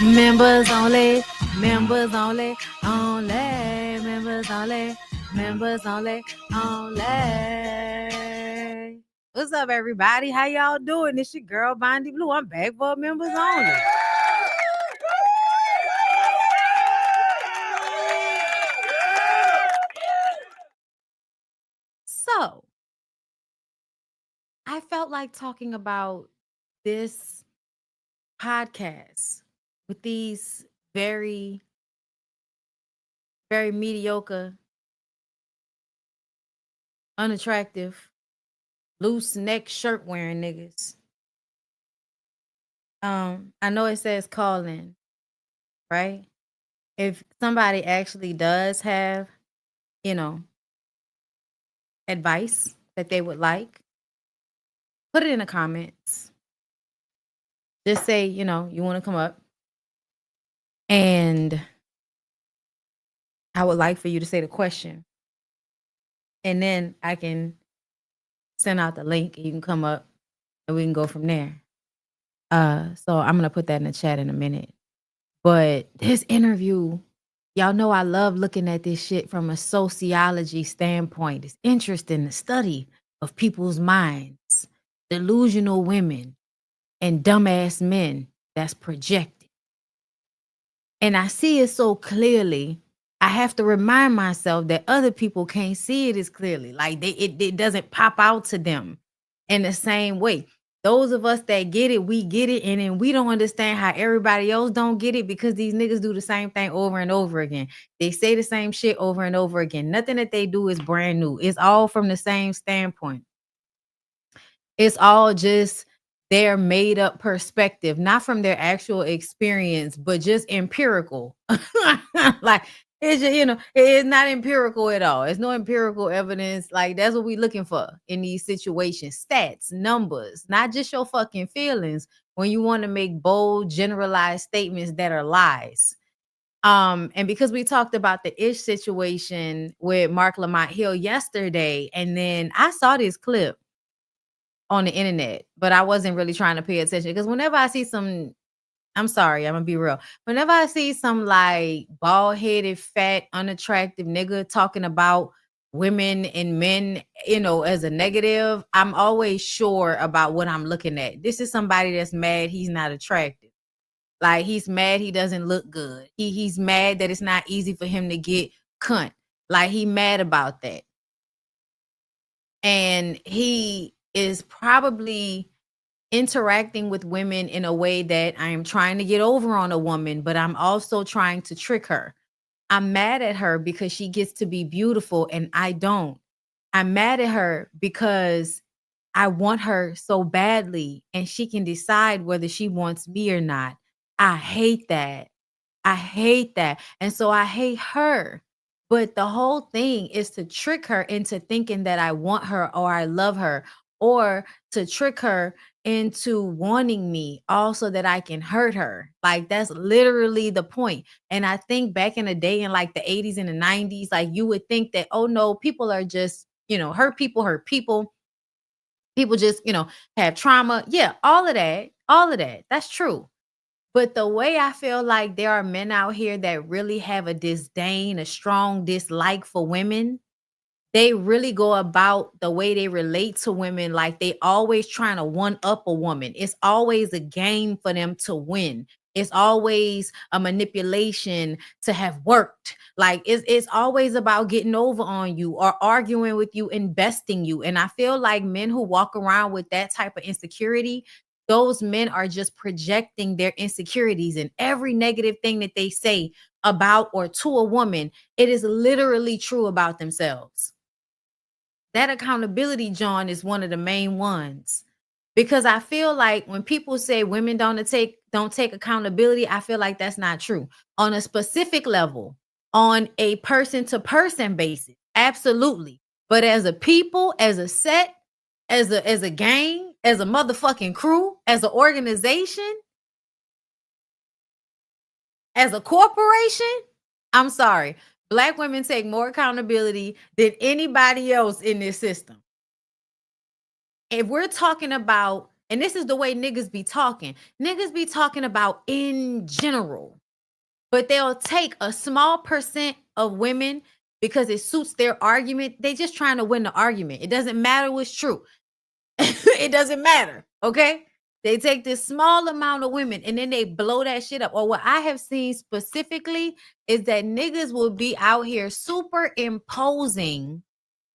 Members only, members only, only, members only, members only, only. What's up, everybody? How y'all doing? It's your girl, BondyBlue. I'm back for members only. So, I felt like talking about this podcast with these very, very mediocre, unattractive, loose neck shirt wearing niggas. I know it says call in, right? If somebody actually does have, advice that they would like, put it in the comments. Just say, you want to come up. And I would like for you to say the question. And then I can send out the link and you can come up and we can go from there. So I'm going to put that in the chat in a minute. But this interview, y'all know I love looking at this shit from a sociology standpoint. It's interesting, the study of people's minds, delusional women, and dumbass men that's projected. And I see it so clearly, I have to remind myself that other people can't see it as clearly. Like it doesn't pop out to them in the same way. Those of us that get it, we get it. And then we don't understand how everybody else don't get it because these niggas do the same thing over and over again. They say the same shit over and over again. Nothing that they do is brand new. It's all from the same standpoint. It's all just their made up perspective, not from their actual experience, but just empirical. Like it's just, it's not empirical at all. It's no empirical evidence. Like that's what we're looking for in these situations. Stats, numbers, not just your fucking feelings when you want to make bold, generalized statements that are lies. And because we talked about the Ish situation with Mark Lamont Hill yesterday, and then I saw this clip on the internet, but I wasn't really trying to pay attention because whenever I see some, I'm sorry, I'm gonna be real. Whenever I see some like bald-headed, fat, unattractive nigga talking about women and men, as a negative, I'm always sure about what I'm looking at. This is somebody that's mad he's not attractive. Like he's mad he doesn't look good. He's mad that it's not easy for him to get cunt. Like he mad about that. And he is probably interacting with women in a way that I am trying to get over on a woman, but I'm also trying to trick her. I'm mad at her because she gets to be beautiful and I don't. I'm mad at her because I want her so badly and she can decide whether she wants me or not. I hate that. I hate that. And so I hate her. But the whole thing is to trick her into thinking that I want her or I love her, or to trick her into wanting me also that I can hurt her. Like that's literally the point. And I think back in the day in like the 80s and the 90s, like you would think that, oh no, people are just, hurt people. People just, have trauma. Yeah, all of that. That's true. But the way I feel like there are men out here that really have a disdain, a strong dislike for women, they really go about the way they relate to women like they always trying to one up a woman. It's always a game for them to win. It's always a manipulation to have worked. Like it's always about getting over on you or arguing with you, investing you. And I feel like men who walk around with that type of insecurity, those men are just projecting their insecurities, and every negative thing that they say about or to a woman, it is literally true about themselves. That accountability, John, is one of the main ones. Because I feel like when people say women don't take accountability, I feel like that's not true. On a specific level, on a person to person basis, absolutely. But as a people, as a set, as a gang, as a motherfucking crew, as an organization, as a corporation, I'm sorry. Black women take more accountability than anybody else in this system. If we're talking about, and this is the way niggas be talking about in general, but they'll take a small percent of women because it suits their argument. They just trying to win the argument. It doesn't matter what's true. It doesn't matter. Okay. They take this small amount of women and then they blow that shit up. Or what I have seen specifically is that niggas will be out here superimposing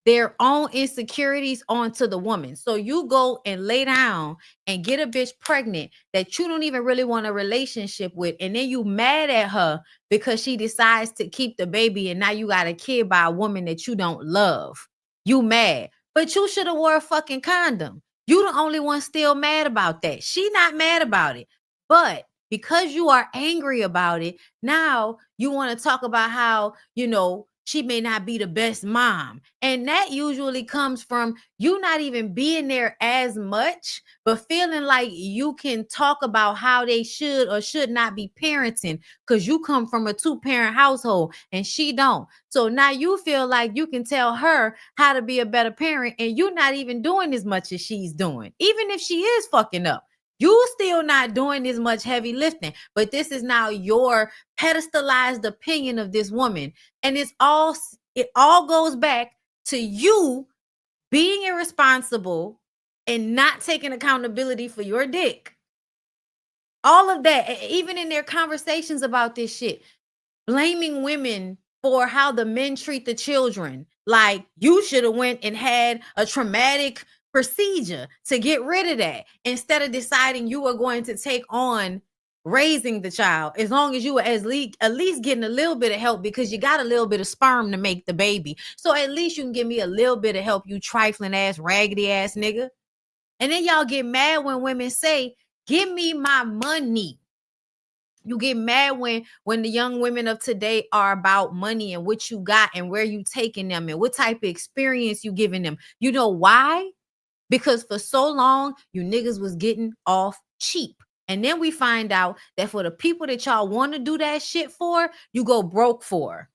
their own insecurities onto the woman. So you go and lay down and get a bitch pregnant that you don't even really want a relationship with, and then you mad at her because she decides to keep the baby, and now you got a kid by a woman that you don't love. You mad, but you should have wore a fucking condom. You the only one still mad about that. She not mad about it, but because you are angry about it, now you want to talk about how, she may not be the best mom. And that usually comes from you not even being there as much, but feeling like you can talk about how they should or should not be parenting because you come from a 2-parent household and she don't. So now you feel like you can tell her how to be a better parent and you're not even doing as much as she's doing. Even if she is fucking up, you still not doing as much heavy lifting. But this is now your pedestalized opinion of this woman. And it all goes back to you being irresponsible and not taking accountability for your dick. All of that, even in their conversations about this shit, blaming women for how the men treat the children. Like you should have went and had a traumatic procedure to get rid of that instead of deciding you were going to take on raising the child, as long as you were at least getting a little bit of help because you got a little bit of sperm to make the baby. So at least you can give me a little bit of help, you trifling ass, raggedy ass nigga. And then y'all get mad when women say, give me my money. You get mad when the young women of today are about money and what you got and where you taking them and what type of experience you giving them. You know why? Because for so long, you niggas was getting off cheap. And then we find out that for the people that y'all want to do that shit for, you go broke for.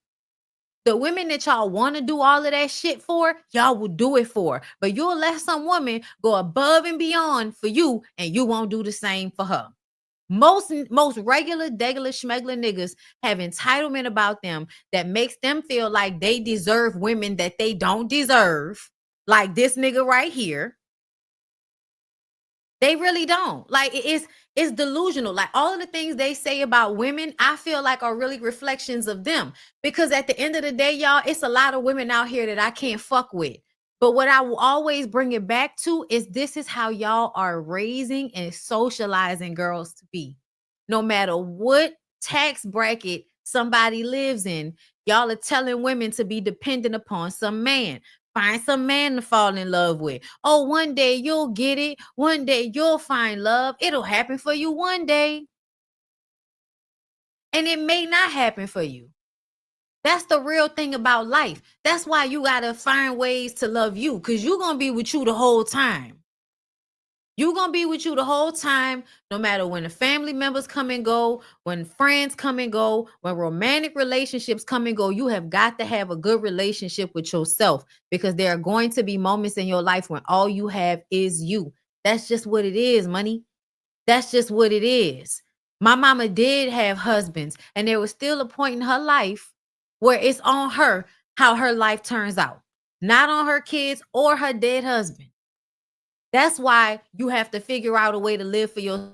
The women that y'all want to do all of that shit for, y'all will do it for. But you'll let some woman go above and beyond for you, and you won't do the same for her. Most regular, degular, schmegler niggas have entitlement about them that makes them feel like they deserve women that they don't deserve. Like this nigga right here. They really don't. Like it's delusional. Like all of the things they say about women, I feel like are really reflections of them. Because at the end of the day, y'all, it's a lot of women out here that I can't fuck with. But what I will always bring it back to is this is how y'all are raising and socializing girls to be. No matter what tax bracket somebody lives in, y'all are telling women to be dependent upon some man. Find some man to fall in love with. Oh, one day you'll get it. One day you'll find love. It'll happen for you one day. And it may not happen for you. That's the real thing about life. That's why you got to find ways to love you, because you're going to be with you the whole time. You're going to be with you the whole time, no matter when the family members come and go, when friends come and go, when romantic relationships come and go. You have got to have a good relationship with yourself, because there are going to be moments in your life when all you have is you. That's just what it is, money. That's just what it is. My mama did have husbands, and there was still a point in her life where it's on her how her life turns out, not on her kids or her dead husband. That's why you have to figure out a way to live for your.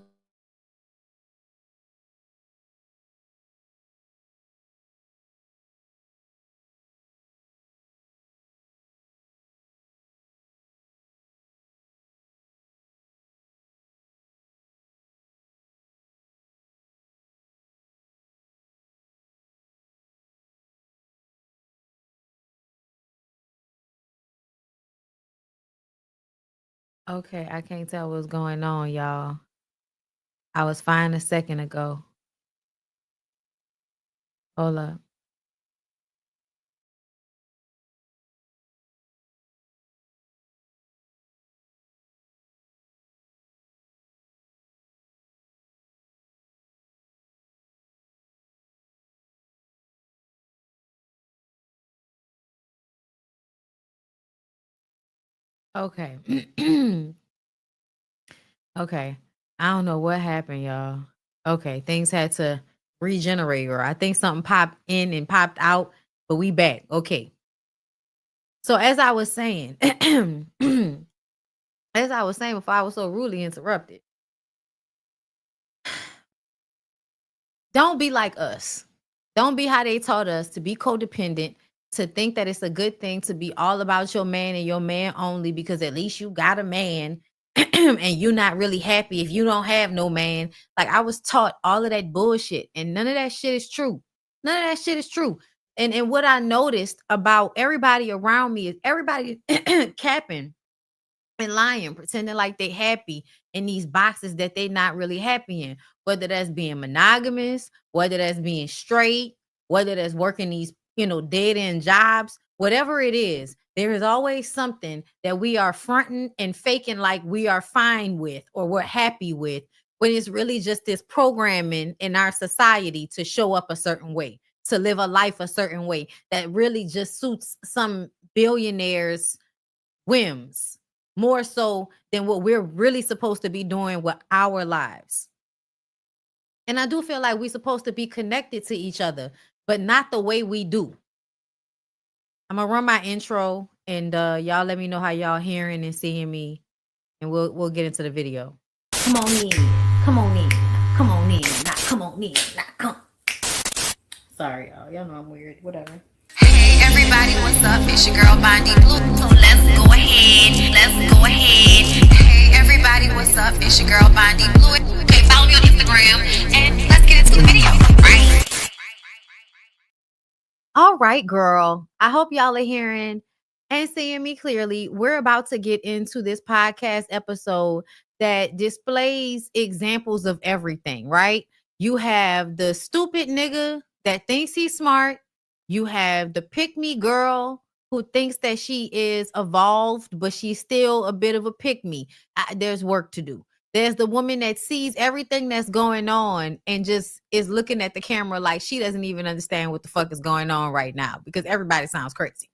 Okay, I can't tell what's going on, y'all. I was fine a second ago. Hold up. Okay. Okay. I don't know what happened, y'all. Okay, things had to regenerate, or I think something popped in and popped out, but we back. Okay. So as I was saying, as I was saying before I was so rudely interrupted, don't be like us. Don't be how they taught us to be codependent, to think that it's a good thing to be all about your man and your man only because at least you got a man and you're not really happy if you don't have no man. Like I was taught all of that bullshit and none of that shit is true. None of that shit is true. And what I noticed about everybody around me is everybody capping and lying, pretending like they happy in these boxes that they not really happy in. Whether that's being monogamous, whether that's being straight, whether that's working these, dead end jobs, whatever it is, there is always something that we are fronting and faking like we are fine with or we're happy with, when it's really just this programming in our society to show up a certain way, to live a life a certain way that really just suits some billionaires' whims more so than what we're really supposed to be doing with our lives. And I do feel like we're supposed to be connected to each other, but not the way we do. I'm gonna run my intro and y'all let me know how y'all hearing and seeing me, and we'll get into the video. Come on in, come on in, come on in, not come on in, not come. Sorry, y'all know I'm weird. Whatever. Hey everybody, what's up? It's your girl BondyBlue. So let's go ahead. Let's go ahead. Hey everybody, what's up? It's your girl BondyBlue. Okay, follow me on Instagram and let's get into the video. Right? All right, girl. I hope y'all are hearing and seeing me clearly. We're about to get into this podcast episode that displays examples of everything, right? You have the stupid nigga that thinks he's smart. You have the pick me girl who thinks that she is evolved, but she's still a bit of a pick me. There's work to do. There's the woman that sees everything that's going on and just is looking at the camera like she doesn't even understand what the fuck is going on right now because everybody sounds crazy.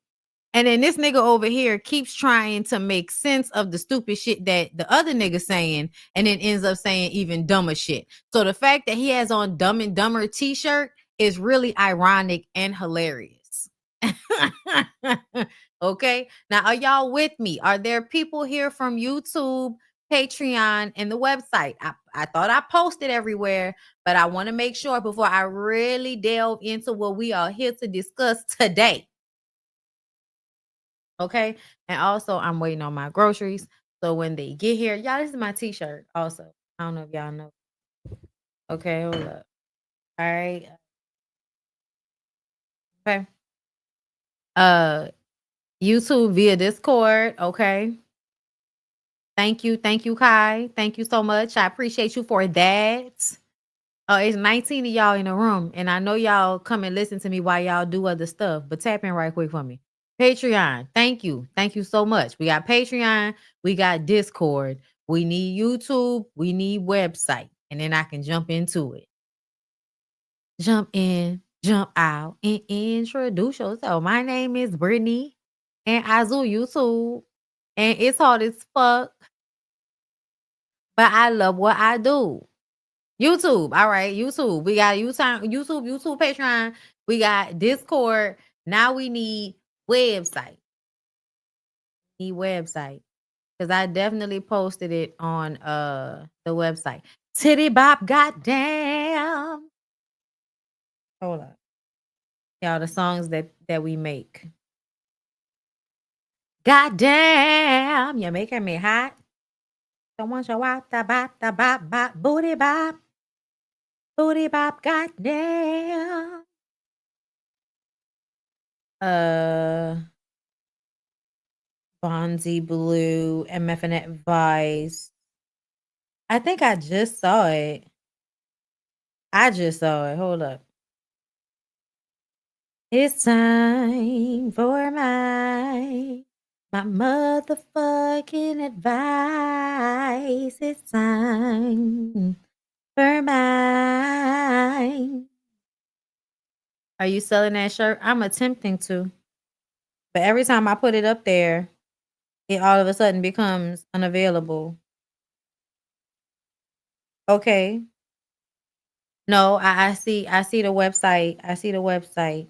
And then this nigga over here keeps trying to make sense of the stupid shit that the other nigga saying and then ends up saying even dumber shit. So the fact that he has on Dumb and Dumber t-shirt is really ironic and hilarious. Okay. Now, are y'all with me? Are there people here from YouTube, Patreon, and the website? I thought I posted everywhere, but I want to make sure before I really delve into what we are here to discuss today. Okay. And also, I'm waiting on my groceries. So when they get here, y'all, this is my t-shirt also. I don't know if y'all know. Okay, hold up. All right. Okay. YouTube via Discord. Okay. Thank you. Thank you, Kai. Thank you so much. I appreciate you for that. Oh, it's 19 of y'all in the room. And I know y'all come and listen to me while y'all do other stuff, but tap in right quick for me. Patreon. Thank you. Thank you so much. We got Patreon. We got Discord. We need YouTube. We need website. And then I can jump into it. Jump in, jump out, and introduce yourself. My name is Brittany, and I do YouTube. And it's hard as fuck, but I love what I do. YouTube. All right, YouTube. We got YouTube, Patreon. We got Discord. Now we need website. Need website. Because I definitely posted it on the website. Titty Bop, goddamn. Hold up. Y'all, the songs that we make. Goddamn, you're making me hot. Don't want your wop, da bop, da bop, bop, booty bop. Booty bop, goddamn. BondyBlue, MFN Advice. I think I just saw it. I just saw it. Hold up. It's time for my motherfucking advice. It's time for mine. Are you selling that shirt? I'm attempting to. But every time I put it up there, it all of a sudden becomes unavailable. Okay. No, I see the website. I see the website.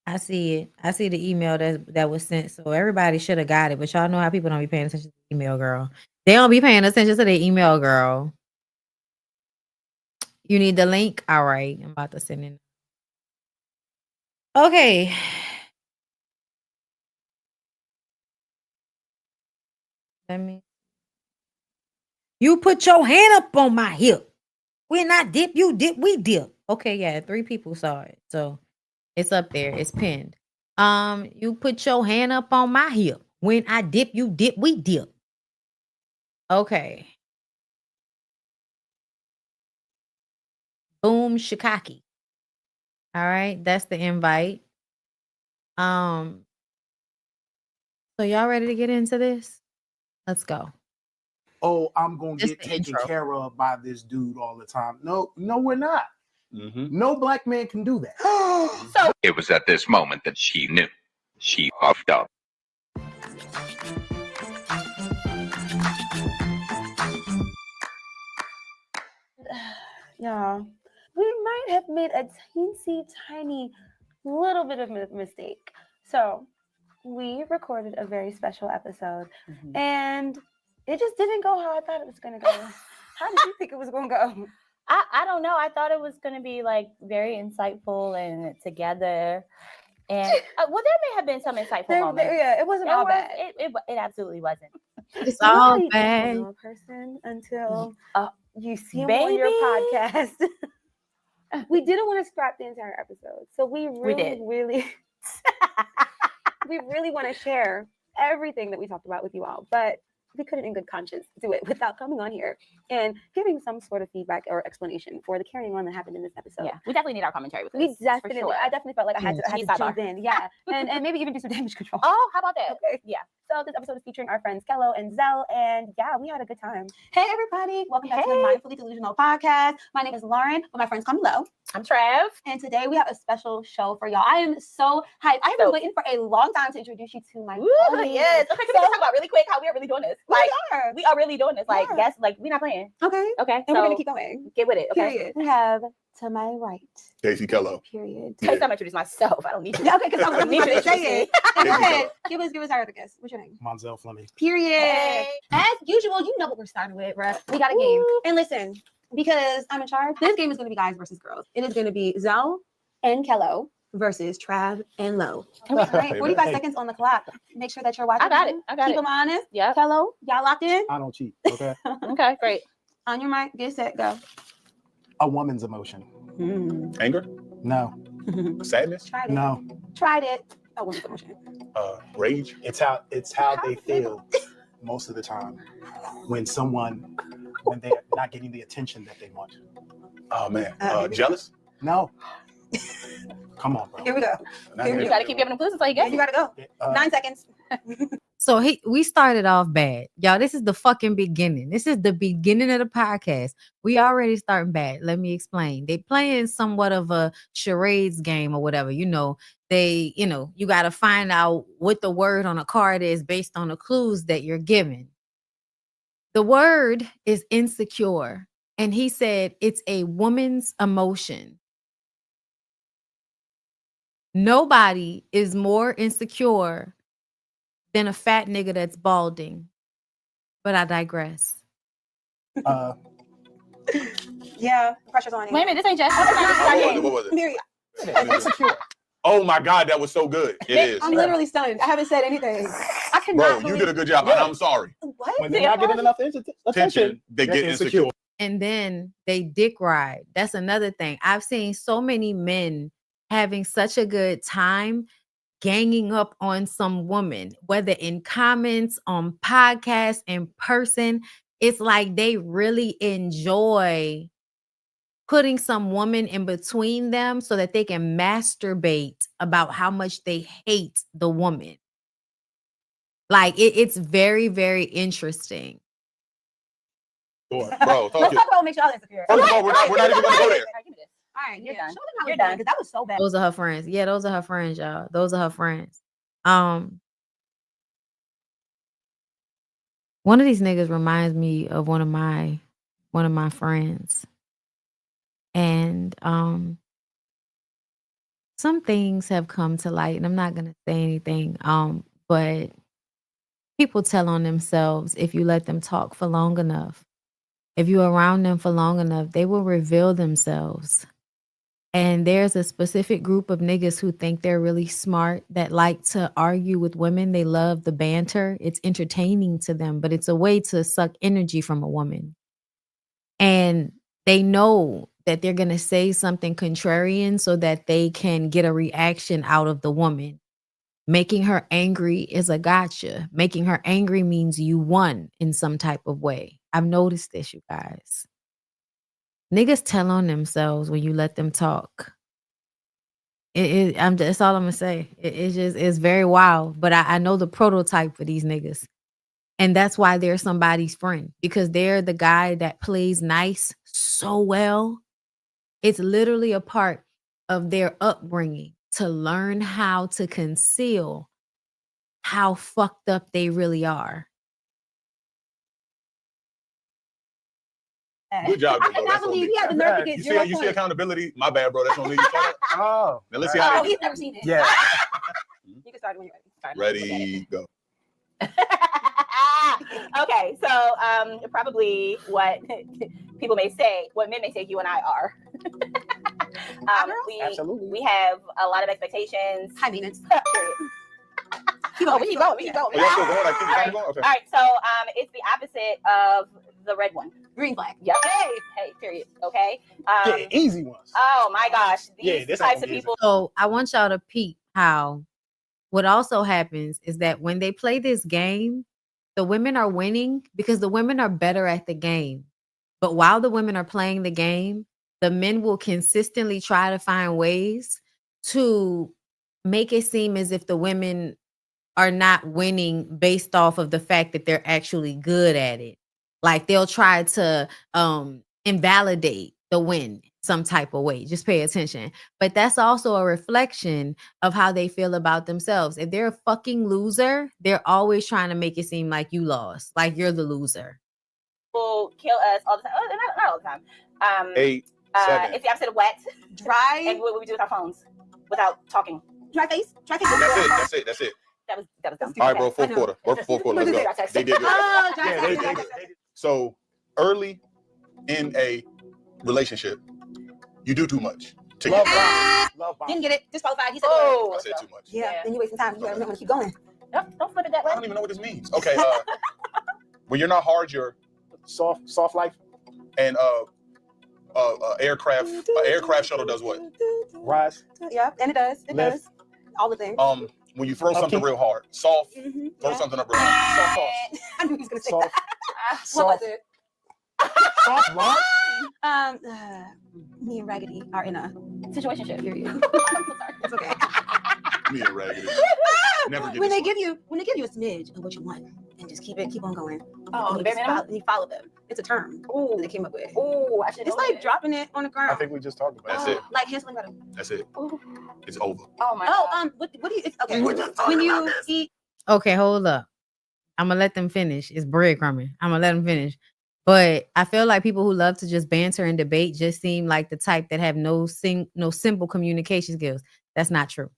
I see it. I see the email that was sent. So everybody should have got it. But y'all know how people don't be paying attention to the email, girl. They don't be paying attention to the email, girl. You need the link? All right. I'm about to send it. Okay. Let me. You put your hand up on my hip. When I dip, you dip, we dip. Okay, yeah, 3 people saw it. So it's up there. It's pinned. You put your hand up on my hip. When I dip, you dip, we dip. Okay. Boom shikaki. All right, that's the invite. So y'all ready to get into this? Let's go. Oh, I'm gonna Just get the taken intro. care of by this dude all the time. No, we're not. Mm-hmm. No black man can do that. So it was at this moment that she knew. She fucked up. Yeah, we might have made a teensy tiny little bit of a mistake. So we recorded a very special episode and it just didn't go how I thought it was going to go. How did you think it was going to go? I don't know. I thought it was going to be like very insightful and together. And well, there may have been some insightful moments. Yeah, it wasn't all bad. It absolutely wasn't. It's You're all not even bad. a person until you see him Baby. on your podcast. We didn't want to scrap the entire episode, so we really we really want to share everything that we talked about with you all, but we couldn't in good conscience do it without coming on here and giving some sort of feedback or explanation for the carrying on that happened in this episode. Yeah, we definitely need our commentary with this. We definitely, for sure. I definitely felt like I had to jump in, yeah, and maybe even do some damage control. Oh, how about that? Okay. Yeah. So this episode is featuring our friends Kello and Zell, and yeah, we had a good time. Hey everybody, welcome back to the Mindfully Delusional podcast. My name is Lauren, but my friends call me Lo. I'm Trev. And today we have a special show for y'all. I am so hyped. I have been waiting for a long time to introduce you to my buddy. Yes. Okay, can we just talk about really quick how we are really doing this? Like, we we are really doing this. Like, Yeah. yes, like we're not playing. Okay. Okay. And so we're gonna keep going. get with it. Okay. Period. We have to my right. Casey Kello. Period. First time I introduce myself. I don't need to. Yeah, okay, because I need want to to say it. Go There you ahead. Give us our other guest. What's your name? Monzel Fleming. Period. Hey. As usual, you know what we're starting with, right? We got a game. And listen, because I'm in charge, this game is going to be guys versus girls. It is going to be Zell and Kello versus Trav and Lo. All right, 45 seconds on the clock. Make sure that you're watching. I got it. I got Keep it. them honest. Yeah. Kello, y'all locked in? I don't cheat. Okay. Okay, great. On your mic, get set, go. A woman's emotion. Anger. No. Sadness. Tried it. No. Tried it. Oh, woman's emotion. Rage. It's how they feel most of the time when they're not getting the attention that they want. Oh man. Here we go. Jealous. No. Come on, bro. Here we go. You got to keep giving them clues until you Yeah, get you it. got to go. 9 seconds. So we started off bad. Y'all, this is the fucking beginning. This is the beginning of the podcast. We already starting bad. Let me explain. They playing somewhat of a charades game or whatever. You got to find out what the word on a card is based on the clues that you're given. The word is insecure. And he said it's a woman's emotion. Nobody is more insecure than a fat nigga that's balding. But I digress. Yeah, pressure's on you. Wait a minute, this ain't just. What was it? Period. Insecure. Oh my God, that was so good. It is. I'm literally stunned. I haven't said anything. I Bro, cannot you believe did a good job, and I'm sorry. What? When they're not getting enough attention, Attention, they get insecure. And then they dick ride. That's another thing. I've seen so many men having such a good time ganging up on some woman, whether in comments, on podcasts, in person. It's like they really enjoy putting some woman in between them so that they can masturbate about how much they hate the woman. Like it's very, very interesting. Bro, Let's talk talk it. about what makes y'all insecure. First of all, we're not even going to go there. All right, You're yeah, done. show them how You're we're done done. because that was so bad. Those are her friends. Yeah, those are her friends, y'all. Those are her friends. One of these niggas reminds me of one of my friends. And some things have come to light, and I'm not gonna say anything. But people tell on themselves if you let them talk for long enough. If you're around them for long enough, they will reveal themselves. And there's a specific group of niggas who think they're really smart that like to argue with women. They love the banter. It's entertaining to them, but it's a way to suck energy from a woman. And they know that they're going to say something contrarian so that they can get a reaction out of the woman. Making her angry is a gotcha. Making her angry means you won in some type of way. I've noticed this, you guys. Niggas tell on themselves when you let them talk. That's all I'm gonna say. It's very wild. But I know the prototype for these niggas. And that's why they're somebody's friend, because they're the guy that plays nice so well. It's literally a part of their upbringing to learn how to conceal how fucked up they really are. Good job, I bro. cannot That's on believe me. he had the nerve to get You 0 see points. accountability? My bad, bro. That's on me. You saw that? Oh. Now let's see how Oh, they he's never seen it. Yeah. You can start when you're ready. ready, go. Okay, so probably what people may say, what men may say you and I are. Absolutely. We have a lot of expectations. High maintenance. Keep going, we keep going, we keep going. Oh, y'all still going? Like, keep All right. going? Okay. All right, so it's the opposite of the red one. Green flag. Yep. Hey, period. Okay. Yeah, easy ones. Oh my gosh, Yeah, these this types ain't of gonna be people. So I want y'all to peep how what also happens is that when they play this game, the women are winning because the women are better at the game. But while the women are playing the game, the men will consistently try to find ways to make it seem as if the women are not winning based off of the fact that they're actually good at it. Like they'll try to invalidate the win some type of way. Just pay attention. But that's also a reflection of how they feel about themselves. If they're a fucking loser, they're always trying to make it seem like you lost, like you're the loser. People kill us all the time. Oh, not all the time. 8, 7. It's the opposite of wet. Dry. And what we do with our phones without talking. Dry face. Dry face. That's it. That was dumb. All right, bro. Okay. Fourth quarter. Work for fourth quarter. Let's go. They did good. Oh, dry Yeah, face. they did. So early in a relationship, you do too much. Love bomb. Love bomb. Didn't get it. Disqualified. He said Oh, I said too much. yeah. Yeah. Then you wasting time. You gotta keep going. don't flip it that I way. don't even know what this means. Okay. When you're not hard, you're Soft life. and aircraft shuttle does what? Rise. Yeah, and it does. It Lift. does. All the things. When you throw Okay. something real hard, soft, Mhm, throw yeah. something up real hard. I knew he was gonna say Soft. that. What was Soft. it? Soft launch. Me and Raggedy are in a Situationship. period. I'm so sorry. It's okay. Me and raggedy. Never get when they this give you a smidge of what you want and just keep on going. Oh, and the bare minimum? you follow them. It's a term that they came up with. Ooh, I should. It's like dropping it on the ground. I think we just talked about That's it. it. Like Hansel and Gretel. That's it. Ooh. It's over. Oh my. Oh, God. what do you? It's, okay. We just talked When about you this. eat, Okay, hold up. I'm gonna let them finish. It's breadcrumbing. I'm gonna let them finish. But I feel like people who love to just banter and debate just seem like the type that have no simple communication skills. That's not true.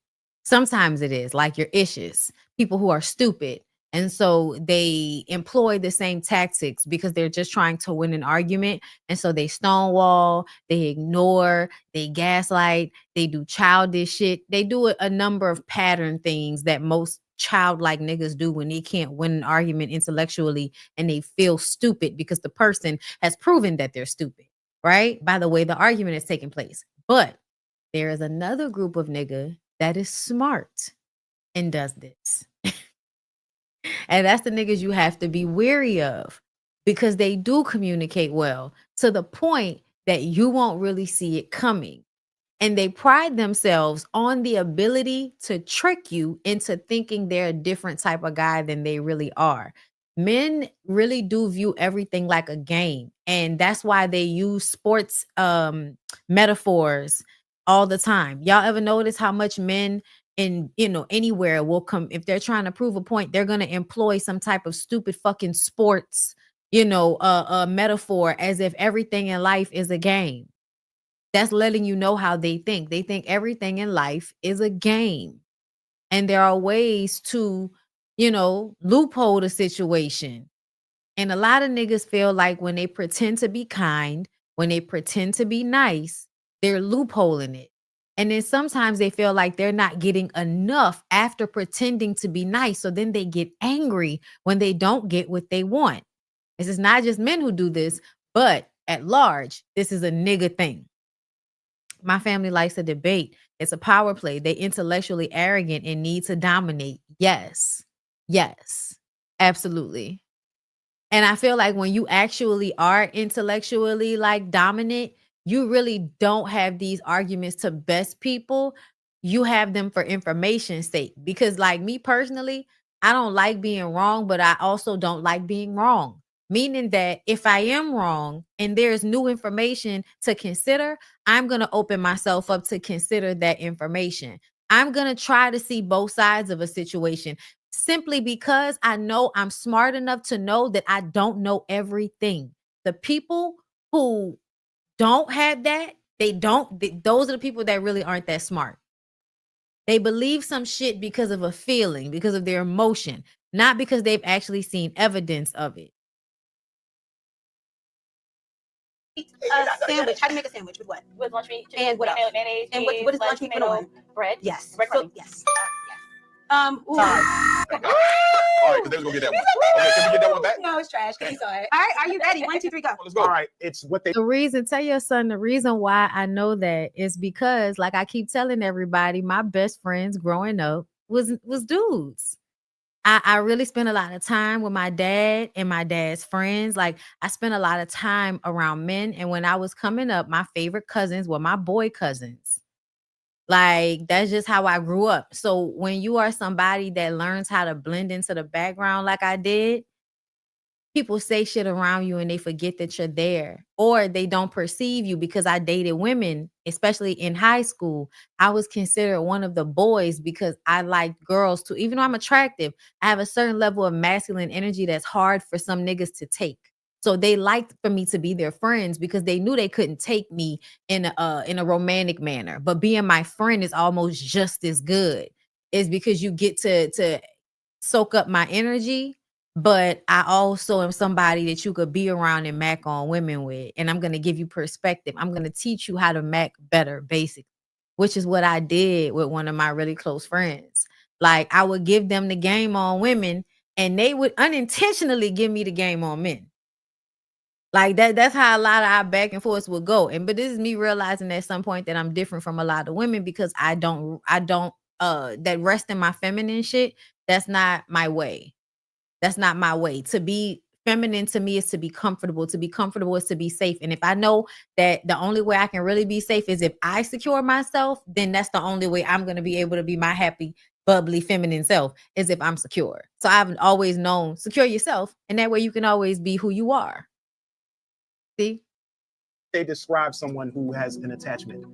Sometimes it is, like your issues, people who are stupid. And so they employ the same tactics because they're just trying to win an argument. And so they stonewall, they ignore, they gaslight, they do childish shit. They do a number of pattern things that most childlike niggas do when they can't win an argument intellectually and they feel stupid because the person has proven that they're stupid, right? By the way, the argument is taking place. But there is another group of nigga that is smart and does this. And that's the niggas you have to be wary of because they do communicate well to the point that you won't really see it coming. And they pride themselves on the ability to trick you into thinking they're a different type of guy than they really are. Men really do view everything like a game. And that's why they use sports metaphors all the time. Y'all ever notice how much men in, you know, anywhere will come. If they're trying to prove a point, they're going to employ some type of stupid fucking sports, you know, metaphor, as if everything in life is a game. That's letting you know how they think. They think everything in life is a game. And there are ways to, you know, loophole the situation. And a lot of niggas feel like when they pretend to be kind, when they pretend to be nice, they're loopholing it. And then sometimes they feel like they're not getting enough after pretending to be nice. So then they get angry when they don't get what they want. This is not just men who do this, but at large, this is a nigga thing. My family likes to debate. It's a power play. They intellectually arrogant and need to dominate. Yes. Yes. Absolutely. And I feel like when you actually are intellectually like dominant, you really don't have these arguments to best people. You have them for information's sake. Because like me personally, I don't like being wrong, but I also don't like being wrong. Meaning that if I am wrong and there's new information to consider, I'm going to open myself up to consider that information. I'm going to try to see both sides of a situation simply because I know I'm smart enough to know that I don't know everything. The people who don't have that, those are the people that really aren't that smart. They believe some shit because of a feeling, because of their emotion, not because they've actually seen evidence of it. A sandwich. How do you make a sandwich with what? With lunch meat. And what else? Mayonnaise, And what is lunch meat put on? Bread. Yes. Bread So, pudding. yes. Yes. Ooh. All right, because they're gonna get that one. Okay, can we get that one back? No, it's trash. He saw it. All right, are you ready? 1, 2, 3, go. Let's go. All right, it's what they The reason, tell your son, the reason why I know that is because, like I keep telling everybody, my best friends growing up was dudes. I really spent a lot of time with my dad and my dad's friends. Like I spent a lot of time around men. And when I was coming up, my favorite cousins were my boy cousins. Like that's just how I grew up. So when you are somebody that learns how to blend into the background like I did, people say shit around you and they forget that you're there, or they don't perceive you. Because I dated women, especially in high school, I was considered one of the boys because I liked girls too. Even though I'm attractive, I have a certain level of masculine energy that's hard for some niggas to take. So they liked for me to be their friends because they knew they couldn't take me in a romantic manner. But being my friend is almost just as good. Is because you get to soak up my energy. But I also am somebody that you could be around and mac on women with. And I'm going to give you perspective. I'm going to teach you how to mac better, basically, which is what I did with one of my really close friends. Like I would give them the game on women and they would unintentionally give me the game on men. Like that's how a lot of our back and forth would go. But this is me realizing at some point that I'm different from a lot of women because I don't that rest in my feminine shit. That's not my way. That's not my way. To be feminine to me is to be comfortable. To be comfortable is to be safe. And if I know that the only way I can really be safe is if I secure myself, then that's the only way I'm going to be able to be my happy, bubbly, feminine self is if I'm secure. So I've always known secure yourself. And that way you can always be who you are. See? They describe someone who has an attachment,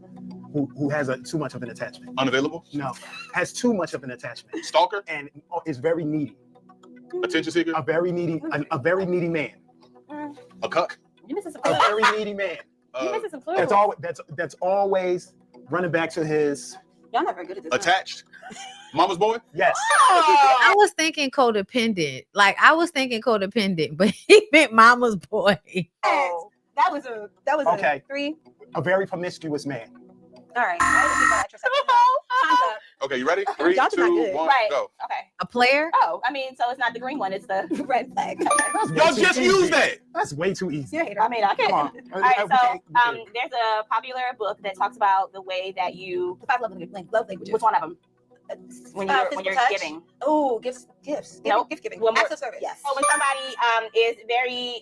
who has too much of an attachment. Unavailable? No, has too much of an attachment. Stalker? And is very needy. Attention seeker? A very needy man. A cuck? You missing some A clues. very needy man. You missing some clues. That's always running back to his Y'all not very good at this. Attached? Mama's boy? yes. I was thinking codependent. Like I was thinking codependent, but he meant mama's boy. Oh, that was Okay. a 3. A very promiscuous man. All right. Time's up. Okay, you ready? 3, Y'all 2, did not good. 1, Right. go. Okay. A player? Oh, I mean, so it's not the green one, it's the Red flag. That's way Y'all too just easy. used that. That's way too easy. You're a hater. I mean, I Come can. on. All right, We can't- there's a popular book that talks about the way that you, The 5 love languages. which one of them? When you're Physical touch? giving. Oh, gifts. Nope. Gift giving. One more. Acts of service. Yes. So when somebody is very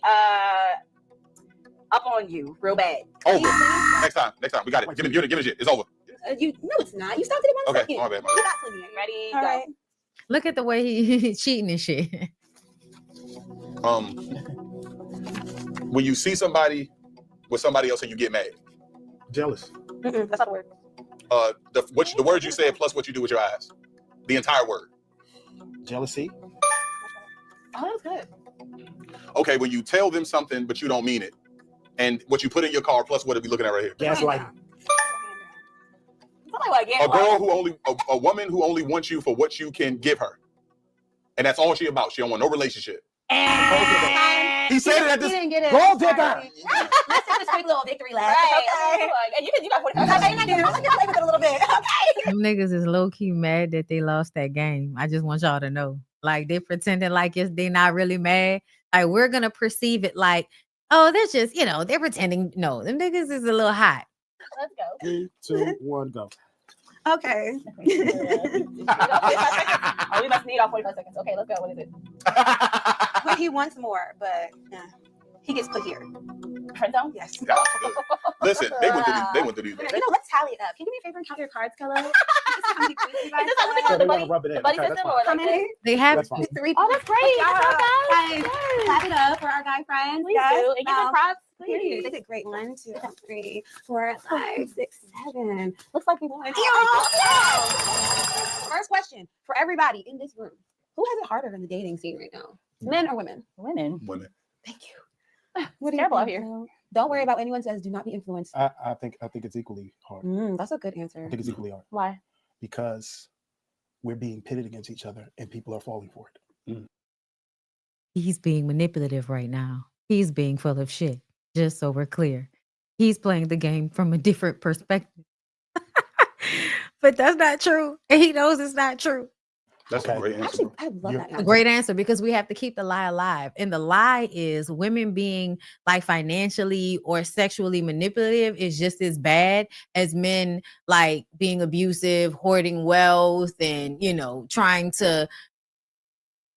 up on you real bad. Over. Next time. We got it. Give it shit. It's over. No, it's not. You stopped it in 1 second. Okay, my bad. You got plenty. Ready? All Go. right. Look at the way he cheating and shit. When you see somebody with somebody else and you get mad. Jealous. That's not the word. the words you said plus what you do with your eyes. The entire word. Jealousy. Oh, that was good. Okay, when you tell them something but you don't mean it, and what you put in your car plus what are we looking at right here? Gaslighting. A woman who only wants you for what you can give her, and that's all she about. She don't want no relationship. He said it at this. Gold digger. Let's take this quick little victory lap. Right. Okay. And you got 45 Okay, seconds. I'm gonna play with it a little bit. Okay. Them niggas is low key mad that they lost that game. I just want y'all to know. Like they pretending like they not really mad. Like we're gonna perceive it like, oh, they're just, they're pretending. No, them niggas is a little hot. Let's go. 3, 2, 1, go. Okay. We must need all 45 seconds. Okay, let's go. What is it? Well, he wants more, but he gets put here. Friend zone? Yes. Yeah, listen, they went through these. Let's tally it up. Can you do me a favor and count your cards, Kello? Is this how we So the they want buddy, to rub it in. the buddy Okay, that's system fine. or How like many? They have That's fine. 3. Oh, that's great. Good That's so job. fast. Guys, clap it up for our guy friends. Please do. And give them props. Period. Please. They did great. 1, 2, 3, 4, 5, 6, 7. Looks like we won. First question for everybody in this room: who has it harder in the dating scene right now, men or women? Women. Women. Thank you. What do you Terrible out think, here. Phil? Don't worry about what anyone says. Do not be influenced. I think it's equally hard. That's a good I answer. think it's equally hard Why? because we're being pitted against each other and people are falling for it. He's being manipulative right now. He's being full of shit. Just so we're clear. He's playing the game from a different perspective. But that's not true. And he knows it's not true. That's Okay. a great answer. Actually, Bro. I love You're- that A answer. great answer because we have to keep the lie alive. And the lie is women being like financially or sexually manipulative is just as bad as men like being abusive, hoarding wealth, and trying to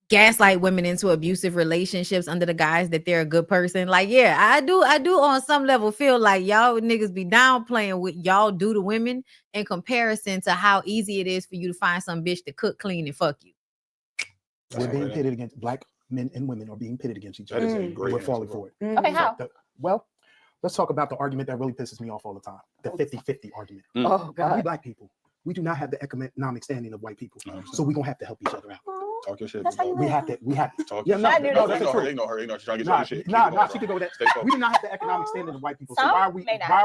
gaslight women into abusive relationships under the guise that they're a good person. Like, yeah, I do on some level feel like y'all niggas be downplaying what y'all do to women in comparison to how easy it is for you to find some bitch to cook, clean, and fuck you. We're being pitted against black men and women are being pitted against each That other. is a And great we're answer, falling bro. for it. Okay, how? Well, let's talk about the argument that really pisses me off all the time. The 50-50 argument. Oh, We black people, we do not have the economic standing of white people. No, So we're going to have to help each other out. talk your shit. That's how you bro. We have to. Talk Yeah, your no, shit. no, that's They know true. her. They know her. They know she's trying to get Nah, your shit. Keep nah, going, she bro. can go with that. Stay We focused. do not have the economic standing of white people. So Some why are we may not. why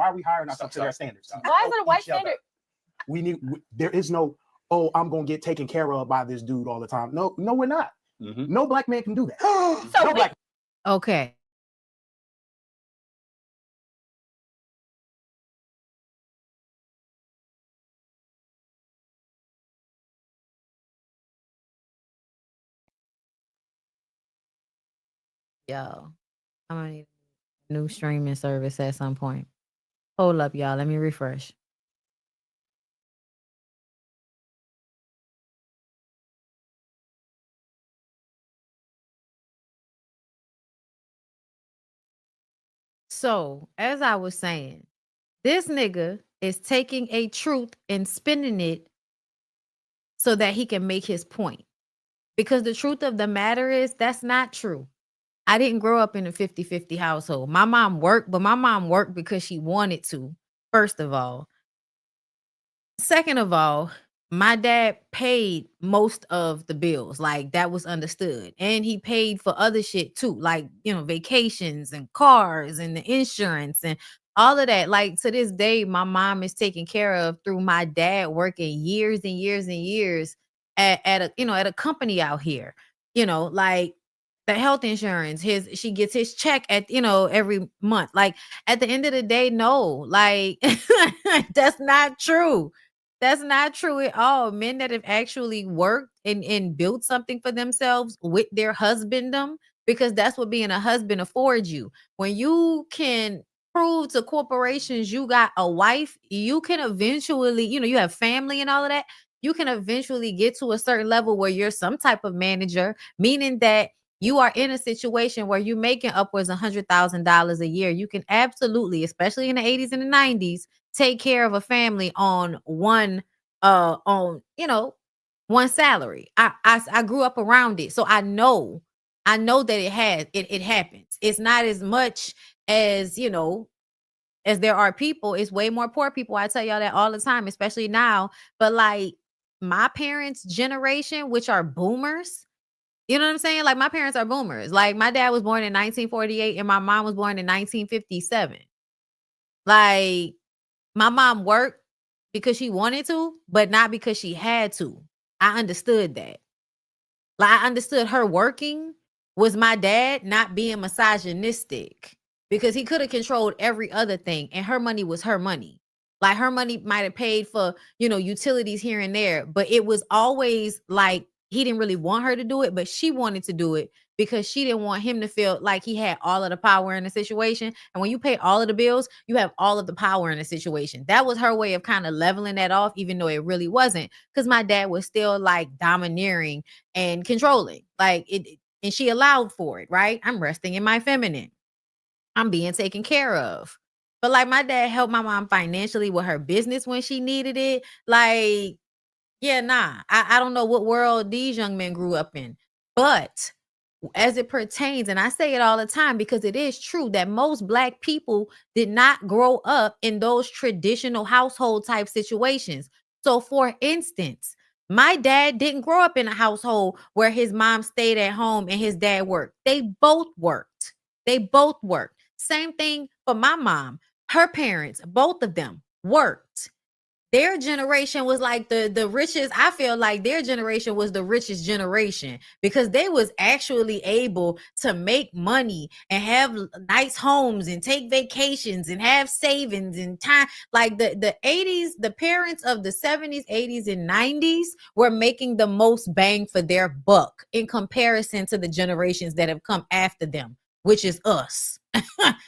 are we hiring ourselves to their standards? Why is it a white Each other. standard? There is no, oh, I'm gonna get taken care of by this dude all the time. No, we're not. Mhm. No black man can do that. So No we- black. Okay. Yo, I'm gonna need a new streaming service at some point. Hold up, y'all. Let me refresh. So, as I was saying, this nigga is taking a truth and spinning it so that he can make his point. Because the truth of the matter is that's not true. I didn't grow up in a 50-50 household. My mom worked, but my mom worked because she wanted to, first of all. Second of all, my dad paid most of the bills. Like that was understood. And he paid for other shit too, like, vacations and cars and the insurance and all of that. Like to this day, my mom is taken care of through my dad working years and years and years at a company out here. Like the health insurance, she gets his check at every month. Like at the end of the day, no, like that's not true. That's not true at all. Men that have actually worked and built something for themselves with their husbandom, because that's what being a husband affords you. When you can prove to corporations you got a wife, you can eventually, you have family and all of that. You can eventually get to a certain level where you're some type of manager, meaning that you are in a situation where you're making upwards $100,000 a year. You can absolutely, especially in the 80s and the 90s, take care of a family on one salary. I grew up around it, so I know that it happens. It's not as much as as there are people. It's way more poor people. I tell y'all that all the time, especially now. But like my parents' generation, which are boomers, you know what I'm saying? Like my parents are boomers. Like my dad was born in 1948 and my mom was born in 1957. Like my mom worked because she wanted to, but not because she had to. I understood that. Like I understood her working was my dad not being misogynistic, because he could have controlled every other thing and her money was her money. Like her money might have paid for, utilities here and there, but it was always like he didn't really want her to do it, but she wanted to do it because she didn't want him to feel like he had all of the power in the situation. And when you pay all of the bills, you have all of the power in the situation. That was her way of kind of leveling that off, even though it really wasn't, because my dad was still like domineering and controlling, like it, and she allowed for it, right? I'm resting in my feminine. I'm being taken care of. But like my dad helped my mom financially with her business when she needed it. Like, yeah, nah. I don't know what world these young men grew up in. But as it pertains, and I say it all the time because it is true that most Black people did not grow up in those traditional household type situations. So for instance, my dad didn't grow up in a household where his mom stayed at home and his dad worked. They both worked. They both worked. Same thing for my mom. Her parents, both of them worked. Their generation was like the richest. I feel like their generation was the richest generation because they was actually able to make money and have nice homes and take vacations and have savings and time. Like the 80s, the parents of the 70s, 80s, and 90s were making the most bang for their buck in comparison to the generations that have come after them, which is us,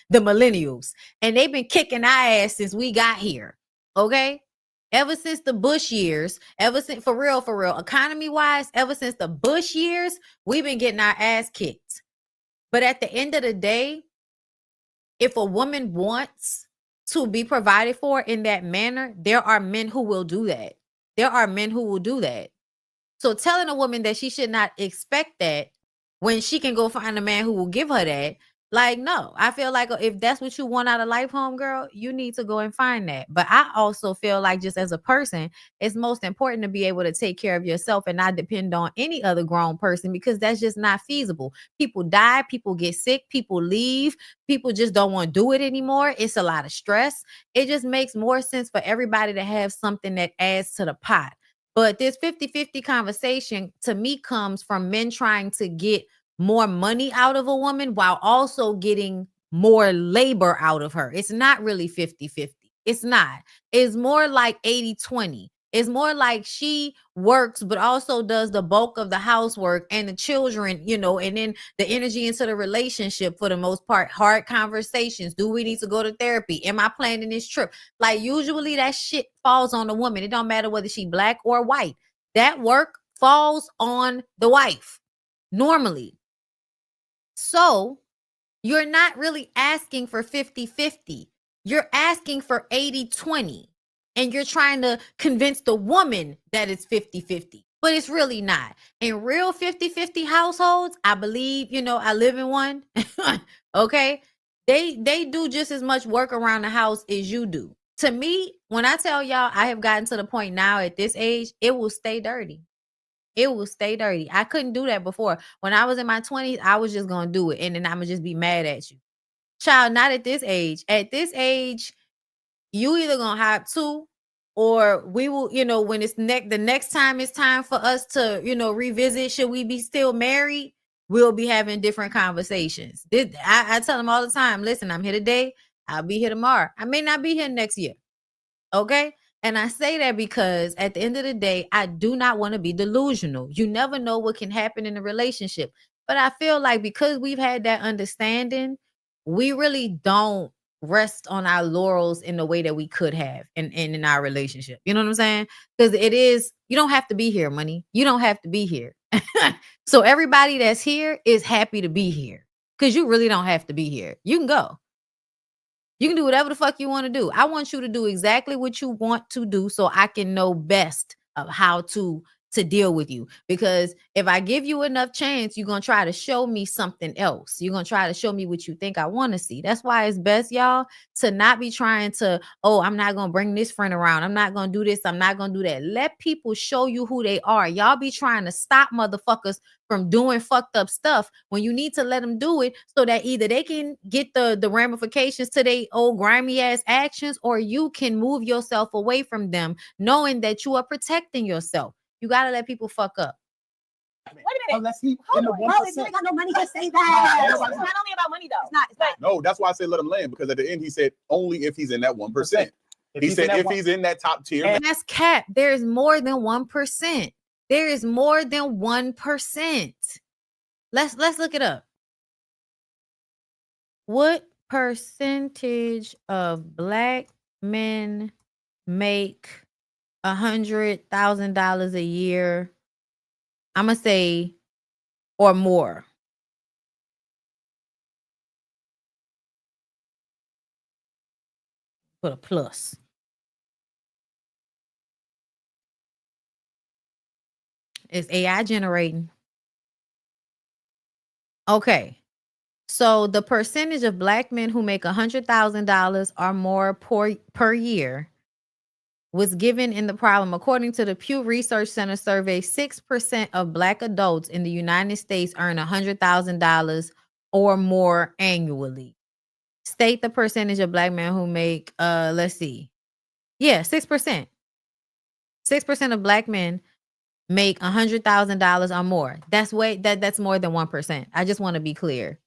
the millennials. And they've been kicking our ass since we got here. Okay. Ever since the Bush years, ever since, for real, economy wise, ever since the Bush years, we've been getting our ass kicked. But at the end of the day, if a woman wants to be provided for in that manner, there are men who will do that. There are men who will do that. So telling a woman that she should not expect that when she can go find a man who will give her that, like, no. I feel like if that's what you want out of life, homegirl, you need to go and find that. But I also feel like just as a person, it's most important to be able to take care of yourself and not depend on any other grown person, because that's just not feasible. People die, people get sick, people leave, people just don't want to do it anymore. It's a lot of stress. It just makes more sense for everybody to have something that adds to the pot. But this 50-50 conversation to me comes from men trying to get more money out of a woman while also getting more labor out of her. It's not really 50-50. It's not. It's more like 80-20. It's more like she works, but also does the bulk of the housework and the children, and then the energy into the relationship for the most part. Hard conversations. Do we need to go to therapy? Am I planning this trip? Like usually that shit falls on the woman. It don't matter whether she Black or white. That work falls on the wife normally. So you're not really asking for 50-50. You're asking for 80-20. And you're trying to convince the woman that it's 50-50. But it's really not. In real 50-50 households, I believe, I live in one. Okay. They do just as much work around the house as you do. To me, when I tell y'all I have gotten to the point now at this age, it will stay dirty. It will stay dirty. I couldn't do that before. When I was in my 20s, I was just going to do it. And then I'm going to just be mad at you. Child, not at this age. At this age, you either going to have two, or we will, when it's the next time it's time for us to, revisit, should we be still married? We'll be having different conversations. I tell them all the time, listen, I'm here today. I'll be here tomorrow. I may not be here next year. Okay. And I say that because at the end of the day, I do not want to be delusional. You never know what can happen in a relationship. But I feel like because we've had that understanding, we really don't rest on our laurels in the way that we could have in our relationship. You know what I'm saying? Because you don't have to be here, money. You don't have to be here. So everybody that's here is happy to be here because you really don't have to be here. You can go. You can do whatever the fuck you want to do. I want you to do exactly what you want to do so I can know best of how to to deal with you. Because if I give you enough chance, you're going to try to show me something else. You're going to try to show me what you think I want to see. That's why it's best, y'all, to not be trying to, oh, I'm not going to bring this friend around. I'm not going to do this. I'm not going to do that. Let people show you who they are. Y'all be trying to stop motherfuckers from doing fucked up stuff when you need to let them do it so that either they can get the ramifications to their old grimy ass actions, or you can move yourself away from them knowing that you are protecting yourself. You got to let people fuck up. Wait a minute. Unless he Hold in the on. Bro, if you 1%. ain't got no money, just say It's that. not only about money, though. It's not. It's not. No, that's why I said let him land, because at the end he said only if he's in that 1%. He said if he's in that top tier. And that's cap. There's more than 1%. There is more than 1%. Let's look it up. What percentage of Black men make $100,000 a year? I'm gonna say or more. Put a plus. It's AI generating. Okay. So the percentage of Black men who make $100,000 or more per year was given in the problem. According to the Pew Research Center survey, 6% of Black adults in the United States earn $100,000 or more annually. State the percentage of Black men who make, let's see. Yeah, 6%. 6% of Black men make $100,000 or more. That's more than 1%. I just want to be clear.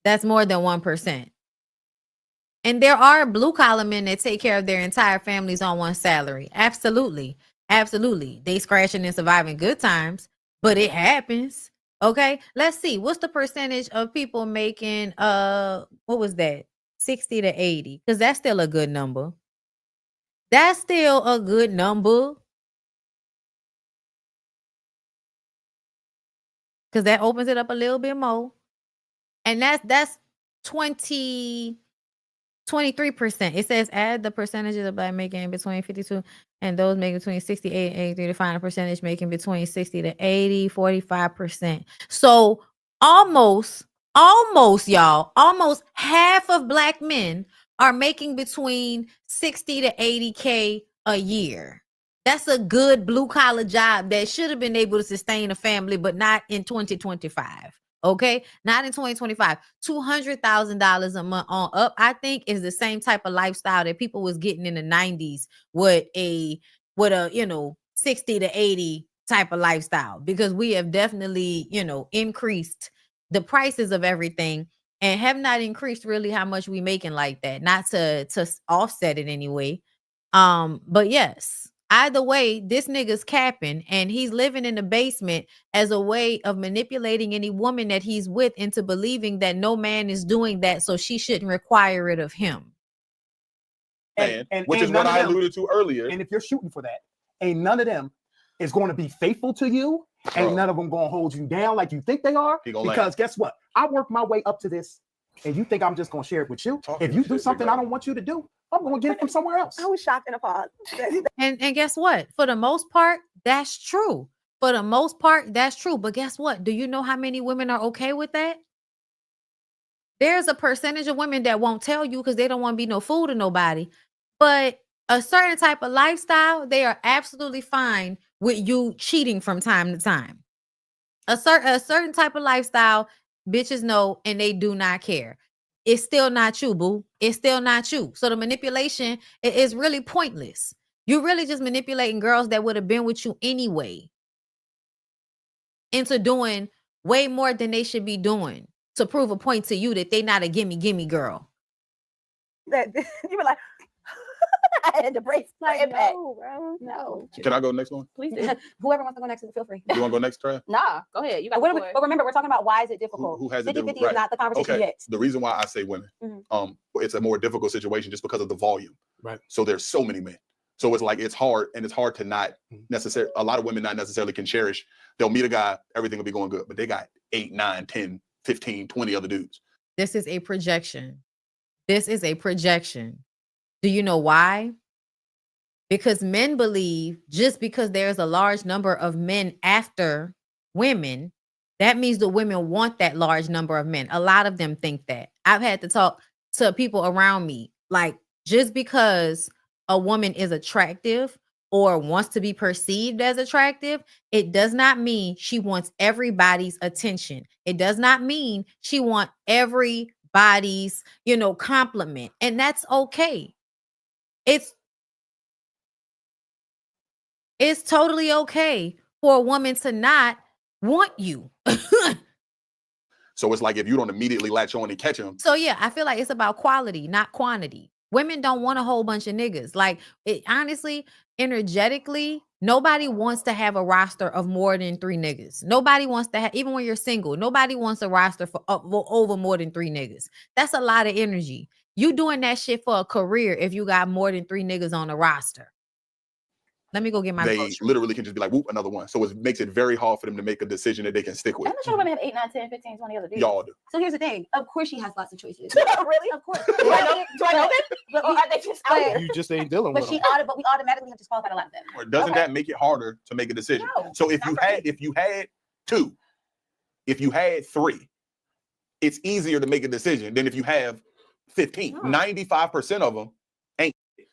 That's more than 1%. And there are blue collar men that take care of their entire families on one salary. Absolutely. Absolutely. They scratching and surviving good times, but it happens. Okay. Let's see. What's the percentage of people making what was that? 60 to 80? Because that's still a good number. That's still a good number. Because that opens it up a little bit more. And that's 23%. It says add the percentages of Black making between 52 and those making between 68 and 83 to find a percentage making between 60 to 80, 45%. So almost y'all, almost half of Black men are making between 60 to 80K a year. That's a good blue collar job that should have been able to sustain a family, but not in 2025. Okay, not in 2025. $200,000 a month on up, I think, is the same type of lifestyle that people was getting in the 90s with a 60 to 80 type of lifestyle, because we have definitely, increased the prices of everything and have not increased really how much we making like that. Not to offset it anyway. But yes. Either way, this nigga's capping and he's living in the basement as a way of manipulating any woman that he's with into believing that no man is doing that, so she shouldn't require it of him. And which is what I alluded to earlier. And if you're shooting for that, ain't none of them is going to be faithful to you. Ain't none of them going to hold you down like you think they are. Because guess what? I worked my way up to this, and you think I'm just going to share it with you? If you do something I don't want you to do, I'm going to get it from somewhere else. I was shocked and appalled. And guess what? For the most part, that's true. For the most part, that's true. But guess what? Do you know how many women are okay with that? There's a percentage of women that won't tell you because they don't want to be no fool to nobody. But a certain type of lifestyle, they are absolutely fine with you cheating from time to time. A certain type of lifestyle, bitches know, and they do not care. It's still not you, boo. It's still not you. So the manipulation is really pointless. You're really just manipulating girls that would have been with you anyway into doing way more than they should be doing to prove a point to you that they not a gimme girl. That you were like, I had to brace. Like, no, bro, no. Can I go next one? Please do. Whoever wants to go next, feel free. You want to go next, Trav? Nah, go ahead. You got. But remember, we're talking about why is it difficult? Who has it? 50-50 is not the conversation yet. The reason why I say women, it's a more difficult situation just because of the volume. Right. So there's so many men. So it's like it's hard to not necessarily. A lot of women not necessarily can cherish. They'll meet a guy, everything will be going good, but they got 8, 9, 10, 15, 20 other dudes. This is a projection. This is a projection. Do you know why? because men believe just because there's a large number of men after women, that means the women want that large number of men. A lot of them think that. I've had to talk to people around me, like, just because a woman is attractive or wants to be perceived as attractive, it does not mean she wants everybody's attention. It does not mean she wants everybody's, compliment. And that's okay. It's totally okay for a woman to not want you. So it's like if you don't immediately latch on and catch them. So yeah, I feel like it's about quality, not quantity. Women don't want a whole bunch of niggas. Like, honestly, energetically, nobody wants to have a roster of more than 3 niggas. Nobody wants to have, even when you're single, nobody wants a roster for over more than 3 niggas. That's a lot of energy. You doing that shit for a career if you got more than 3 niggas on the roster. Let me go get my They groceries. literally can just be like, whoop, another one. So it makes it very hard for them to make a decision that they can stick with. I'm not sure women have 8, 9, 10, 15, 20 other dudes. Y'all do. So here's the thing. Of course, she has lots of choices. Really? Of course. Do I know them? Or are they just out there? You just ain't dealing But with we them. automatically have disqualified a lot of them. Or doesn't Okay. that make it harder to make a decision? No, So if you not for had 2, if you had 3, it's easier to make a decision than if you have 15. No. 95% of them.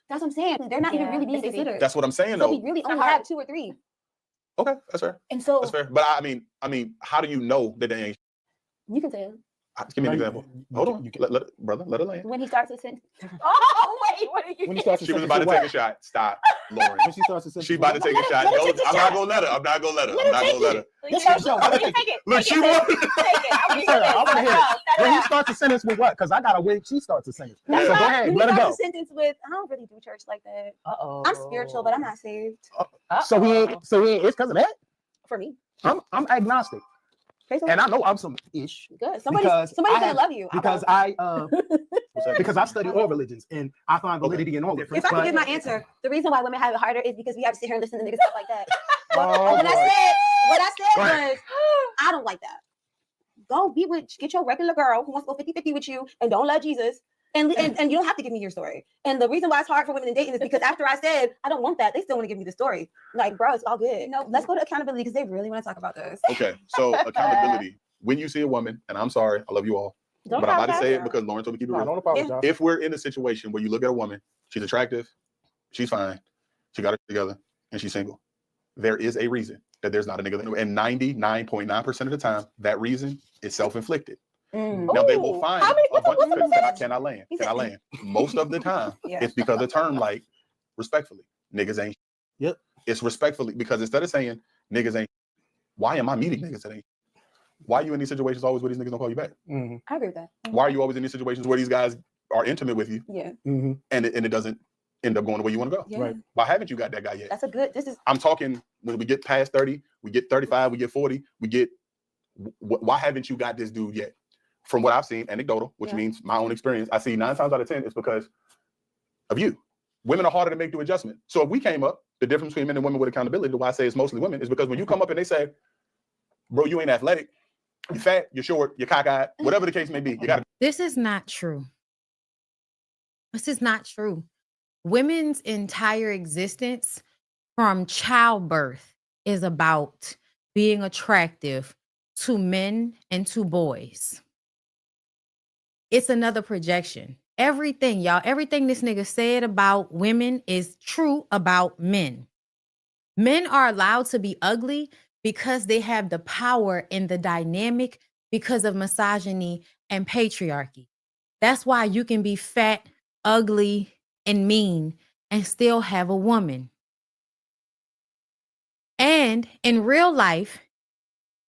That's what I'm saying. They're not even Yeah, really being it's easy. considered. That's what I'm saying So though. we really only hard. have 2 or 3. Okay, that's fair. And so That's fair. But I mean, how do you know that they ain't? you can tell Give me an example. Hold on. You can- Let it land. when he starts to sentence. Oh, wait, what are you When he starts to She was sentence about to you take a shot. Stop, Lauren. When she starts to sentence She you about to what? take a shot. let her No, take the I'm shot. not gonna let her. I'm not gonna let her. Let I'm her not take gonna let her. This is your show. Take it. Look, Take she it. won. Take it. I want to Sir, I want to hear it. When he it. starts a sentence with what? Because I gotta wait. She starts a sentence. Yeah. So go ahead, When he let her starts go. a sentence with, I don't really do church like that. Uh-oh. I'm spiritual, but I'm not saved. So he ain't. It's because of that. For me. I'm agnostic, Praise the and I Lord. know I'm some ish Good. because Somebody's I gonna have- love you. because I study all religions and I find validity in all of them. If I could But- give my answer, the reason why women have it harder is because we have to sit here and listen to niggas stuff like that. Oh, What boy. I said Go ahead. was, I don't like that. Go get your regular girl who wants to go 50-50 with you and don't love Jesus. And you don't have to give me your story. And the reason why it's hard for women in dating is because after I said, I don't want that, they still want to give me the story. Like, bro, it's all good. No, let's go to accountability because they really want to talk about this. Okay, so accountability. When you see a woman, and I'm sorry, I love you all, Don't but I'm about to apologize. say it because Lauren told me to keep it No, real. don't apologize. If we're in a situation where you look at a woman, she's attractive, she's fine, she got it together, and she's single, there is a reason that there's not a nigga. And 99.9% of the time, that reason is self-inflicted. Now they will Ooh, find how many- a bunch what's of the things that I percentage? cannot land. He Can I said- land? Most of the time, Yeah. it's because the term, like, respectfully, niggas ain't. Yep. It's respectfully, because instead of saying niggas ain't, why am I meeting niggas that ain't? Why are you in these situations always where these niggas don't call you back? Mhm, I agree with that. Why are you always in these situations where these guys are intimate with you Yeah. mhm. and it doesn't end up going the way you want to go? Yeah. Right. Why haven't you got that guy yet? That's a good. This is I'm talking when we get past 30, we get 35, we get 40, we get. Why haven't you got this dude yet? From what I've seen, anecdotal, which Yeah. means my own experience, I see 9 times out of 10 it's because of you. Women are harder to make the adjustment. So if we came up, the difference between men and women with accountability, why I say it's mostly women, is because when you come up and they say, bro, you ain't athletic, you're fat, you're short, you're cockeyed, whatever the case may be, you got to. This is not true. This is not true. Women's entire existence from childbirth is about being attractive to men and to boys. It's another projection. Everything, y'all, everything this nigga said about women is true about men. Men are allowed to be ugly because they have the power and the dynamic because of misogyny and patriarchy. That's why you can be fat, ugly, and mean and still have a woman. And in real life,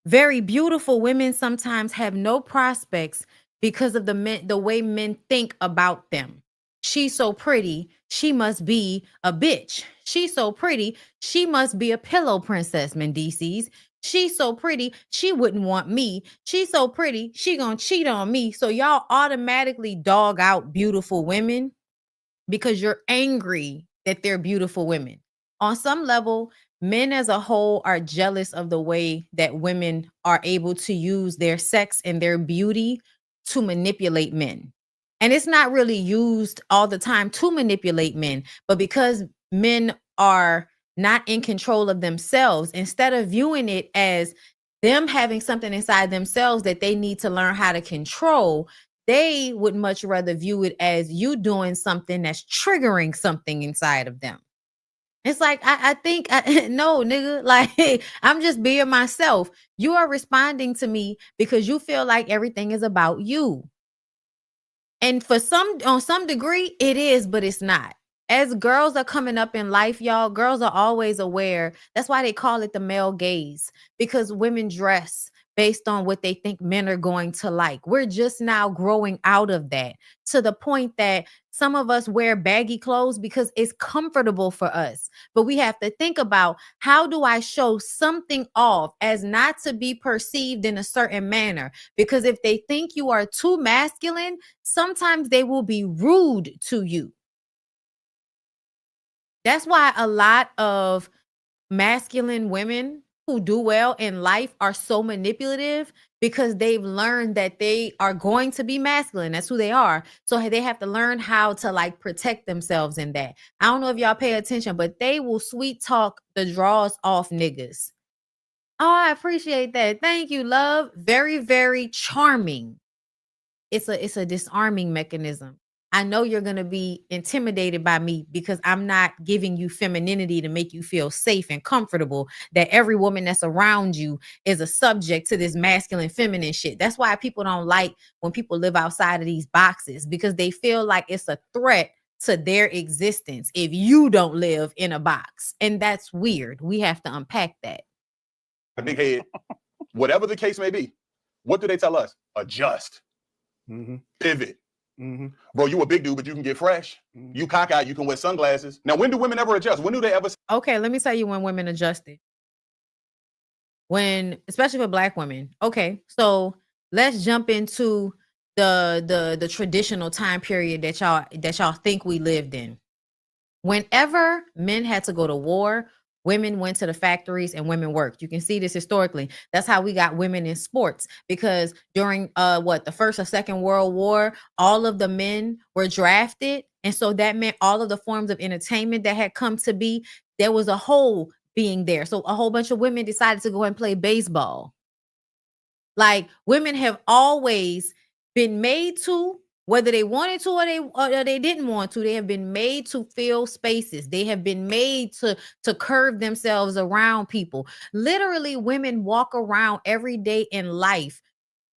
very beautiful women sometimes have no prospects because of the way men think about them. She's so pretty, she must be a bitch. She's so pretty, she must be a pillow princess, Mendices. She's so pretty, she wouldn't want me. She's so pretty, she gonna cheat on me. So y'all automatically dog out beautiful women because you're angry that they're beautiful women. On some level, men as a whole are jealous of the way that women are able to use their sex and their beauty to manipulate men. And it's not really used all the time to manipulate men, but because men are not in control of themselves, instead of viewing it as them having something inside themselves that they need to learn how to control, they would much rather view it as you doing something that's triggering something inside of them. It's like, I think, no, nigga, like, I'm just being myself. You are responding to me because you feel like everything is about you. And on some degree, it is, but it's not. As girls are coming up in life, y'all, girls are always aware. That's why they call it the male gaze, because women dress based on what they think men are going to like. We're just now growing out of that, to the point that some of us wear baggy clothes because it's comfortable for us. But we have to think about, how do I show something off as not to be perceived in a certain manner? Because if they think you are too masculine, sometimes they will be rude to you. That's why a lot of masculine women who do well in life are so manipulative, because they've learned that they are going to be masculine. That's who they are. So they have to learn how to like protect themselves in that. I don't know if y'all pay attention, but they will sweet talk the draws off niggas. Oh, I appreciate that. Thank you, love. Very, very charming. It's a disarming mechanism. I know you're going to be intimidated by me because I'm not giving you femininity to make you feel safe and comfortable, that every woman that's around you is a subject to this masculine feminine shit. That's why people don't like when people live outside of these boxes, because they feel like it's a threat to their existence if you don't live in a box. And that's weird. We have to unpack that. A big head, whatever the case may be. What do they tell us? Adjust. Pivot. Bro, you a big dude, but you can get fresh. You cockeyed, you can wear sunglasses. Now, when do women ever adjust? When do they ever? Okay, let me tell you when women adjusted. When, especially for Black women. Okay, so let's jump into the traditional time period that y'all think we lived in. Whenever men had to go to war, women went to the factories and women worked. You can see this historically. That's how we got women in sports, because during the First or Second World War, all of the men were drafted. And so that meant all of the forms of entertainment that had come to be, there was a hole being there. So a whole bunch of women decided to go and play baseball. Like, women have always been made to, whether they wanted to or they didn't want to, they have been made to fill spaces. They have been made to curve themselves around people. Literally, women walk around every day in life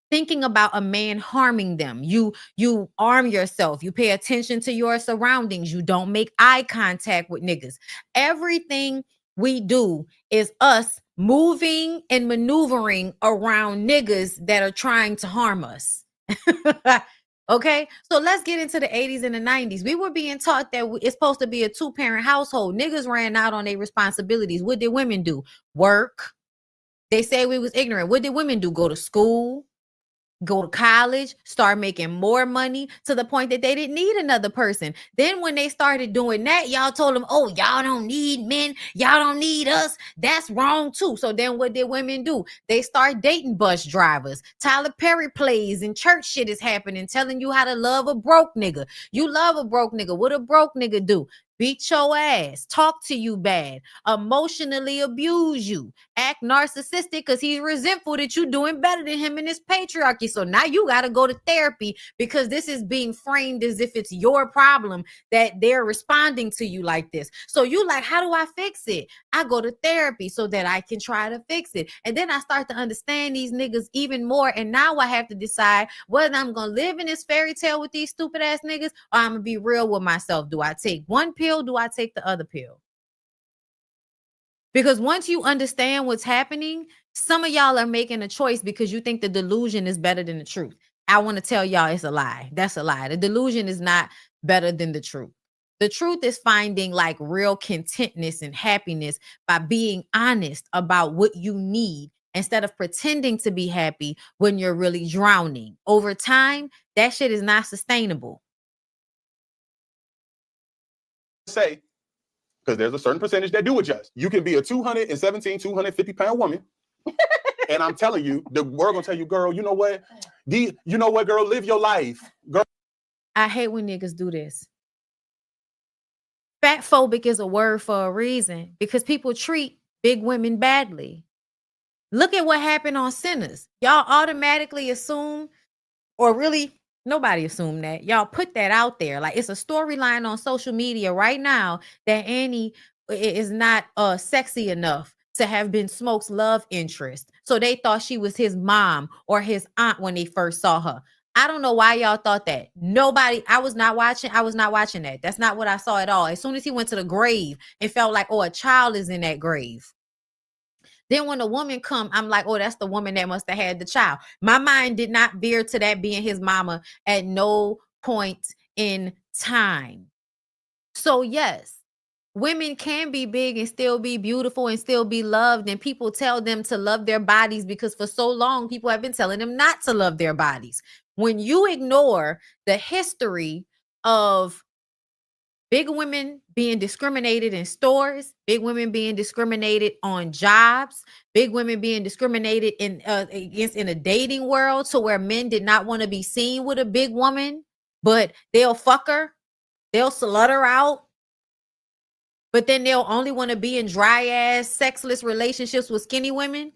thinking about a man harming them. You arm yourself. You pay attention to your surroundings. You don't make eye contact with niggas. Everything we do is us moving and maneuvering around niggas that are trying to harm us. Okay, so let's get into the 80s and the 90s. We were being taught that it's supposed to be a 2-parent household. Niggas ran out on their responsibilities. What did women do? Work. They say we was ignorant. What did women do? Go to school, go to college, start making more money, to the point that they didn't need another person. Then when they started doing that, y'all told them, oh, y'all don't need men. Y'all don't need us. That's wrong too. So then what did women do? They start dating bus drivers. Tyler Perry plays and church shit is happening, telling you how to love a broke nigga. You love a broke nigga. What a broke nigga do? Beat your ass, talk to you bad, emotionally abuse you, act narcissistic because he's resentful that you're doing better than him in this patriarchy. So now you got to go to therapy because this is being framed as if it's your problem that they're responding to you like this. So you like, how do I fix it? I go to therapy so that I can try to fix it. And then I start to understand these niggas even more. And now I have to decide whether I'm going to live in this fairy tale with these stupid ass niggas, or I'm going to be real with myself. Do I take one pill? Do I take the other pill? Because once you understand what's happening, some of y'all are making a choice because you think the delusion is better than the truth. I want to tell y'all it's a lie. That's a lie. The delusion is not better than the truth. The truth is finding like real contentness and happiness by being honest about what you need instead of pretending to be happy when you're really drowning. Over time, that shit is not sustainable. Say, because there's a certain percentage that do adjust. You can be a 217, 250-pound woman, and I'm telling you, the world gonna tell you, girl, you know what? You know what, girl? Live your life, girl. I hate when niggas do this. Fatphobic is a word for a reason because people treat big women badly. Look at what happened on Sinners. Y'all automatically assume, or really nobody assumed that. Y'all put that out there. Like it's a storyline on social media right now that Annie is not sexy enough to have been Smoke's love interest. So they thought she was his mom or his aunt when they first saw her. I don't know why y'all thought that. Nobody, I was not watching that. That's not what I saw at all. As soon as he went to the grave, it felt like, oh, a child is in that grave. Then when the woman come, I'm like, oh, that's the woman that must have had the child. My mind did not veer to that being his mama at no point in time. So yes, women can be big and still be beautiful and still be loved. And people tell them to love their bodies because for so long, people have been telling them not to love their bodies. When you ignore the history of big women being discriminated in stores, big women being discriminated on jobs, big women being discriminated in against in a dating world, to where men did not want to be seen with a big woman, but they'll fuck her, they'll slut her out, but then they'll only want to be in dry ass, sexless relationships with skinny women.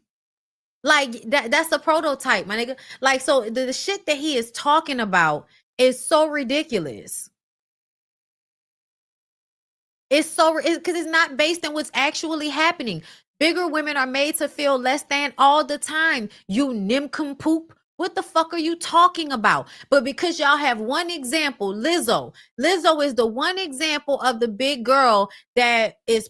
Like that's a prototype, my nigga. Like, so the shit that he is talking about is so ridiculous. It's because it's not based on what's actually happening. Bigger women are made to feel less than all the time. You nincompoop. What the fuck are you talking about? But because y'all have one example, Lizzo is the one example of the big girl that is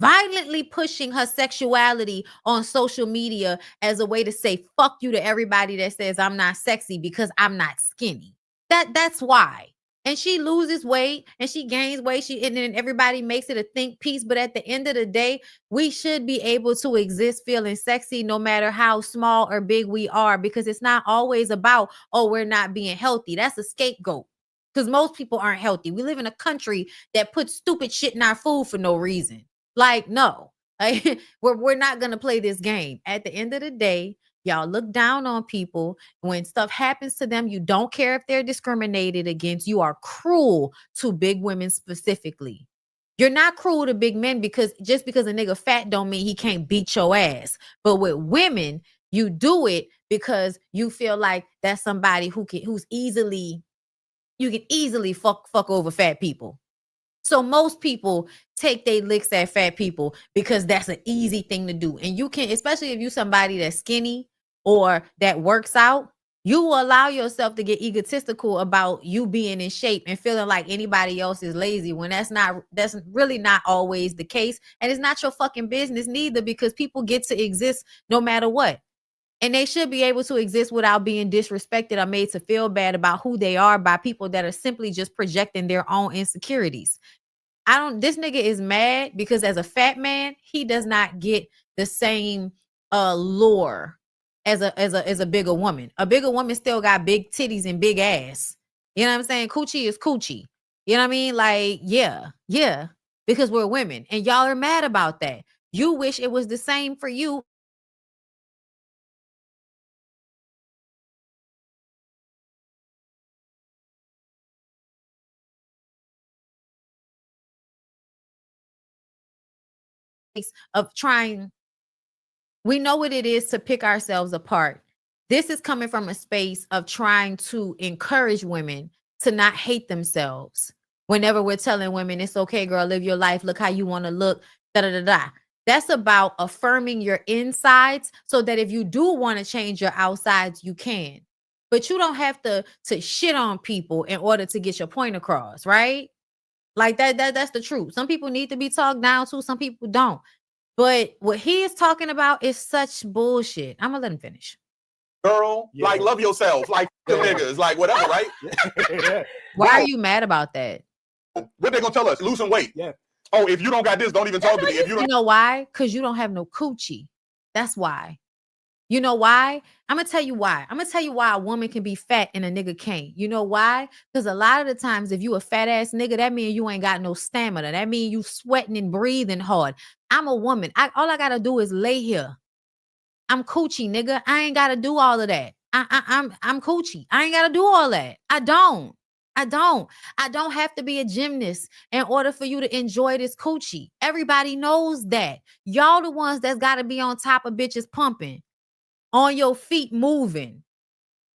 violently pushing her sexuality on social media as a way to say fuck you to everybody that says I'm not sexy because I'm not skinny. That's why. And she loses weight and she gains weight. And then everybody makes it a think piece. But at the end of the day, we should be able to exist feeling sexy no matter how small or big we are, because it's not always about, oh, we're not being healthy. That's a scapegoat, because most people aren't healthy. We live in a country that puts stupid shit in our food for no reason. Like, no, we're not going to play this game. At the end of the day, y'all look down on people. When stuff happens to them, you don't care if they're discriminated against. You are cruel to big women specifically. You're not cruel to big men because just because a nigga fat don't mean he can't beat your ass. But with women, you do it because you feel like that's somebody you can easily fuck over fat people. So most people take their licks at fat people because that's an easy thing to do. And you can, especially if you're somebody that's skinny or that works out, you will allow yourself to get egotistical about you being in shape and feeling like anybody else is lazy when that's really not always the case. And it's not your fucking business neither, because people get to exist no matter what. And they should be able to exist without being disrespected or made to feel bad about who they are by people that are simply just projecting their own insecurities. This nigga is mad because as a fat man, he does not get the same lure as a bigger woman. A bigger woman still got big titties and big ass. You know what I'm saying? Coochie is coochie. You know what I mean? Like, yeah, because we're women and y'all are mad about that. You wish it was the same for you. Of trying, we know what it is to pick ourselves apart. This is coming from a space of trying to encourage women to not hate themselves. Whenever we're telling women, it's okay, girl, live your life, look how you want to look, da-da-da-da. That's about affirming your insides so that if you do want to change your outsides, you can. But you don't have to shit on people in order to get your point across, right? Like that's the truth. Some people need to be talked down to, some people don't. But what he is talking about is such bullshit. I'm gonna let him finish. Girl, like, love yourself, like the niggas, like whatever, right? Why are you mad about that? What they gonna tell us? Losing weight. Yeah. Oh, if you don't got this, don't even talk to me. If you don't, you know why? Because you don't have no coochie. That's why. You know why? I'm gonna tell you why. I'm gonna tell you why a woman can be fat and a nigga can't. You know why? Because a lot of the times, if you a fat ass nigga, that means you ain't got no stamina. That means you sweating and breathing hard. I'm a woman. All I gotta do is lay here. I'm coochie, nigga. I ain't gotta do all of that. I'm coochie. I ain't gotta do all that. I don't. I don't have to be a gymnast in order for you to enjoy this coochie. Everybody knows that. Y'all the ones that's got to be on top of bitches pumping, on your feet moving.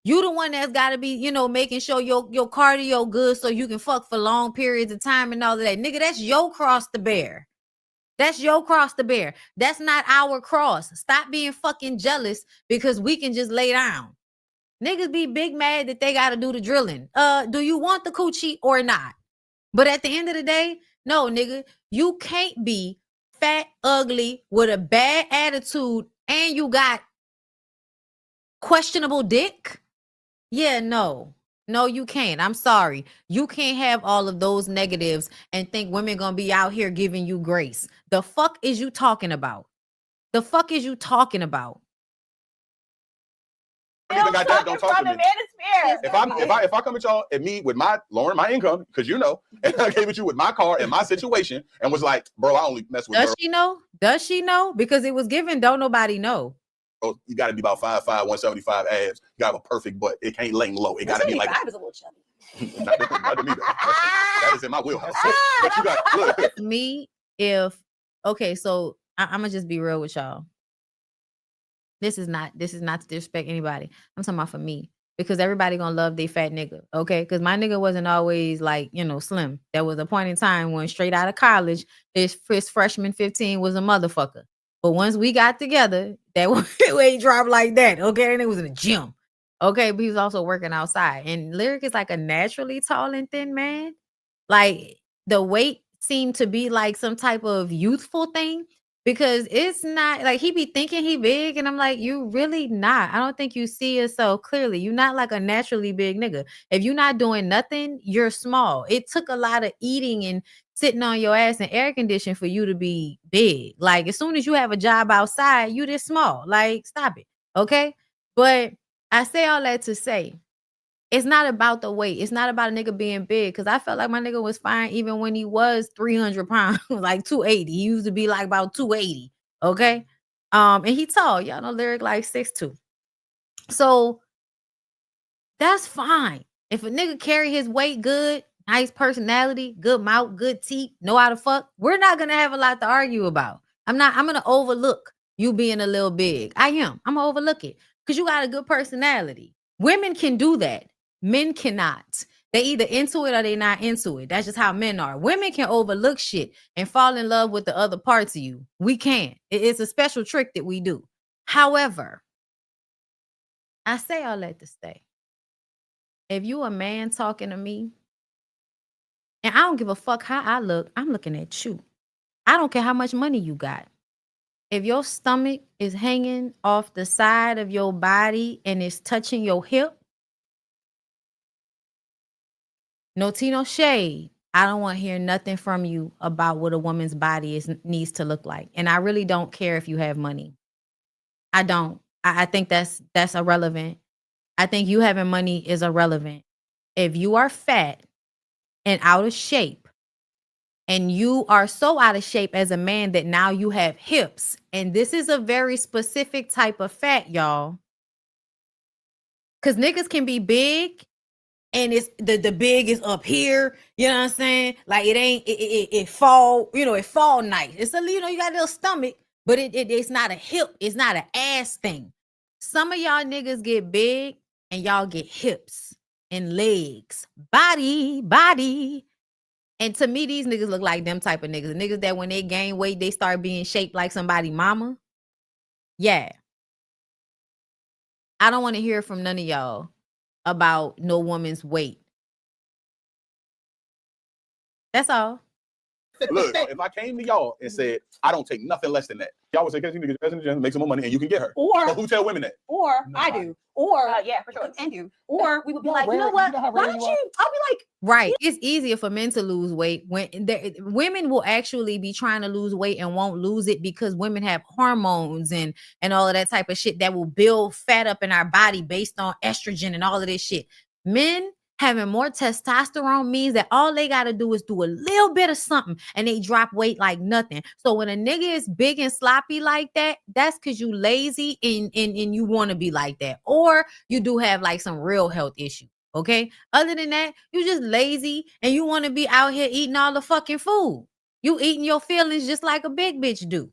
You the one that's got to be, you know, making sure your cardio good so you can fuck for long periods of time and all of that. Nigga, that's your cross to bear. That's your cross to bear. That's not our cross. Stop being fucking jealous because we can just lay down. Niggas be big mad that they got to do the drilling. Do you want the coochie or not? But at the end of the day, no, nigga, you can't be fat, ugly, with a bad attitude, and you got questionable dick. Yeah, no, you can't. I'm sorry. You can't have all of those negatives and think women gonna be out here giving you grace. The fuck is you talking about? The fuck is you talking about? Even got that, don't talk to me. If I come at y'all and me with my lowering my income, because you know, and I came at you with my car and my situation and was like, bro, I only mess with Does girls. she know? Does she know? Because it was given, don't nobody know. Oh, you got to be about 5'5", 175 abs. You got to have a perfect butt. It can't lay low. It got to be like. I was a little chubby. not to me though. That is in my wheelhouse. But you got look. Me, if okay, so I'm gonna just be real with y'all. This is not to disrespect anybody. I'm talking about for me. Because everybody gonna love their fat nigga, okay? Because my nigga wasn't always like, you know, slim. There was a point in time when straight out of college, his freshman 15 was a motherfucker. But once we got together, that weight dropped like that, okay? And it was in the gym, okay? But he was also working outside. And Lyric is like a naturally tall and thin man. Like the weight seemed to be like some type of youthful thing. Because it's not like he be thinking he big, and I'm like, you really not. I don't think you see yourself clearly. You're not like a naturally big nigga. If you're not doing nothing, you're small. It took a lot of eating and sitting on your ass and air conditioning for you to be big. Like as soon as you have a job outside, you this small. Like stop it, okay? But I say all that to say, it's not about the weight. It's not about a nigga being big. Because I felt like my nigga was fine even when he was 300 pounds, like 280. He used to be like about 280. Okay. And he tall. Y'all know Lyric like 6'2". So that's fine. If a nigga carry his weight good, nice personality, good mouth, good teeth, know how to fuck, we're not gonna have a lot to argue about. I'm gonna overlook you being a little big. I'm gonna overlook it. Because you got a good personality. Women can do that. Men cannot. They either into it or they not into it. That's just how men are. Women can overlook shit and fall in love with the other parts of you. We can't. It's a special trick that we do. However, I say all that to say, if you a man talking to me, and I don't give a fuck how I look, I'm looking at you. I don't care how much money you got. If your stomach is hanging off the side of your body and it's touching your hip, no tea, no shade. I don't want to hear nothing from you about what a woman's body needs to look like. And I really don't care if you have money. I don't. I think that's irrelevant. I think you having money is irrelevant. If you are fat and out of shape, and you are so out of shape as a man that now you have hips, and this is a very specific type of fat, y'all. Because niggas can be big, and it's the big is up here, you know what I'm saying? Like it fall, you know, it fall nice. It's a, you know, you got a little stomach, but it's not a hip, it's not an ass thing. Some of y'all niggas get big and y'all get hips and legs, body. And to me, these niggas look like them type of niggas. Niggas that when they gain weight, they start being shaped like somebody mama. Yeah. I don't want to hear from none of y'all about no woman's weight. That's all. Look, if I came to y'all and said, I don't take nothing less than that, y'all would say, "Cause you need to get in the gym, make some more money, and you can get her." Or but who tell women that? Or I do. Or yeah, for sure. And you. Or we would be like, you know what? Why don't you? I'll be like, right. It's easier for men to lose weight when women will actually be trying to lose weight and won't lose it because women have hormones and all of that type of shit that will build fat up in our body based on estrogen and all of this shit. Men having more testosterone means that all they got to do is do a little bit of something and they drop weight like nothing. So when a nigga is big and sloppy like that, that's because you lazy and you want to be like that. Or you do have like some real health issue. Okay. Other than that, you just lazy and you want to be out here eating all the fucking food. You eating your feelings just like a big bitch do.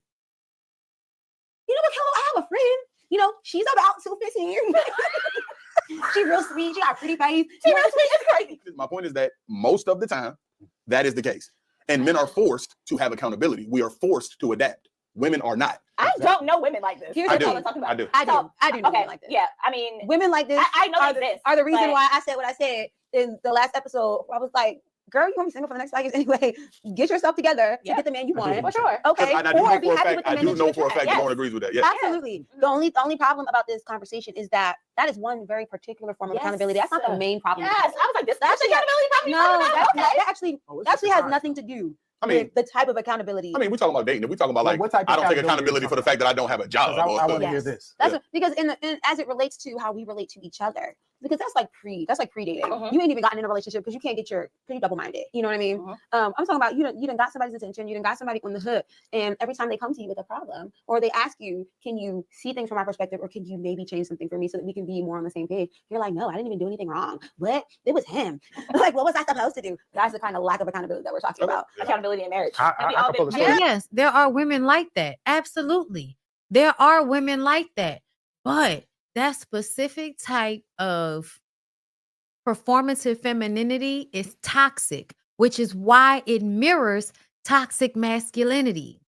You know what, Kello? I have a friend. You know, she's about 215. She real sweet. She got a pretty face. She real sweet. It's crazy. My point is that most of the time, that is the case. And men are forced to have accountability. We are forced to adapt. Women are not. I don't know women like this. Here's I the do. thing. I'm talking about. I do. I do know Okay. women like this. Yeah. I mean, Women like this I know are, they exist, are the reason but- why I said what I said in the last episode. I was like, girl, you want to be single for the next 5 years anyway. Get yourself together to get the man you I do. want. for sure. Okay. I do Or know be for a happy fact. with the I man do that you know for a attract. fact. Dawn agrees with that. Yeah. Absolutely. The only problem about this conversation is that is one very particular form of Yes. accountability. That's not the main problem. Yes. I was like, this That's accountability problem. No, that Oh, it's actually just has a nothing to do I mean, with the type of accountability. we're talking about dating. We're talking about Well, like, what type of I don't take accountability accountability for the fact that I don't have a job. I want to Yes. hear this. That's because as it relates to how we relate to each other, because that's like pre-dating. Mhm. You ain't even gotten in a relationship because you can't get pretty double-minded. You know what I mean? Mhm. I'm talking about you done got somebody's attention, you done got somebody on the hook, and every time they come to you with a problem or they ask you, can you see things from my perspective, or can you maybe change something for me so that we can be more on the same page? You're like, no, I didn't even do anything wrong. What? It was him. Like, what was I supposed to do? That's the kind of lack of accountability that we're talking about. Accountability in marriage. I Have we can all pull a been? story. Yes, there are women like that. Absolutely. There are women like that. But that specific type of performative femininity is toxic, which is why it mirrors toxic masculinity.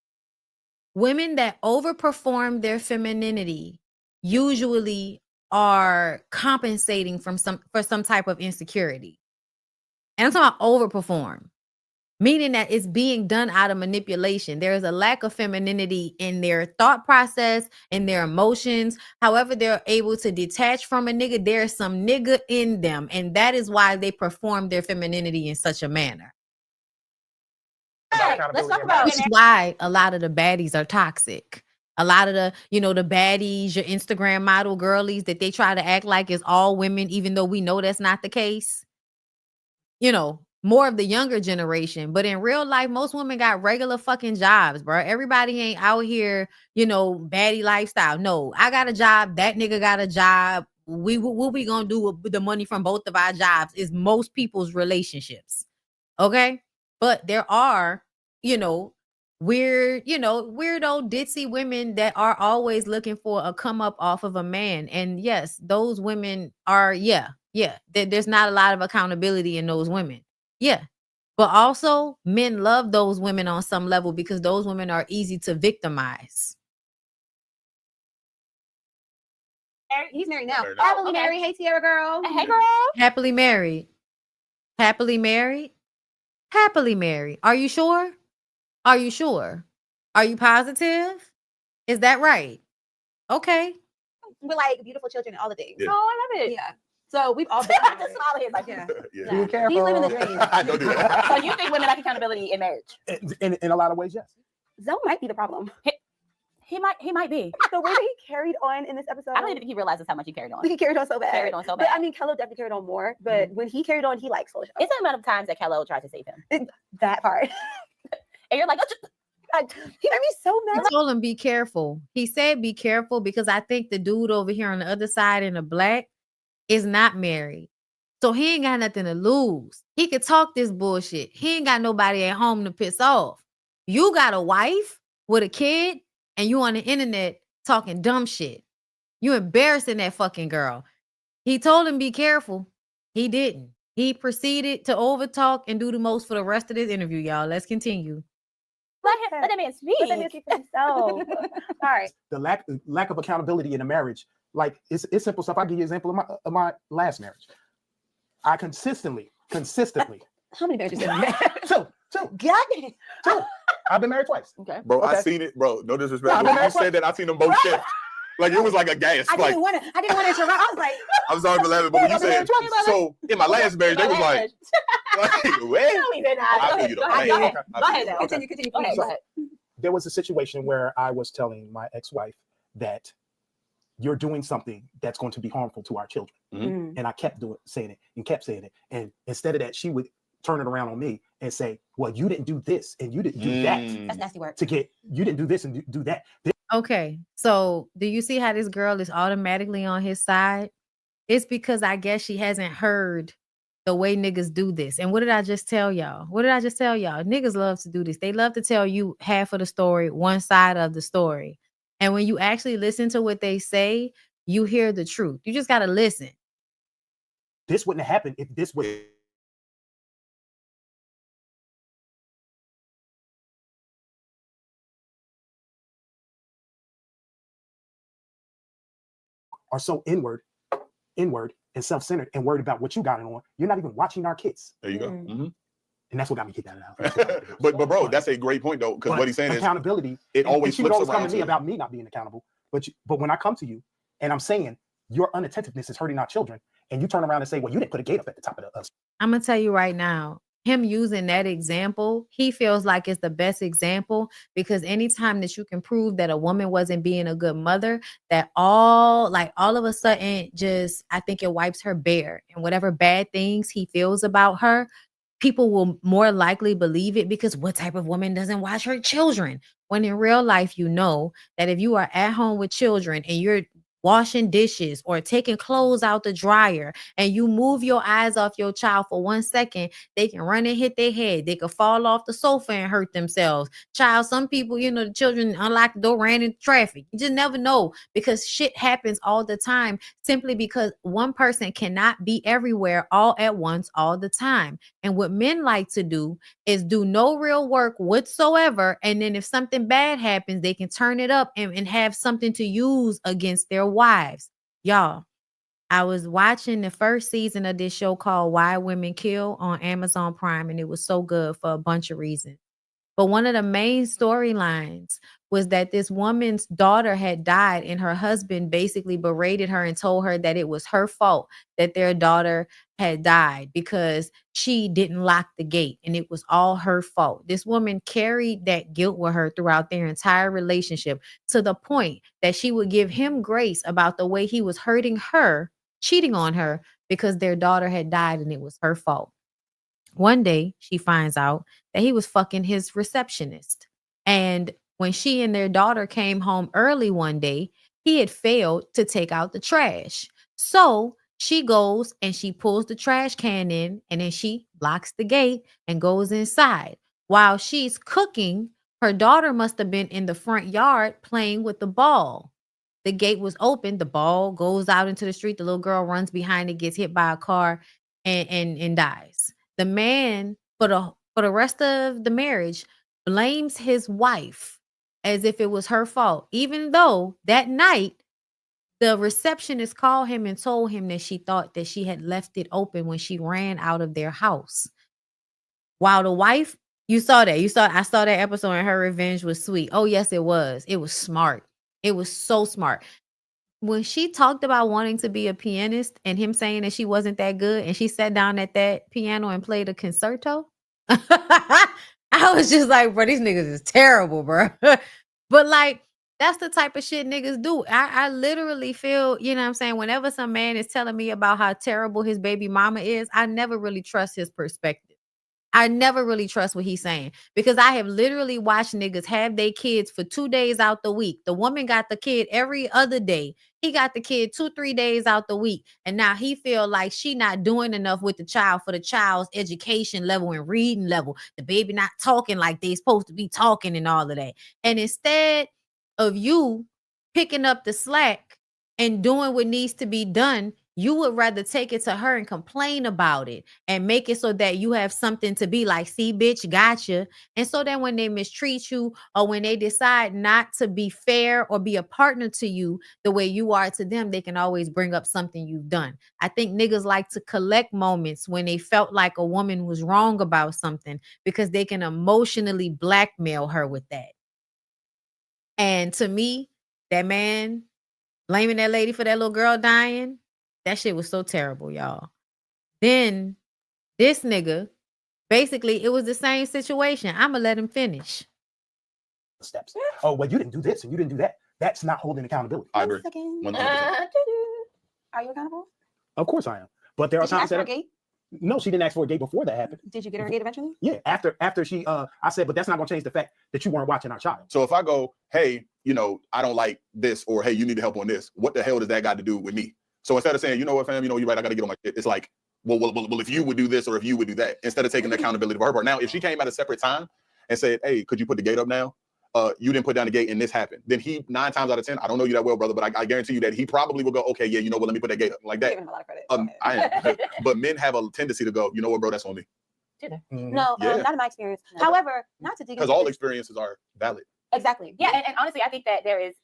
Women that overperform their femininity usually are compensating for some type of insecurity. And I'm talking about overperform, meaning that it's being done out of manipulation. There is a lack of femininity in their thought process, in their emotions. However, they're able to detach from a nigga. There's some nigga in them. And that is why they perform their femininity in such a manner. Let's talk about Which is why a lot of the baddies are toxic. A lot of the, the baddies, your Instagram model girlies that they try to act like is all women, even though we know that's not the case. More of the younger generation. But in real life, most women got regular fucking jobs, bro. Everybody ain't out here, baddie lifestyle. No, I got a job. That nigga got a job. What we gonna do with the money from both of our jobs is most people's relationships. Okay. But there are, weird, weirdo ditzy women that are always looking for a come up off of a man. And yes, those women are, there's not a lot of accountability in those women. Yeah. But also men love those women on some level because those women are easy to victimize. He's married now. Married now. Happily Okay. married. Hey, Sierra girl. Hey, girl. Happily married. Happily married. Happily married. Are you sure? Are you sure? Are you positive? Is that right? Okay. We're like beautiful children and all the things. Yeah. Oh, I love it. Yeah. So we've all been Just married. smile here, like, Yeah. Yeah. Be careful. He's living the dream. I don't do that. So you think women like accountability in marriage? In a lot of ways, yes. Zoe might be the problem. He might be. The way that he carried on in this episode. I don't even think he realizes how much he carried on. he carried on so bad. Carried on so But bad. I mean, Kello definitely carried on more. But when he carried on, he likes social. It's the amount of times that Kello tries to save him, That part. and you're like, oh, just, He made me so mad. I told him be careful. He said be careful because I think the dude over here on the other side in the black is not married. So he ain't got nothing to lose. He could talk this bullshit. He ain't got nobody at home to piss off. You got a wife with a kid and you on the internet talking dumb shit. You embarrassing that fucking girl. He told him be careful. He didn't. He proceeded to overtalk and do the most for the rest of this interview, y'all. Let's continue. let that man speak. Let that man speak for himself. All right. The lack of accountability in a marriage, like it's simple stuff. I'll give you an example of my last marriage. I consistently. How many marriages have you had? Two. God damn. Two. I've been married twice. Okay. Bro, I Okay. seen it, bro. No disrespect. No, When I'm you said that, I seen them both shift. Like it was like a gas. I Like didn't want to interrupt. I was like, I'm sorry for laughing, but when you said so in my last marriage, they was like, where? No, he did not. I Go feel ahead. you Go though. ahead. Go ahead. I Go feel ahead. you. Though. continue. Go ahead. please. Go ahead. There was a situation where I was telling my ex-wife that you're doing something that's going to be harmful to our children. Mm. And I kept saying it. And instead of that, she would turn it around on me and say, well, you didn't do this and you didn't do that That's nasty work. you didn't do this and do that. Okay. So do you see how this girl is automatically on his side? It's because I guess she hasn't heard the way niggas do this. And what did I just tell y'all? Niggas love to do this. They love to tell you half of the story, one side of the story. And when you actually listen to what they say, you hear the truth. You just got to listen. This wouldn't have happened if this was are so inward and self-centered and worried about what you got on. You're not even watching our kids. There you go. Mm-hmm. And that's what got me kicked out of the house. but bro, that's a great point though, because what he's saying accountability. Is it always she would flips always come around to me about me not being accountable. But when I come to you and I'm saying your unattentiveness is hurting our children, and you turn around and say, well, you didn't put a gate up at the top of the I'm gonna tell you right now, him using that example, he feels like it's the best example, because anytime that you can prove that a woman wasn't being a good mother, that all of a sudden just, I think it wipes her bare, and whatever bad things he feels about her, people will more likely believe it, because what type of woman doesn't watch her children? When in real life, you know that if you are at home with children and you're washing dishes or taking clothes out the dryer and you move your eyes off your child for 1 second, they can run and hit their head. They could fall off the sofa and hurt themselves. Child, some people, the children unlocked the door, ran into traffic. You just never know, because shit happens all the time, simply because one person cannot be everywhere all at once all the time. And what men like to do is do no real work whatsoever. And then if something bad happens, they can turn it up and have something to use against their wives. Y'all, I was watching the first season of this show called Why Women Kill on Amazon Prime, and it was so good for a bunch of reasons. But one of the main storylines was that this woman's daughter had died, and her husband basically berated her and told her that it was her fault that their daughter had died because she didn't lock the gate, and it was all her fault. This woman carried that guilt with her throughout their entire relationship, to the point that she would give him grace about the way he was hurting her, cheating on her, because their daughter had died and it was her fault. One day, she finds out that he was fucking his receptionist. And when she and their daughter came home early one day, he had failed to take out the trash. So she goes and she pulls the trash can in, and then she locks the gate and goes inside. While she's cooking, her daughter must have been in the front yard playing with the ball. The gate was open. The ball goes out into the street. The little girl runs behind it, gets hit by a car, and dies. The man, for the rest of the marriage, blames his wife as if it was her fault, even though that night the receptionist called him and told him that she thought that she had left it open when she ran out of their house. While the wife, I saw that episode, and her revenge was sweet. Oh yes, it was. It was smart. It was so smart. When she talked about wanting to be a pianist and him saying that she wasn't that good, and she sat down at that piano and played a concerto, I was just like, bro, these niggas is terrible, bro. But that's the type of shit niggas do. I literally feel, you know what I'm saying, whenever some man is telling me about how terrible his baby mama is, I never really trust his perspective. I never really trust what he's saying, because I have literally watched niggas have their kids for 2 days out the week. The woman got the kid every other day. He got the kid 2-3 days out the week. And now he feel like she not doing enough with the child for the child's education level and reading level. The baby not talking like they supposed to be talking and all of that. And instead of you picking up the slack and doing what needs to be done, you would rather take it to her and complain about it and make it so that you have something to be like, see, bitch, gotcha. And so then when they mistreat you, or when they decide not to be fair or be a partner to you the way you are to them, they can always bring up something you've done. I think niggas like to collect moments when they felt like a woman was wrong about something, because they can emotionally blackmail her with that. And to me, that man blaming that lady for that little girl dying, that shit was so terrible, y'all. Then this nigga, basically, it was the same situation. I'm going to let him finish. Steps. Oh, well, you didn't do this and you didn't do that. That's not holding accountability. I agree. 1 second. Are you accountable? Of course I am. But there are Did she times ask for that a gate? No, she didn't ask for a gate before that happened. Did you get her a gate eventually? Yeah, after she I said, but that's not gonna change the fact that you weren't watching our child. So if I go, hey, I don't like this, or hey, you need help on this, what the hell does that got to do with me? So instead of saying, you know what, fam, you know, you're right, I got to get on my shit. It's like, well, if you would do this or if you would do that, instead of taking the accountability for her part. Now, if she came at a separate time and said, hey, could you put the gate up now? You didn't put down the gate and this happened. Then he 9 times out of 10, I don't know you that well, brother, but I guarantee you that he probably will go, okay, yeah, you know what, let me put that gate up like that. Giving him a lot of credit. I am, but men have a tendency to go, you know what, bro, that's on me. No, Yeah. not in my experience. However, not to dig Because into all this- experiences are valid. exactly. Yeah, and honestly, I think that there is.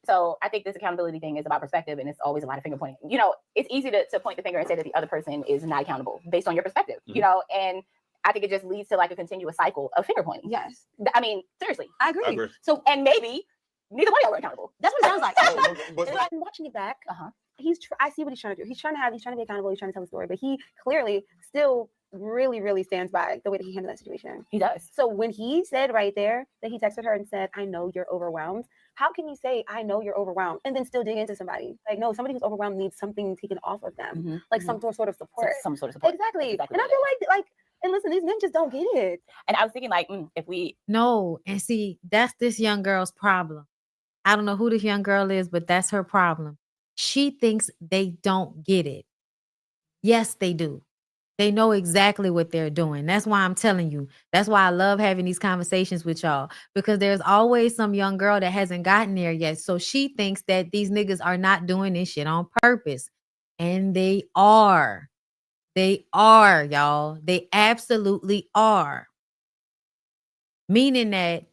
So I think this accountability thing is about perspective, and it's always a lot of finger pointing. You know, it's easy to point the finger and say that the other person is not accountable based on your perspective. You know, and I think it just leads to like a continuous cycle of finger pointing. Yes, I mean, seriously. I agree. So, and maybe neither one of y'all were accountable. That's what it sounds like. But- I'm watching it back. I see what he's trying to do. He's trying to be accountable. He's trying to tell the story, but he clearly still really stands by the way that he handled that situation. He does. So when he said right there that he texted her and said, I know you're overwhelmed, how can you say, I know you're overwhelmed, and then still dig into somebody? Like, no, somebody who's overwhelmed needs something taken off of them, like some sort of support. Some sort of support. Exactly. That's exactly And I what it feel like, and listen, these men just don't get it. And I was thinking, like, if we No, and see, that's this young girl's problem. I don't know who this young girl is, but that's her problem. She thinks they don't get it. Yes, they do. They know exactly what they're doing. That's why I'm telling you. That's why I love having these conversations with y'all, because there's always some young girl that hasn't gotten there yet. So she thinks that these niggas are not doing this shit on purpose. And they are. They are, y'all. They absolutely are. Meaning that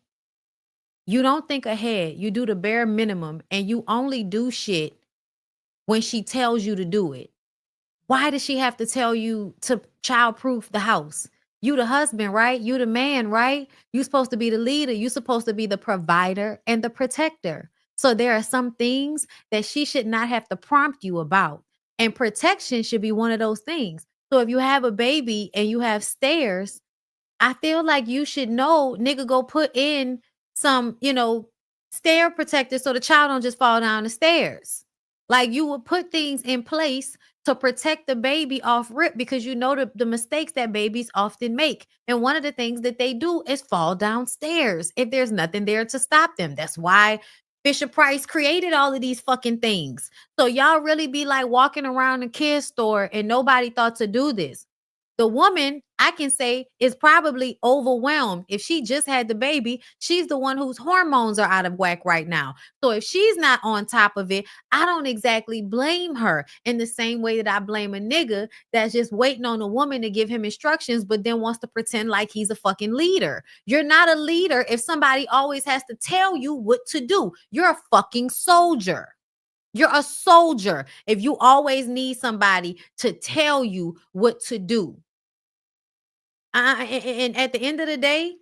you don't think ahead. You do the bare minimum, and you only do shit when she tells you to do it. Why does she have to tell you to childproof the house? You the husband, right? You the man, right? You supposed to be the leader. You supposed to be the provider and the protector. So there are some things that she should not have to prompt you about. And protection should be one of those things. So if you have a baby and you have stairs, I feel like you should know, nigga, go put in some, stair protectors so the child don't just fall down the stairs. Like, you would put things in place to protect the baby off rip, because you know the mistakes that babies often make. And one of the things that they do is fall downstairs if there's nothing there to stop them. That's why Fisher Price created all of these fucking things. So y'all really be like walking around the kids store and nobody thought to do this. The woman, I can say, is probably overwhelmed. If she just had the baby, she's the one whose hormones are out of whack right now. So if she's not on top of it, I don't exactly blame her in the same way that I blame a nigga that's just waiting on a woman to give him instructions, but then wants to pretend like he's a fucking leader. You're not a leader if somebody always has to tell you what to do. You're a fucking soldier. You're a soldier if you always need somebody to tell you what to do. And at the end of the day,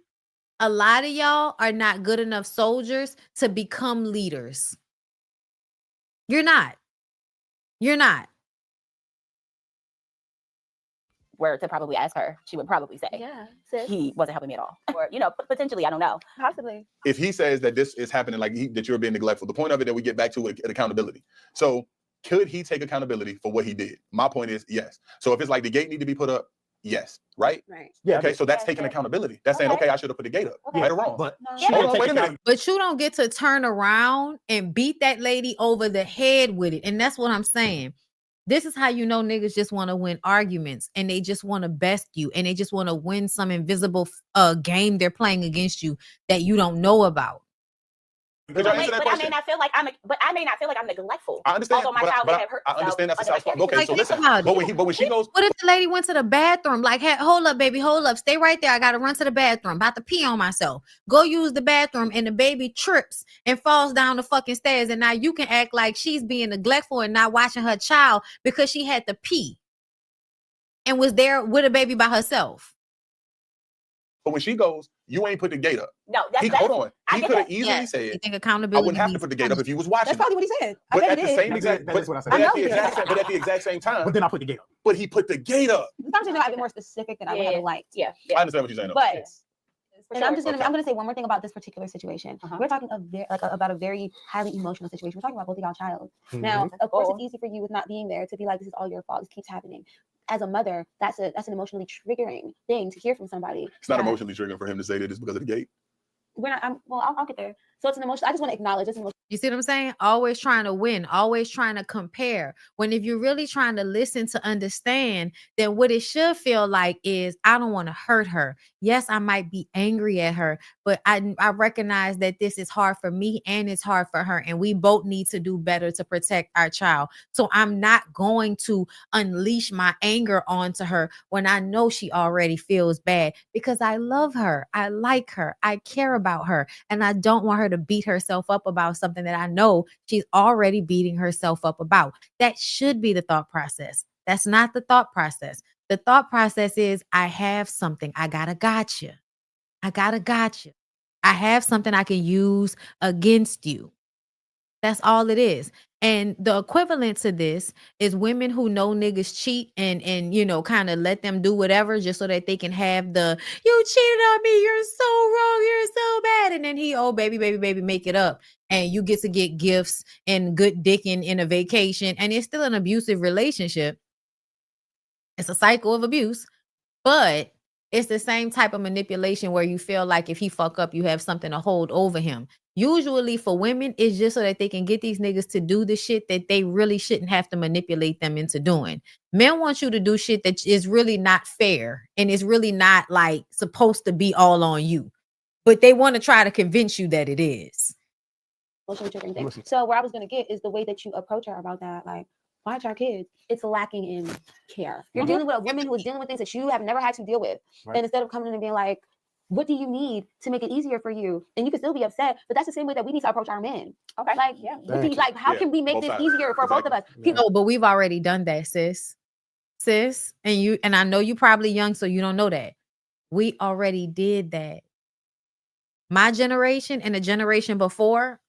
a lot of y'all are not good enough soldiers to become leaders. You're not. You're not. were to probably ask her, she would probably say, Yeah, sis. he wasn't helping me at all. Or, potentially, I don't know. Possibly. If he says that this is happening, like that you're being neglectful, the point of it that we get back to it, accountability. So could he take accountability for what he did? My point is yes. So if it's like the gate need to be put up, yes, right? Right. Yeah. Okay, so that's taking accountability. That's saying, okay, I should have put the gate up, Okay. right or wrong. But No. she Hold didn't on, take wait a minute. account- But you don't get to turn around and beat that lady over the head with it. And that's what I'm saying. This is how you know niggas just want to win arguments and they just want to best you and they just want to win some invisible game they're playing against you that you don't know about. Could y'all answer that But I question? may not feel like I'm neglectful. I understand. Although my but child would have hurt I understand that's the himself south. under my Okay, care. so Like, listen. think about it. But when she goes, What if the lady went to the bathroom? Like, hey, hold up, baby, hold up. Stay right there. I got to run to the bathroom. About to pee on myself. Go use the bathroom and the baby trips and falls down the fucking stairs. And now you can act like she's being neglectful and not watching her child because she had to pee and was there with a baby by herself. but when she goes, you ain't put the gate up. No, that's Hold on. I He get could have that. easily Yeah. You said, think I accountability wouldn't have to needs put the gate up if you was watching. That's probably what he said. I But bet at it the is. same That exact, is but what I said. but I know at the he did. exact same time, But then I put the gate up. but he put the gate up. The conversation might be more specific than I would Yeah. have liked. Yeah. I understand what you're saying. though. But For and sure. I'm just gonna Okay. I'm gonna say one more thing about this particular situation. Uh-huh. We're talking about a very highly emotional situation. We're talking about both of y'all child. Now, of course, it's easy for you with not being there to be like, this is all your fault. This keeps happening. As a mother, that's an emotionally triggering thing to hear from somebody. It's not that- emotionally triggering for him to say that it's because of the gate. We're not. I'll get there. So it's an emotion. I just want to acknowledge it's an emotion. You see what I'm saying? Always trying to win, always trying to compare. When if you're really trying to listen to understand, then what it should feel like is I don't want to hurt her. Yes, I might be angry at her, but I recognize that this is hard for me and it's hard for her. And we both need to do better to protect our child. So I'm not going to unleash my anger onto her when I know she already feels bad, because I love her. I like her. I care about her. And I don't want her to beat herself up about something that I know she's already beating herself up about. That should be the thought process. That's not the thought process. The thought process is I have something. I gotta gotcha. I gotta gotcha. I have something I can use against you. That's all it is. And the equivalent to this is women who know niggas cheat and you know, kind of let them do whatever just so that they can have the you cheated on me, you're so wrong, you're so bad. And then he, oh baby, make it up. And you get to get gifts and good dick in a vacation. And it's still an abusive relationship. It's a cycle of abuse, but it's the same type of manipulation where you feel like if he fuck up, you have something to hold over him. Usually for women, it's just so that they can get these niggas to do the shit that they really shouldn't have to manipulate them into doing. Men want you to do shit that is really not fair and it's really not like supposed to be all on you, but they want to try to convince you that it is. So where I was going to get is the way that you approach her about that. Like, watch our kids. It's lacking in care. You're dealing with a woman who is dealing with things that you have never had to deal with. Right. And instead of coming in and being like, what do you need to make it easier for you? And you can still be upset, but that's the same way that we need to approach our men. Okay. Like, yeah. What do you, like, how can we make this easier for both of us? No, but we've already done that, sis. And you, and I know you probably young, so you don't know that. We already did that. My generation and the generation before,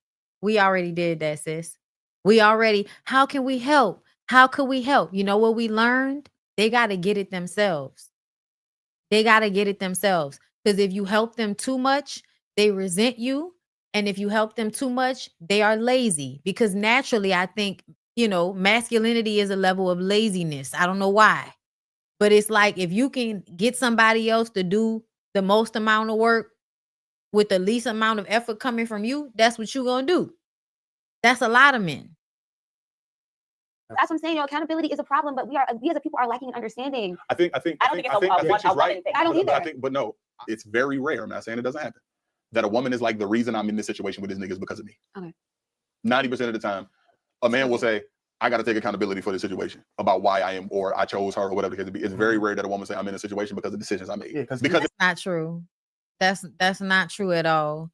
we already did that, sis. We already, how can we help? How could we help? You know what we learned? They got to get it themselves. They got to get it themselves. Because if you help them too much, they resent you. And if you help them too much, they are lazy. Because naturally, I think, you know, masculinity is a level of laziness. I don't know why. But it's like if you can get somebody else to do the most amount of work with the least amount of effort coming from you, that's what you're going to do. That's a lot of men. That's what I'm saying. Accountability is a problem, but we as a people are lacking in understanding. I think she's right. I don't either. But no, it's very rare. I'm not saying it doesn't happen. That a woman is like, the reason I'm in this situation with this nigga is because of me. Okay. 90% of the time, a man will say, I got to take accountability for the situation about why I am, or I chose her, or whatever the case may be. It's very rare that a woman say, I'm in a situation because of decisions I made. Yeah, because that's not true. That's not true at all.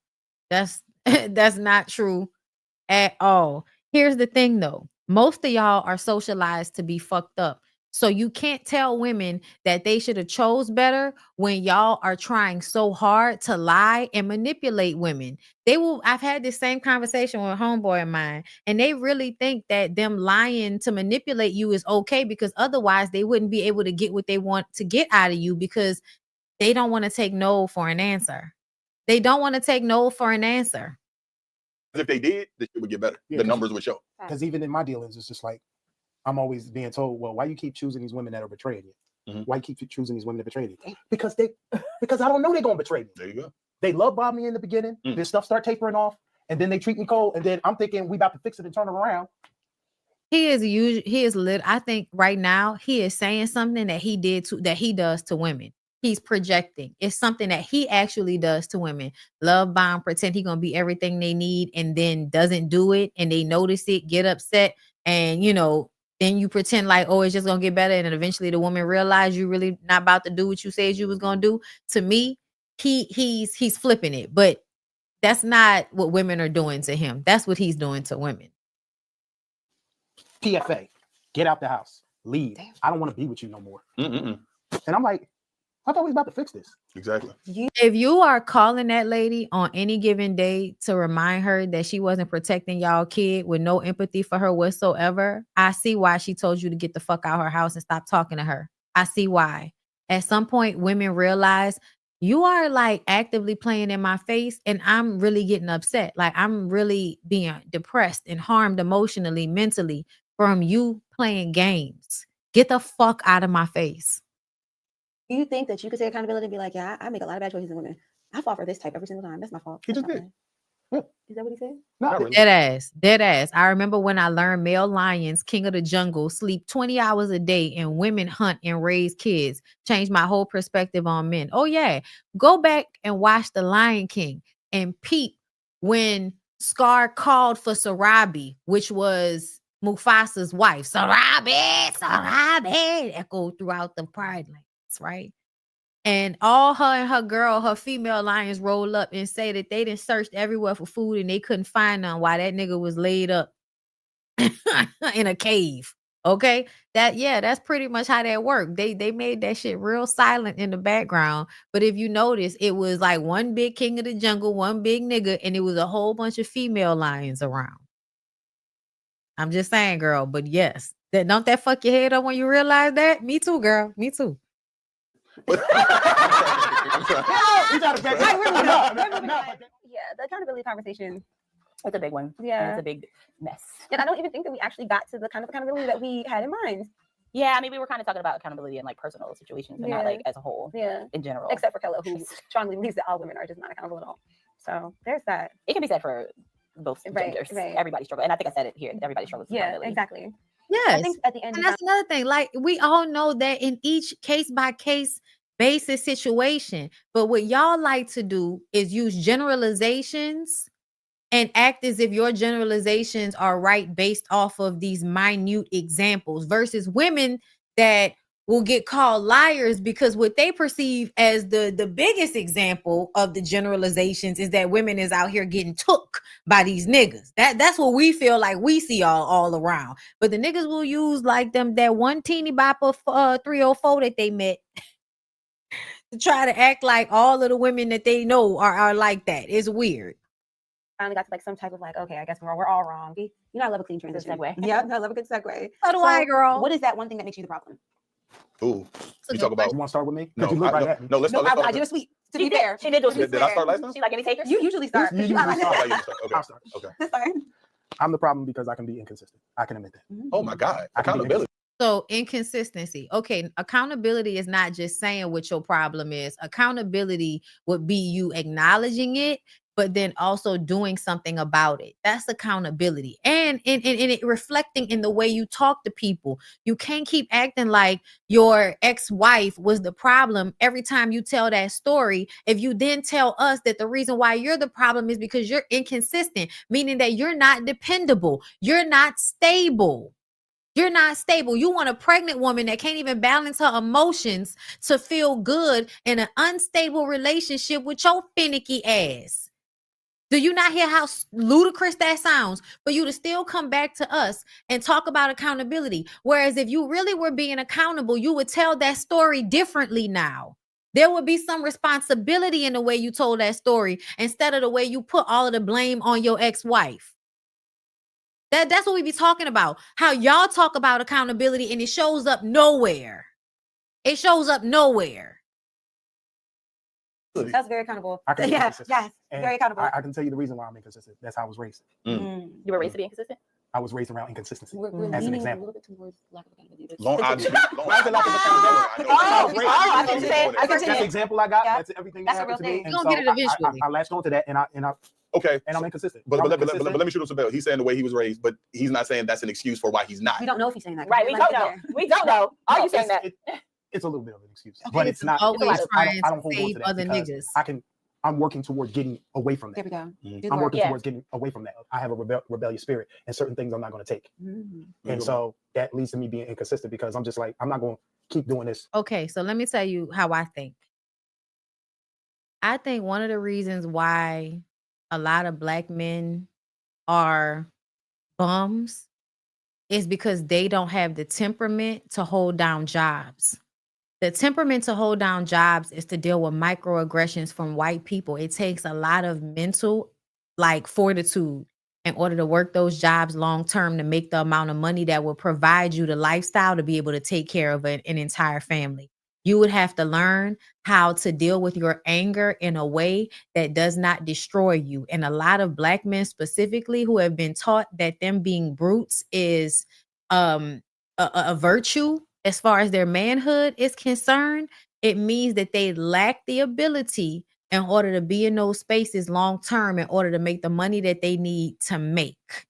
That's not true at all. Here's the thing though. Most of y'all are socialized to be fucked up. So you can't tell women that they should have chose better when y'all are trying so hard to lie and manipulate women. I've had this same conversation with a homeboy of mine, and they really think that them lying to manipulate you is okay, because otherwise they wouldn't be able to get what they want to get out of you, because they don't want to take no for an answer. They don't want to take no for an answer. If they did, the shit would get better. Yeah, the numbers would show. Because even in my dealings, it's just like, I'm always being told, well, why you keep choosing these women that are betraying you? Mm-hmm. Why you keep choosing these women that betray you? Because I don't know they're gonna betray me. There you go. They love bomb me in the beginning. This stuff start tapering off, and then they treat me cold, and then I'm thinking we about to fix it and turn it around. I think right now he is saying something that he does to women. He's projecting. It's something that he actually does to women. Love bomb, pretend he gonna be everything they need, and then doesn't do it, and they notice it, get upset, and you know, then you pretend like, oh, it's just gonna get better, and then eventually the woman realize you really not about to do what you said you was gonna do. To me, he's flipping it, but that's not what women are doing to him. That's what he's doing to women. PFA, get out the house, leave. Damn. I don't want to be with you no more. And I'm like, I thought we was about to fix this. Exactly. If you are calling that lady on any given day to remind her that she wasn't protecting y'all kid with no empathy for her whatsoever, I see why she told you to get the fuck out of her house and stop talking to her. I see why. At some point, women realize you are like actively playing in my face, and I'm really getting upset. Like I'm really being depressed and harmed emotionally, mentally from you playing games. Get the fuck out of my face. Do you think that you could take accountability and be like, yeah, I make a lot of bad choices in women. I fall for this type every single time. That's my fault. He just did. Is that what he said? Not really. Dead ass. I remember when I learned male lions, king of the jungle, sleep 20 hours a day and women hunt and raise kids. Changed my whole perspective on men. Oh yeah. Go back and watch The Lion King and peep when Scar called for Sarabi, which was Mufasa's wife. Sarabi, Sarabi, echoed throughout the pride lands, right? And all her and her female lions roll up and say that they done searched everywhere for food and they couldn't find none while that nigga was laid up in a cave. Okay. That's pretty much how that worked. They made that shit real silent in the background. But if you notice, it was like one big king of the jungle, one big nigga, and it was a whole bunch of female lions around. I'm just saying, girl. But yes, don't that fuck your head up when you realize that? Me too, girl. Me too. I'm sorry. Yeah, the accountability conversation. It's a big one. Yeah. It's a big mess. And I don't even think that we actually got to the kind of accountability that we had in mind. Yeah, I mean, we were kind of talking about accountability in like personal situations, but not like as a whole. Yeah. In general. Except for Kella, who strongly believes that all women are just not accountable at all. So there's that. It can be said for both genders. Right. Everybody struggles. And I think I said it here. Everybody struggles with accountability. Exactly. Yes. I think at the end and that's another thing. Like, we all know that in each case by case basis situation. But what y'all like to do is use generalizations and act as if your generalizations are right based off of these minute examples versus women that will get called liars because what they perceive as the biggest example of the generalizations is that women is out here getting took by these niggas. That's what we feel like we see all around. But the niggas will use like that one teeny bop of 304 that they met to try to act like all of the women that they know are like that. It's weird. Finally got to like some type of like, okay, I guess we're all wrong. You know, I love a clean transition. Segue. Yeah, I love a good segue. So do I, girl. What is that one thing that makes you the problem? Ooh, you talk about. You want to start with me? No, you look right at me. no. Let's start. I did a sweet. To be fair, She did do a Did I start last time? She like any takers? You usually start. You usually start. Okay. I'll start. Okay. Sorry. I'm the problem because I can be inconsistent. I can admit that. Oh my God. I can be Accountability. So inconsistency. Okay, accountability is not just saying what your problem is. Accountability would be you acknowledging it, but then also doing something about it. That's accountability. And in it reflecting in the way you talk to people. You can't keep acting like your ex-wife was the problem every time you tell that story. If you then tell us that the reason why you're the problem is because you're inconsistent, meaning that you're not dependable, you're not stable. You're not stable. You want a pregnant woman that can't even balance her emotions to feel good in an unstable relationship with your finicky ass. Do you not hear how ludicrous that sounds for you to still come back to us and talk about accountability? Whereas if you really were being accountable, you would tell that story differently now. There would be some responsibility in the way you told that story instead of the way you put all of the blame on your ex-wife. That's what we be talking about. How y'all talk about accountability and it shows up nowhere. It shows up nowhere. That's very accountable. I can be inconsistent. Yes, And very accountable. I can tell you the reason why I'm inconsistent. That's how I was raised. You were raised to be inconsistent? I was raised around inconsistency. We're as an leaning example. a little bit towards lack of accountability. Why is it lack of accountability? That's the example I got. Yeah. That's everything That's that a real happened to me. thing. And You'll so get it eventually. I latched onto that, and Okay. I'm inconsistent. But I'm let inconsistent. me shoot him some bell. He's saying the way he was raised, but he's not saying that's an excuse for why he's not. We don't know if he's saying that. Right, we don't know. We don't know. Are you saying that? It's a little bit of an excuse, but it's not. Always trying I don't to hold on save to that other because niggas. I'm working towards getting away from There that. we go. I'm working Yeah. towards getting away from that. I have a rebellious spirit, and certain things I'm not going to take. Mm-hmm. And so that leads to me being inconsistent because I'm just like, I'm not going to keep doing this. Okay, so let me tell you how I think. I think one of the reasons why a lot of Black men are bums is because they don't have the temperament to hold down jobs. The temperament to hold down jobs is to deal with microaggressions from white people. It takes a lot of mental fortitude in order to work those jobs long term to make the amount of money that will provide you the lifestyle to be able to take care of an entire family. You would have to learn how to deal with your anger in a way that does not destroy you. And a lot of Black men specifically who have been taught that them being brutes is a virtue as far as their manhood is concerned, it means that they lack the ability in order to be in those spaces long term in order to make the money that they need to make.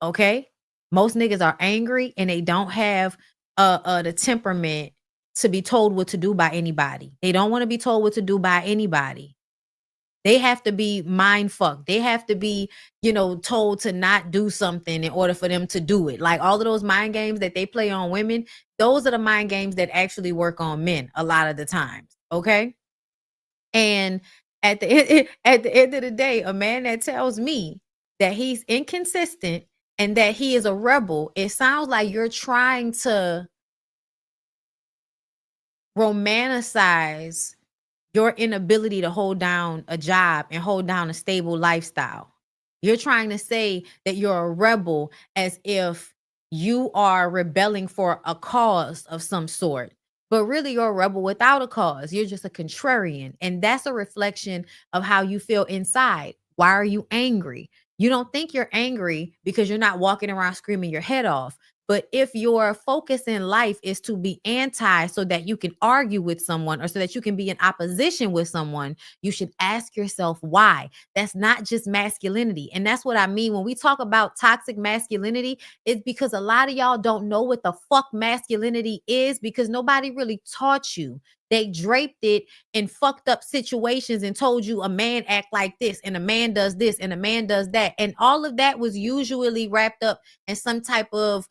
Okay? Most niggas are angry and they don't have the temperament to be told what to do by anybody. They don't want to be told what to do by anybody. They have to be mind fucked. They have to be, told to not do something in order for them to do it. Like all of those mind games that they play on women, those are the mind games that actually work on men a lot of the times. Okay? And at the end of the day, a man that tells me that he's inconsistent and that he is a rebel, it sounds like you're trying to romanticize your inability to hold down a job and hold down a stable lifestyle. You're trying to say that you're a rebel as if you are rebelling for a cause of some sort. But really, you're a rebel without a cause. You're just a contrarian. And that's a reflection of how you feel inside. Why are you angry? You don't think you're angry because you're not walking around screaming your head off. But if your focus in life is to be anti so that you can argue with someone or so that you can be in opposition with someone, you should ask yourself why. That's not just masculinity. And that's what I mean when we talk about toxic masculinity, it's because a lot of y'all don't know what the fuck masculinity is because nobody really taught you. They draped it in fucked up situations and told you a man act like this and a man does this and a man does that. And all of that was usually wrapped up in some type of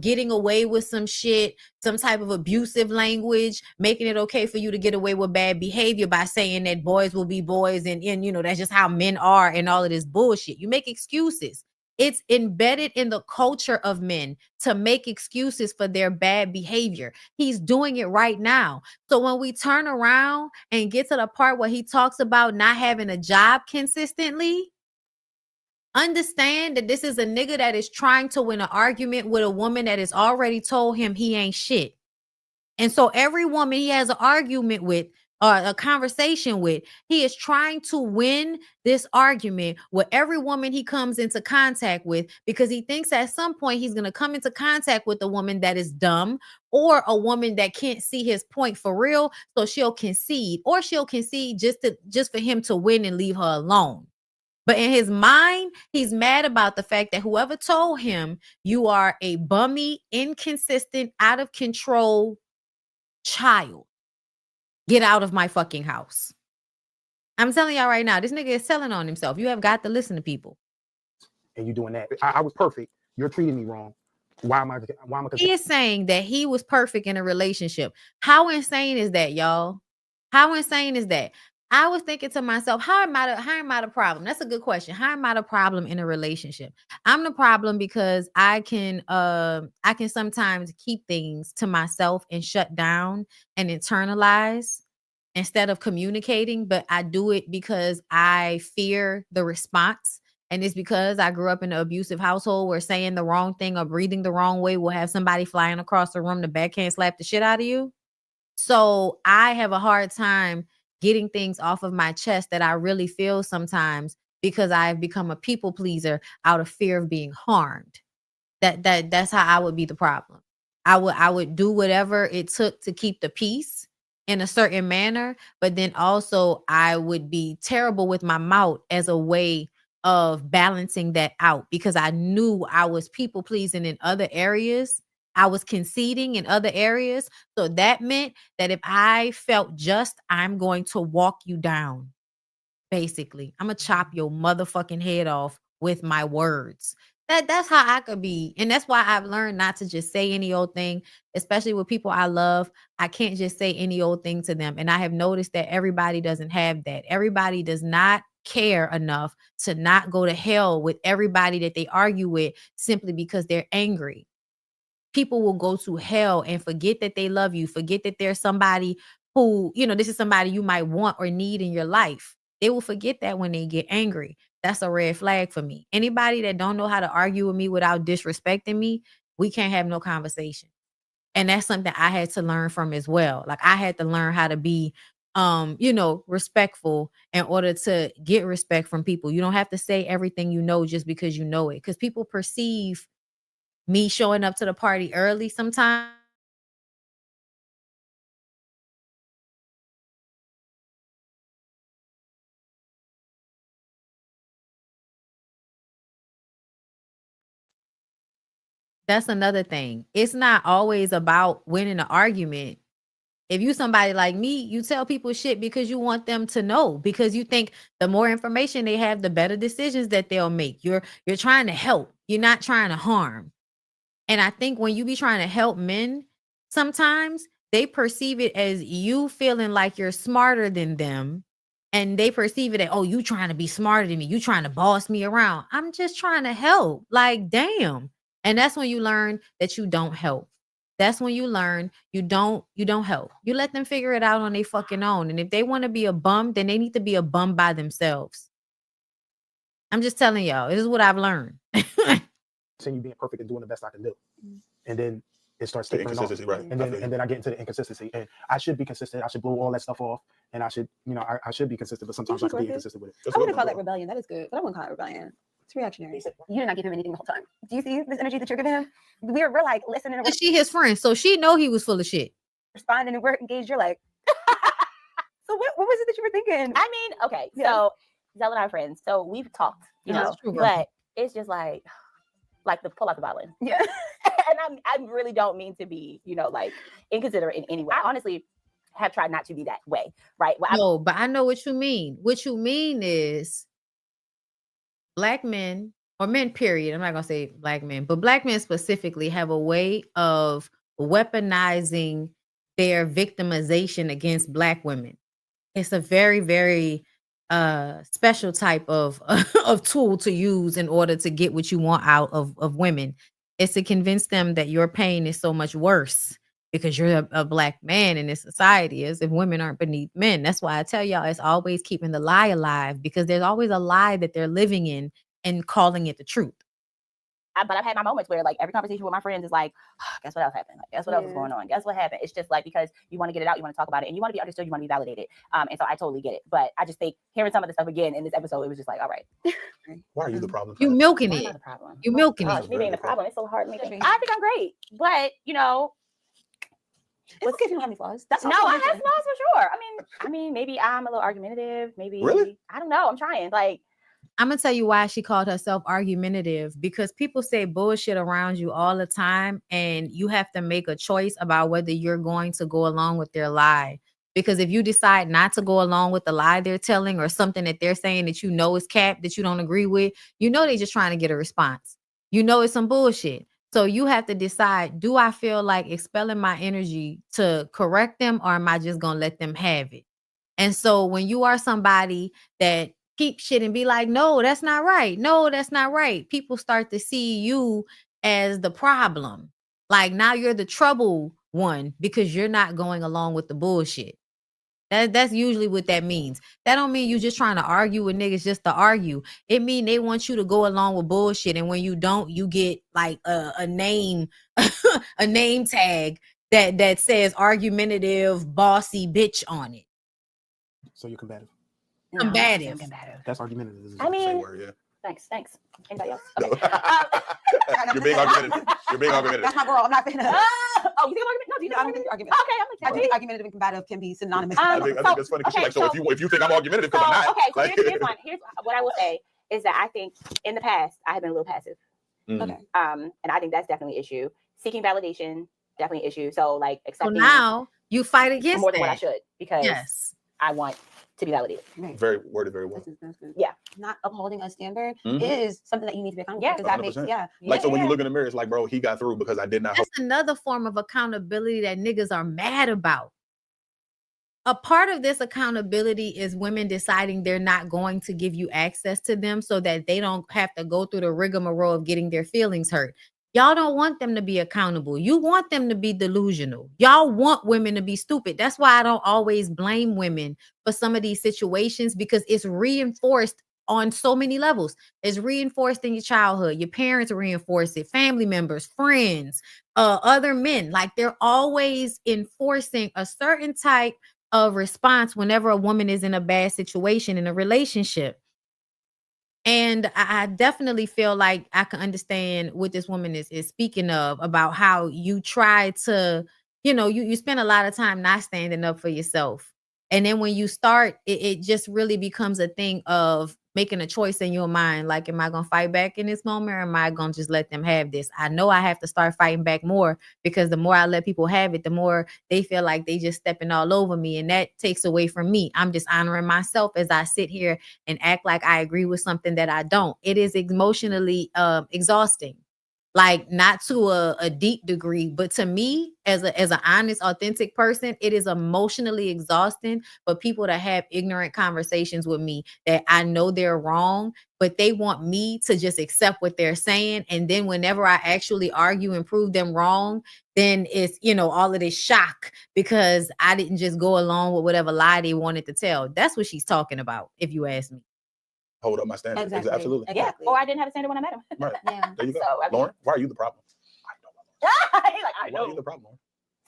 getting away with some shit, some type of abusive language, making it okay for you to get away with bad behavior by saying that boys will be boys and that's just how men are and all of this bullshit. You make excuses. It's embedded in the culture of men to make excuses for their bad behavior. He's doing it right now. So when we turn around and get to the part where he talks about not having a job consistently, understand that this is a nigga that is trying to win an argument with a woman that has already told him he ain't shit. And so every woman he has an argument with or a conversation with, he is trying to win this argument with every woman he comes into contact with because he thinks at some point he's going to come into contact with a woman that is dumb or a woman that can't see his point for real. So she'll concede or she'll concede just for him to win and leave her alone. But in his mind, he's mad about the fact that whoever told him you are a bummy, inconsistent, out of control child. Get out of my fucking house. I'm telling y'all right now, this nigga is selling on himself. You have got to listen to people. And you doing that. I was perfect. You're treating me wrong. Why am I? He is saying that he was perfect in a relationship. How insane is that, y'all? How insane is that? I was thinking to myself, how am I the problem? That's a good question. How am I the problem in a relationship? I'm the problem because I can sometimes keep things to myself and shut down and internalize instead of communicating, but I do it because I fear the response. And it's because I grew up in an abusive household where saying the wrong thing or breathing the wrong way will have somebody flying across the room to backhand slap the shit out of you. So I have a hard time getting things off of my chest that I really feel sometimes because I've become a people pleaser out of fear of being harmed. That's how I would be the problem. I would do whatever it took to keep the peace in a certain manner, but then also I would be terrible with my mouth as a way of balancing that out because I knew I was people pleasing in other areas. I was conceding in other areas. So that meant that if I felt just, I'm going to walk you down. Basically, I'm gonna chop your motherfucking head off with my words. That's how I could be. And that's why I've learned not to just say any old thing, especially with people I love. I can't just say any old thing to them. And I have noticed that everybody doesn't have that. Everybody does not care enough to not go to hell with everybody that they argue with simply because they're angry. People will go to hell and forget that they love you, forget that there's somebody who, this is somebody you might want or need in your life. They will forget that when they get angry. That's a red flag for me. Anybody that don't know how to argue with me without disrespecting me, we can't have no conversation. And that's something I had to learn from as well. Like I had to learn how to be respectful in order to get respect from people. You don't have to say everything you know just because you know it, because people perceive me showing up to the party early sometimes That's another thing. It's not always about winning an argument. If you somebody like me, you tell people shit because you want them to know, because you think the more information they have, the better decisions that they'll make. You're trying to help. You're not trying to harm. And I think when you be trying to help men, sometimes they perceive it as you feeling like you're smarter than them. And they perceive it as, oh, you trying to be smarter than me. You trying to boss me around. I'm just trying to help. Like, damn. And that's when you learn that you don't help. That's when you learn you don't help. You let them figure it out on their fucking own. And if they want to be a bum, then they need to be a bum by themselves. I'm just telling y'all, this is what I've learned. Continue being perfect and doing the best I can do. And then it starts tapering off. Right. And then I get into the inconsistency. And I should be consistent. I should blow all that stuff off. And I should, I should be consistent, but sometimes I can be inconsistent with it. I wouldn't call that rebellion. That is good. But I wouldn't call it rebellion. It's reactionary. You did not give him anything the whole time. Do you see this energy that you're giving him? We're like listening. And she his friend, so she know he was full of shit. Responding and we're engaged. You're like, so what was it that you were thinking? I mean, okay, so Zell and I are friends, so we've talked, but it's just like the pull out the violin. Yeah. And I really don't mean to be, like inconsiderate in any way. I honestly have tried not to be that way, right? Well, but I know what you mean. What you mean is Black men, or men, period. I'm not going to say Black men, but Black men specifically have a way of weaponizing their victimization against Black women. It's a very, very special type of tool to use in order to get what you want out of women. It's to convince them that your pain is so much worse because you're a Black man in this society, as if women aren't beneath men. That's why I tell y'all it's always keeping the lie alive, because there's always a lie that they're living in and calling it the truth. But I've had my moments where, like, every conversation with my friends is like, oh, guess what else happened? Like, guess what else is going on? Guess what happened? It's just like, because you want to get it out, you want to talk about it, and you want to be understood, you want to be validated. And so I totally get it. But I just think hearing some of the stuff again in this episode, it was just like, all right. Why are you the problem? You milking it. The problem. You milking Gosh, it. me being the problem. It's so hard to make it. I think I'm great, but it's okay if you don't have any flaws. That's no, I have flaws for sure. I mean, maybe I'm a little argumentative. Maybe really? I don't know. I'm trying. Like, I'm gonna tell you why she called herself argumentative, because people say bullshit around you all the time, and you have to make a choice about whether you're going to go along with their lie. Because if you decide not to go along with the lie they're telling, or something that they're saying that you know is cap, that you don't agree with, they're just trying to get a response. It's some bullshit. So you have to decide, do I feel like expelling my energy to correct them, or am I just gonna let them have it? And so when you are somebody that keep shit and be like, no, that's not right. No, that's not right. People start to see you as the problem. Like, now you're the trouble one because you're not going along with the bullshit. That's usually what that means. That don't mean you just trying to argue with niggas just to argue. It mean they want you to go along with bullshit. And when you don't, you get like a name, a name tag that says argumentative, bossy bitch on it. So you're combative. No, combative. That's argumentative. I mean, same word, yeah. Thanks. Anybody else? No. You're being argumentative. That's my girl. I'm not saying that. Oh, you think I'm argumentative? No, do you think I'm argumentative? Okay, I'm like, I think argumentative and combative can be synonymous. I think that's funny, because she's like, so if you think I'm argumentative, because I'm not. Okay, so like, here's what I will say is that I think in the past I have been a little passive. Okay. And I think that's definitely an issue. Seeking validation, definitely an issue. So like accepting. So now you fight against more than what I should, because yes, I want to be validated. very worded very well. Yeah. Not upholding a standard is something that you need to be accountable for, because that makes 100%. So when you look in the mirror, it's like, bro, he got through because I did not. That's another form of accountability that niggas are mad about. A part of this accountability is women deciding they're not going to give you access to them so that they don't have to go through the rigmarole of getting their feelings hurt. Y'all don't want them to be accountable. You want them to be delusional. Y'all want women to be stupid. That's why I don't always blame women for some of these situations, because it's reinforced on so many levels. It's reinforced in your childhood. Your parents reinforce it, family members, friends, other men. Like, they're always enforcing a certain type of response whenever a woman is in a bad situation in a relationship. And I definitely feel like I can understand what this woman is speaking of, about how you try to, you spend a lot of time not standing up for yourself. And then when you start, it just really becomes a thing of making a choice in your mind. Like, am I going to fight back in this moment, or am I going to just let them have this? I know I have to start fighting back more, because the more I let people have it, the more they feel like they just stepping all over me. And that takes away from me. I'm just honoring myself as I sit here and act like I agree with something that I don't. It is emotionally exhausting. Like, not to a deep degree, but to me, as an honest, authentic person, it is emotionally exhausting for people to have ignorant conversations with me that I know they're wrong, but they want me to just accept what they're saying. And then whenever I actually argue and prove them wrong, then it's, all of this shock because I didn't just go along with whatever lie they wanted to tell. That's what she's talking about, if you ask me. Hold up my standard. Exactly. Absolutely. Yeah. Or I didn't have a standard when I met him. Right. Yeah. There you go. So, I mean- Lauren, why are you the problem? He's like, I Why are know. you the problem, Lauren?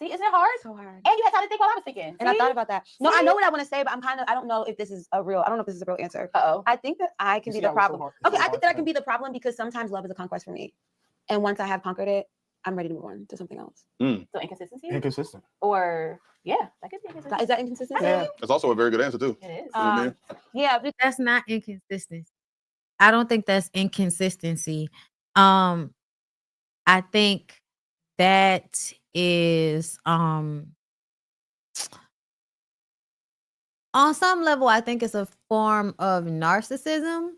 See, isn't it hard? So hard. And you had time to think while I was thinking. And I See? thought about that. No, I See? know what I want to say, but I don't know if this is a real answer. Uh-oh. I think that I can You be see the how it's so problem. hard- Okay, so I think hard that I to can be the problem because sometimes love is a conquest for me. And once I have conquered it, I'm ready to move on to something else. So inconsistency? Inconsistent. Or, yeah, that could be inconsistent. Is that inconsistent? Yeah. That's also a very good answer too. It is. You know what I mean? Yeah, That's not inconsistency. I don't think that's inconsistency. I think that is on some level, I think it's a form of narcissism,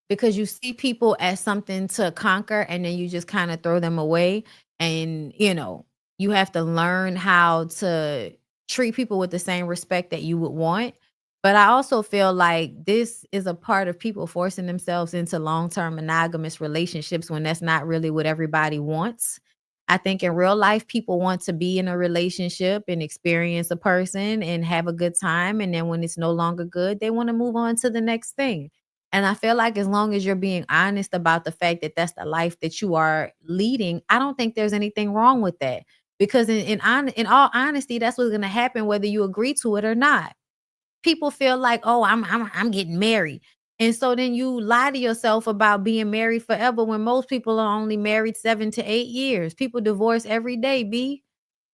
because you see people as something to conquer and then you just kind of throw them away. And you have to learn how to treat people with the same respect that you would want. But I also feel like this is a part of people forcing themselves into long-term monogamous relationships when that's not really what everybody wants. I think in real life, people want to be in a relationship and experience a person and have a good time. And then when it's no longer good, they want to move on to the next thing. And I feel like as long as you're being honest about the fact that that's the life that you are leading, I don't think there's anything wrong with that. Because in all honesty, that's what's going to happen whether you agree to it or not. People feel like, oh, I'm getting married. And so then you lie to yourself about being married forever when most people are only married 7 to 8 years. People divorce every day, B.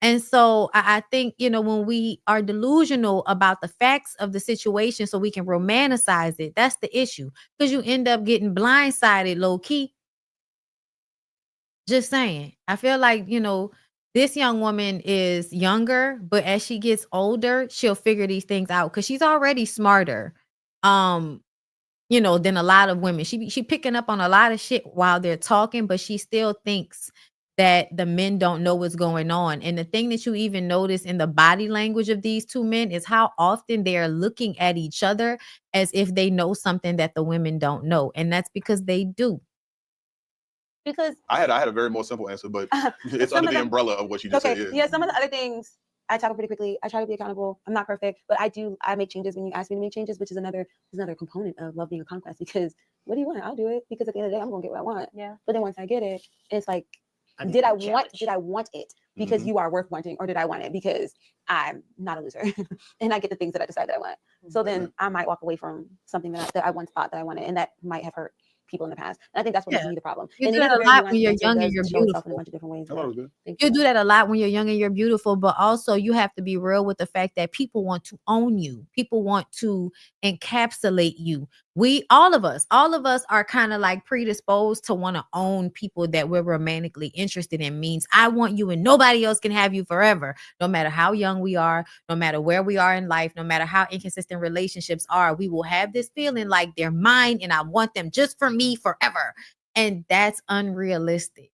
And so I think, when we are delusional about the facts of the situation so we can romanticize it, that's the issue. Because you end up getting blindsided low key. Just saying. I feel like, this young woman is younger, but as she gets older, she'll figure these things out because she's already smarter. Than a lot of women. She picking up on a lot of shit while they're talking, but she still thinks that the men don't know what's going on. And the thing that you even notice in the body language of these two men is how often they are looking at each other as if they know something that the women don't know. And that's because they do. because I had a very more simple answer, but it's Some under of the them- umbrella of what you just okay, said. yeah, some of the other things I talk pretty quickly. I try to be accountable. I'm not perfect, but I make changes when you ask me to make changes, which is another component of love being a conquest. Because what do you want? I'll do it because at the end of the day, I'm gonna get what I want. Yeah. But then once I get it, it's like, need did I that want challenge. it because Mhm. you are worth wanting, or did I want it because I'm not a loser and I get the things that I decide that I want? So then I might walk away from something that I once thought that I wanted, and that might have hurt people in the past. And I think that's what makes me the problem. You And do it is that a very lot nuanced when you're answer. young It and does you're show itself in beautiful. a bunch of different ways. I thought it was good. Thank You do that a lot when you're young and you're beautiful, but also you have to be real with the fact that people want to own you. People want to encapsulate you. All of us are kind of like predisposed to want to own people that we're romantically interested in. Means I want you and nobody else can have you forever, no matter how young we are, no matter where we are in life, no matter how inconsistent relationships are. We will have this feeling like they're mine and I want them just for me forever. And that's unrealistic.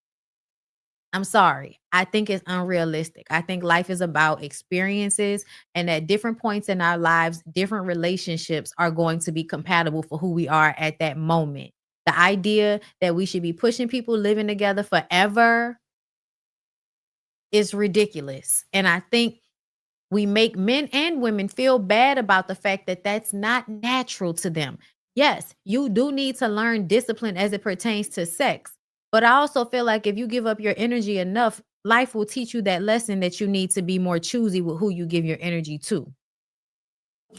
I'm sorry. I think it's unrealistic. I think life is about experiences, and at different points in our lives, different relationships are going to be compatible for who we are at that moment. The idea that we should be pushing people living together forever is ridiculous. And I think we make men and women feel bad about the fact that that's not natural to them. Yes, you do need to learn discipline as it pertains to sex. But I also feel like if you give up your energy enough, life will teach you that lesson that you need to be more choosy with who you give your energy to.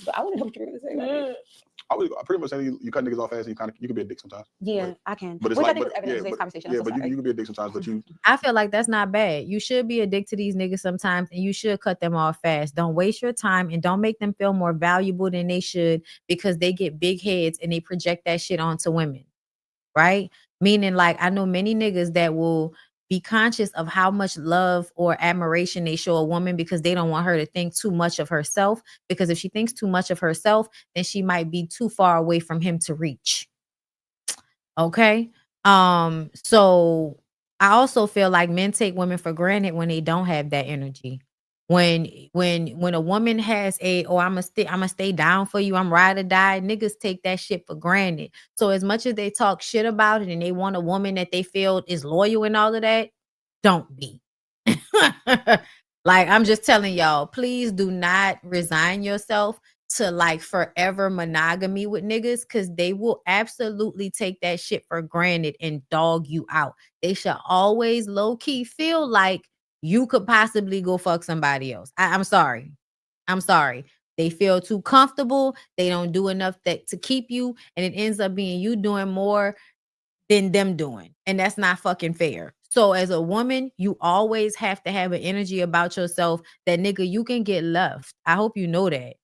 But I want to know what you're gonna say. Right? I pretty much say you cut niggas off fast. And you can be a dick sometimes. Yeah, I can. But it's Which like, I think was evident in today's conversation. I'm so but sorry. you can be a dick sometimes. But you, I feel like that's not bad. You should be a dick to these niggas sometimes, and you should cut them off fast. Don't waste your time and don't make them feel more valuable than they should because they get big heads and they project that shit onto women, right? Meaning, like, I know many niggas that will be conscious of how much love or admiration they show a woman because they don't want her to think too much of herself. Because if she thinks too much of herself, then she might be too far away from him to reach. Okay. So I also feel like men take women for granted when they don't have that energy. When a woman has I'ma stay down for you, I'm ride or die, niggas take that shit for granted. So as much as they talk shit about it and they want a woman that they feel is loyal and all of that, don't be. Like, I'm just telling y'all, please do not resign yourself to like forever monogamy with niggas because they will absolutely take that shit for granted and dog you out. They should always low-key feel like you could possibly go fuck somebody else. I'm sorry. They feel too comfortable. They don't do enough to keep you, and it ends up being you doing more than them doing. And that's not fucking fair. So as a woman, you always have to have an energy about yourself that nigga, you can get left. I hope you know that.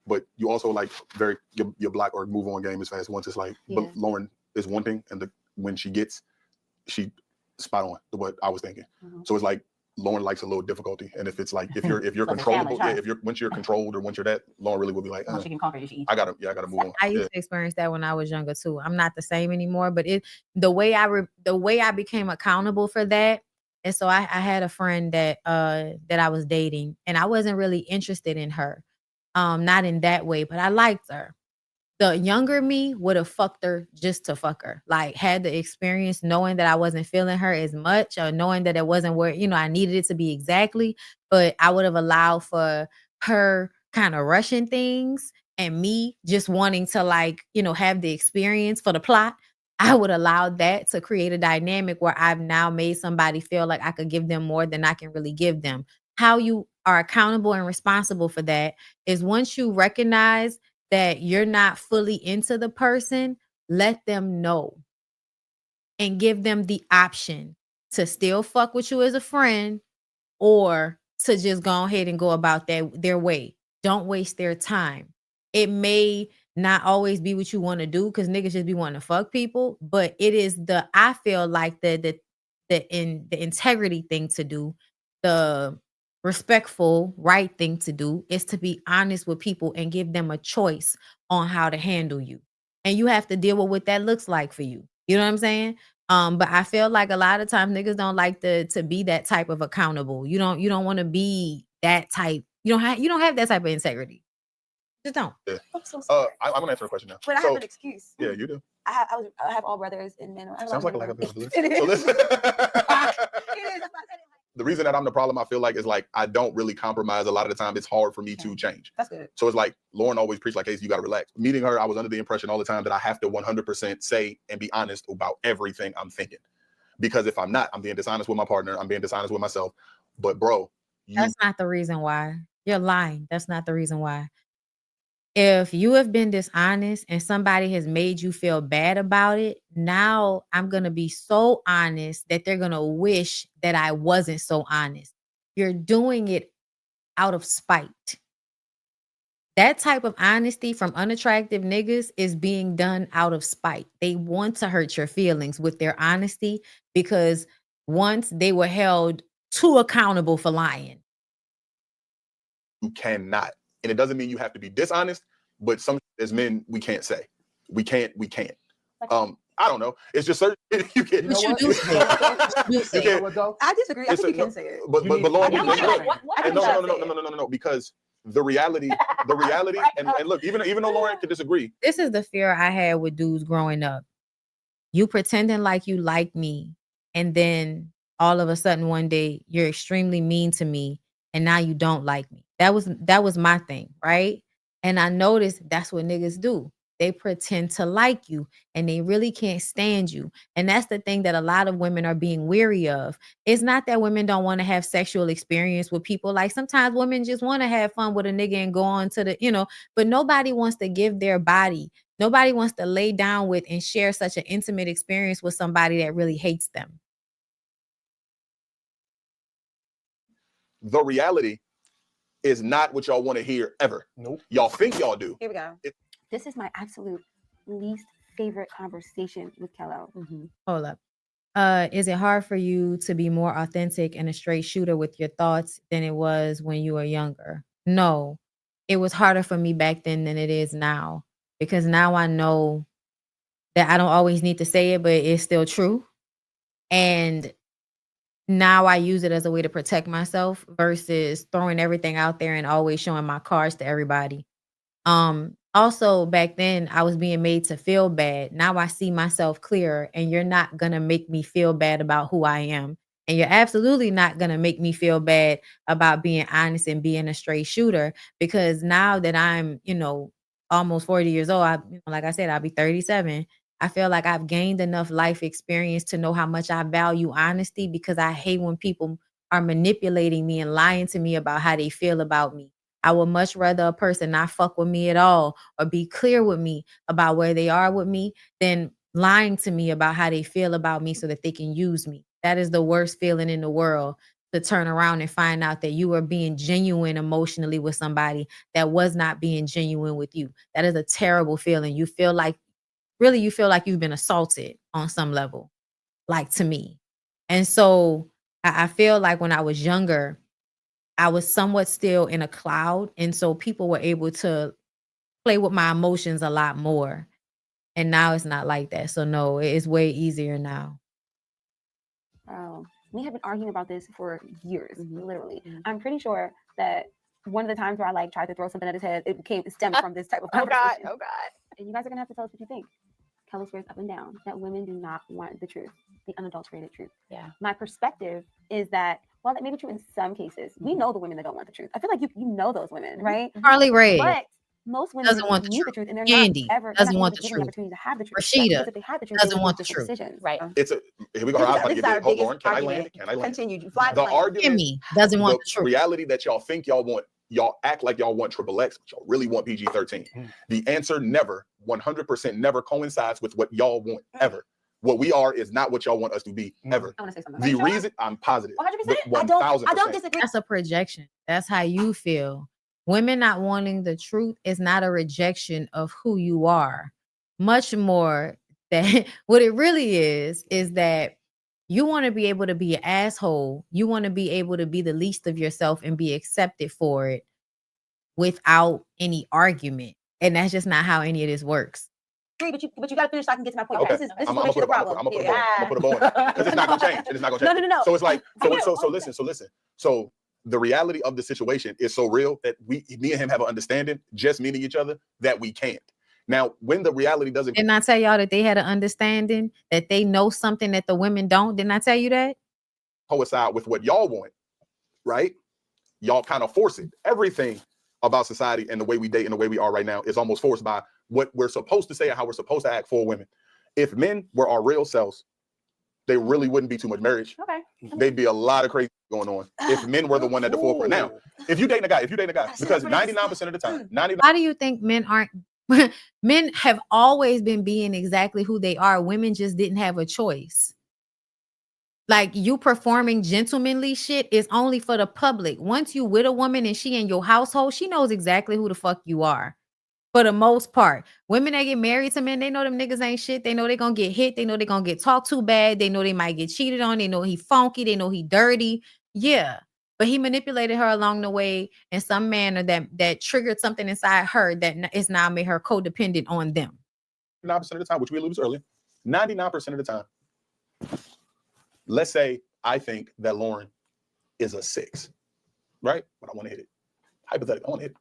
but you also like your block or move on game is fast once it's like, but Lauren is one thing, and when she spot on to what I was thinking. So it's like Lauren likes a little difficulty, and if it's like if you're controllable, once you're controlled or once you're that, Lauren really will be like, once you can conquer, you should eat. I gotta move on. I used to experience that when I was younger too. I'm not the same anymore, but the way I became accountable for that. And so I had a friend that I was dating, and I wasn't really interested in her, not in that way, but I liked her. The younger me would have fucked her just to fuck her. Like, had the experience knowing that I wasn't feeling her as much, or knowing that it wasn't where, I needed it to be exactly, but I would have allowed for her kind of rushing things and me just wanting to like, have the experience for the plot. I would allow that to create a dynamic where I've now made somebody feel like I could give them more than I can really give them. How you are accountable and responsible for that is once you recognize that you're not fully into the person, let them know and give them the option to still fuck with you as a friend or to just go ahead and go about their way. Don't waste their time. It may not always be what you want to do because niggas just be wanting to fuck people, but it is I feel like the integrity thing to do, the respectful, right thing to do is to be honest with people and give them a choice on how to handle you. And you have to deal with what that looks like for you. You know what I'm saying? But I feel like a lot of times niggas don't like to be that type of accountable. You don't want to be that type. You don't have that type of integrity. Just don't. Yeah. I'm so sorry. I'm gonna answer a question now. But I have an excuse. Yeah, you do. I have all brothers and men. Sounds like a lack of ability. It is. So listen. It is. That's why I said it. The reason that I'm the problem, I feel like, is like I don't really compromise. A lot of the time, it's hard for me to change. That's good. So it's like Lauren always preached like, "Hey, you gotta relax." Meeting her, I was under the impression all the time that I have to 100% say and be honest about everything I'm thinking, because if I'm not, I'm being dishonest with my partner. I'm being dishonest with myself. But bro, that's not the reason why. You're lying. That's not the reason why. If you have been dishonest and somebody has made you feel bad about it, now I'm going to be so honest that they're going to wish that I wasn't so honest. You're doing it out of spite. That type of honesty from unattractive niggas is being done out of spite. They want to hurt your feelings with their honesty because once they were held too accountable for lying. You cannot. And it doesn't mean you have to be dishonest, but some as men, we can't say. We can't. I don't know. It's just certain you can. You know what? You can. I disagree. I think you can say it. But Lauren, no. Because the reality, and look, even though Lauren could disagree. This is the fear I had with dudes growing up. You pretending like you like me, and then all of a sudden one day you're extremely mean to me, and now you don't like me. That was my thing, right? And I noticed that's what niggas do. they pretend to like you and they really can't stand you. And that's the thing that a lot of women are being weary of. It's not that women don't want to have sexual experience with people. Like sometimes women just want to have fun with a nigga and go on to the, but nobody wants to give their body. Nobody wants to lay down with and share such an intimate experience with somebody that really hates them. The reality is not what y'all want to hear ever. Nope. Y'all think y'all do. Here we go. This is my absolute least favorite conversation with Kello. Hold up. Is it hard for you to be more authentic and a straight shooter with your thoughts than it was when you were younger? No, it was harder for me back then than it is now, because now I know that I don't always need to say it, but it's still true. And now I use it as a way to protect myself versus throwing everything out there and always showing my cards to everybody. Also back then I was being made to feel bad. Now I see myself clearer, and you're not going to make me feel bad about who I am. And you're absolutely not going to make me feel bad about being honest and being a straight shooter, because now that I'm, almost 40 years old, like I said, I'll be 37. I feel like I've gained enough life experience to know how much I value honesty, because I hate when people are manipulating me and lying to me about how they feel about me. I would much rather a person not fuck with me at all or be clear with me about where they are with me than lying to me about how they feel about me so that they can use me. That is the worst feeling in the world, to turn around and find out that you were being genuine emotionally with somebody that was not being genuine with you. That is a terrible feeling. You feel like you've been assaulted on some level, like to me. And so I feel like when I was younger, I was somewhat still in a cloud. And so people were able to play with my emotions a lot more. And now it's not like that. So no, it's way easier now. We have been arguing about this for years, literally. I'm pretty sure that one of the times where I tried to throw something at his head, it stemmed from this type of conversation. Oh God. And you guys are gonna have to tell us what you think. Kello swears up and down that women do not want the truth, the unadulterated truth. Yeah. My perspective is that while that may be true in some cases, we know the women that don't want the truth. I feel like you know those women, right? Harley Ray. But most women doesn't want the need truth. and they're Candy not ever doesn't not want the given truth. opportunity to have the truth. Rashida Because if they had the truth, doesn't they would want make the different truth. decisions. Right. Here we go. Hold on. Can I land? Continue. You fly The argument, Kimmy doesn't want the truth. reality that y'all think y'all want, y'all act like y'all want XXX, but y'all really want PG-13. The answer never, 100% never coincides with what y'all want ever. What we are is not what y'all want us to be ever. I want to say something. The reason I'm positive, 100%. I don't disagree. That's a projection. That's how you feel. Women not wanting the truth is not a rejection of who you are. Much more that what it really is that you want to be able to be an asshole. You want to be able to be the least of yourself and be accepted for it without any argument. And that's just not how any of this works. But you got to finish so I can get to my point. Okay. This is I'm what makes it a problem. I'm gonna put a bone because it's not gonna change. It's not gonna change. No. So it's like so listen. So the reality of the situation is so real that me and him have an understanding, just meeting each other, that we can't. Now, when the reality doesn't, didn't I tell y'all that they had an understanding that they know something that the women don't? Didn't I tell you that? Coincide with what y'all want, right? Y'all kind of force it. Everything about society and the way we date and the way we are right now is almost forced by what we're supposed to say and how we're supposed to act for women. If men were our real selves, they really wouldn't be too much marriage. Okay. They'd be a lot of crazy going on. If men were the one at the forefront. Now, if you dating a guy, because 99% of the time, Why do you think men aren't? Men have always been being exactly who they are. Women just didn't have a choice. Like, you performing gentlemanly shit is only for the public. Once you with a woman and she in your household, she knows exactly who the fuck you are. For the most part, women that get married to men, they know them niggas ain't shit. They know they're gonna get hit. They know they're gonna get talked too bad. They know they might get cheated on. They know he funky. They know he dirty. Yeah. But he manipulated her along the way in some manner that triggered something inside her that is now made her codependent on them. 99% of the time, which we alluded to earlier, 99% of the time, let's say I think that Lauren is a 6, right? But I want to hit it. Hypothetically, I want to hit it.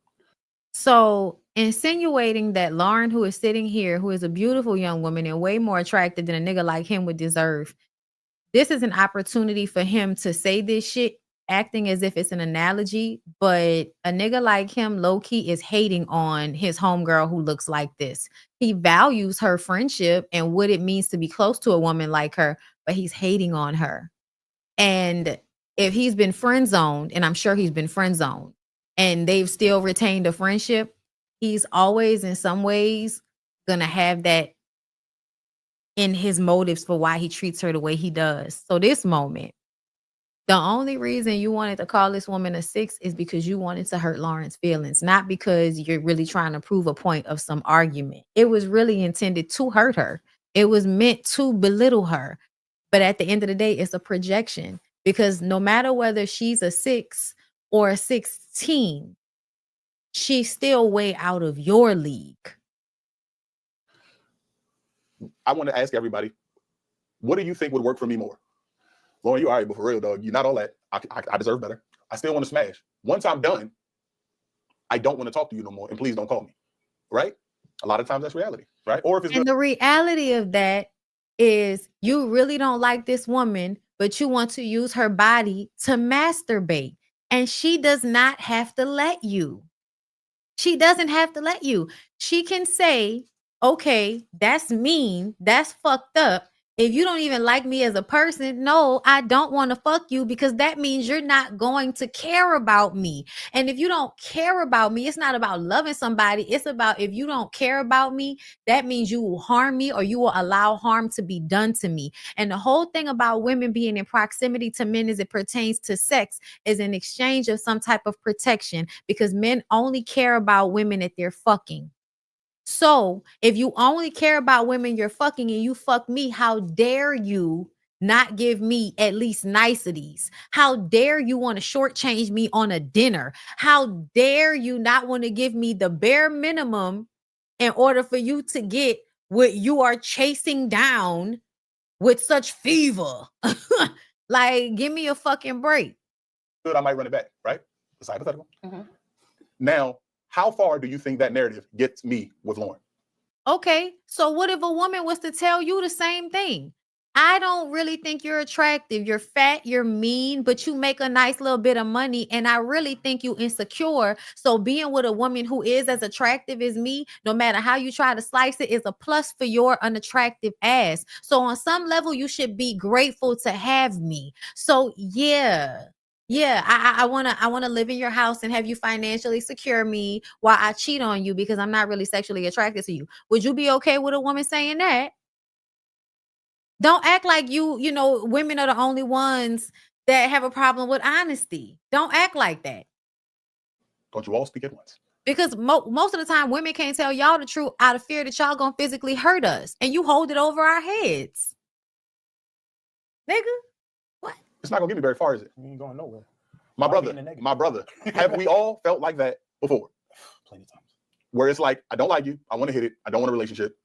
So insinuating that Lauren, who is sitting here, who is a beautiful young woman and way more attractive than a nigga like him would deserve, this is an opportunity for him to say this shit acting as if it's an analogy, but a nigga like him low-key is hating on his homegirl who looks like this. He values her friendship and what it means to be close to a woman like her, but he's hating on her. And if he's been friend zoned, and I'm sure he's been friend zoned, and they've still retained a friendship, he's always in some ways gonna have that in his motives for why he treats her the way he does. So this moment, the only reason you wanted to call this woman a 6 is because you wanted to hurt Lauren's feelings, not because you're really trying to prove a point of some argument. It was really intended to hurt her. It was meant to belittle her. But at the end of the day, it's a projection, because no matter whether she's a 6 or a 16, she's still way out of your league. I want to ask everybody, what do you think would work for me more? Lauren, you all right, but for real, dog, you're not all that. I deserve better. I still want to smash. Once I'm done, I don't want to talk to you no more, and please don't call me, right? A lot of times that's reality, right? Or if it's And the reality of that is you really don't like this woman, but you want to use her body to masturbate, and she does not have to let you. She doesn't have to let you. She can say, okay, that's mean, that's fucked up. If you don't even like me as a person, no, I don't want to fuck you, because that means you're not going to care about me. And if you don't care about me, it's not about loving somebody. It's about, if you don't care about me, that means you will harm me, or you will allow harm to be done to me. And the whole thing about women being in proximity to men as it pertains to sex is an exchange of some type of protection, because men only care about women that they're fucking. So if you only care about women you're fucking and you fuck me, how dare you not give me at least niceties? How dare you want to shortchange me on a dinner? How dare you not want to give me the bare minimum in order for you to get what you are chasing down with such fever? Like, give me a fucking break. good, I might run it back, right? It's hypothetical. Now, how far do you think that narrative gets me with Lauren? Okay, so what if a woman was to tell you the same thing? I don't really think you're attractive. You're fat, you're mean, but you make a nice little bit of money. And I really think you insecure. So being with a woman who is as attractive as me, no matter how you try to slice it, is a plus for your unattractive ass. So on some level, you should be grateful to have me. So yeah, I wanna live in your house and have you financially secure me while I cheat on you because I'm not really sexually attracted to you. Would you be okay with a woman saying that? Don't act like you know, women are the only ones that have a problem with honesty. Don't act like that. Don't you all speak at once? Because most of the time, women can't tell y'all the truth out of fear that y'all gonna physically hurt us, and you hold it over our heads, nigga. It's not gonna get me very far, is it? You ain't going nowhere. My brother, have we all felt like that before? Plenty of times. Where it's like, I don't like you, I want to hit it, I don't want a relationship.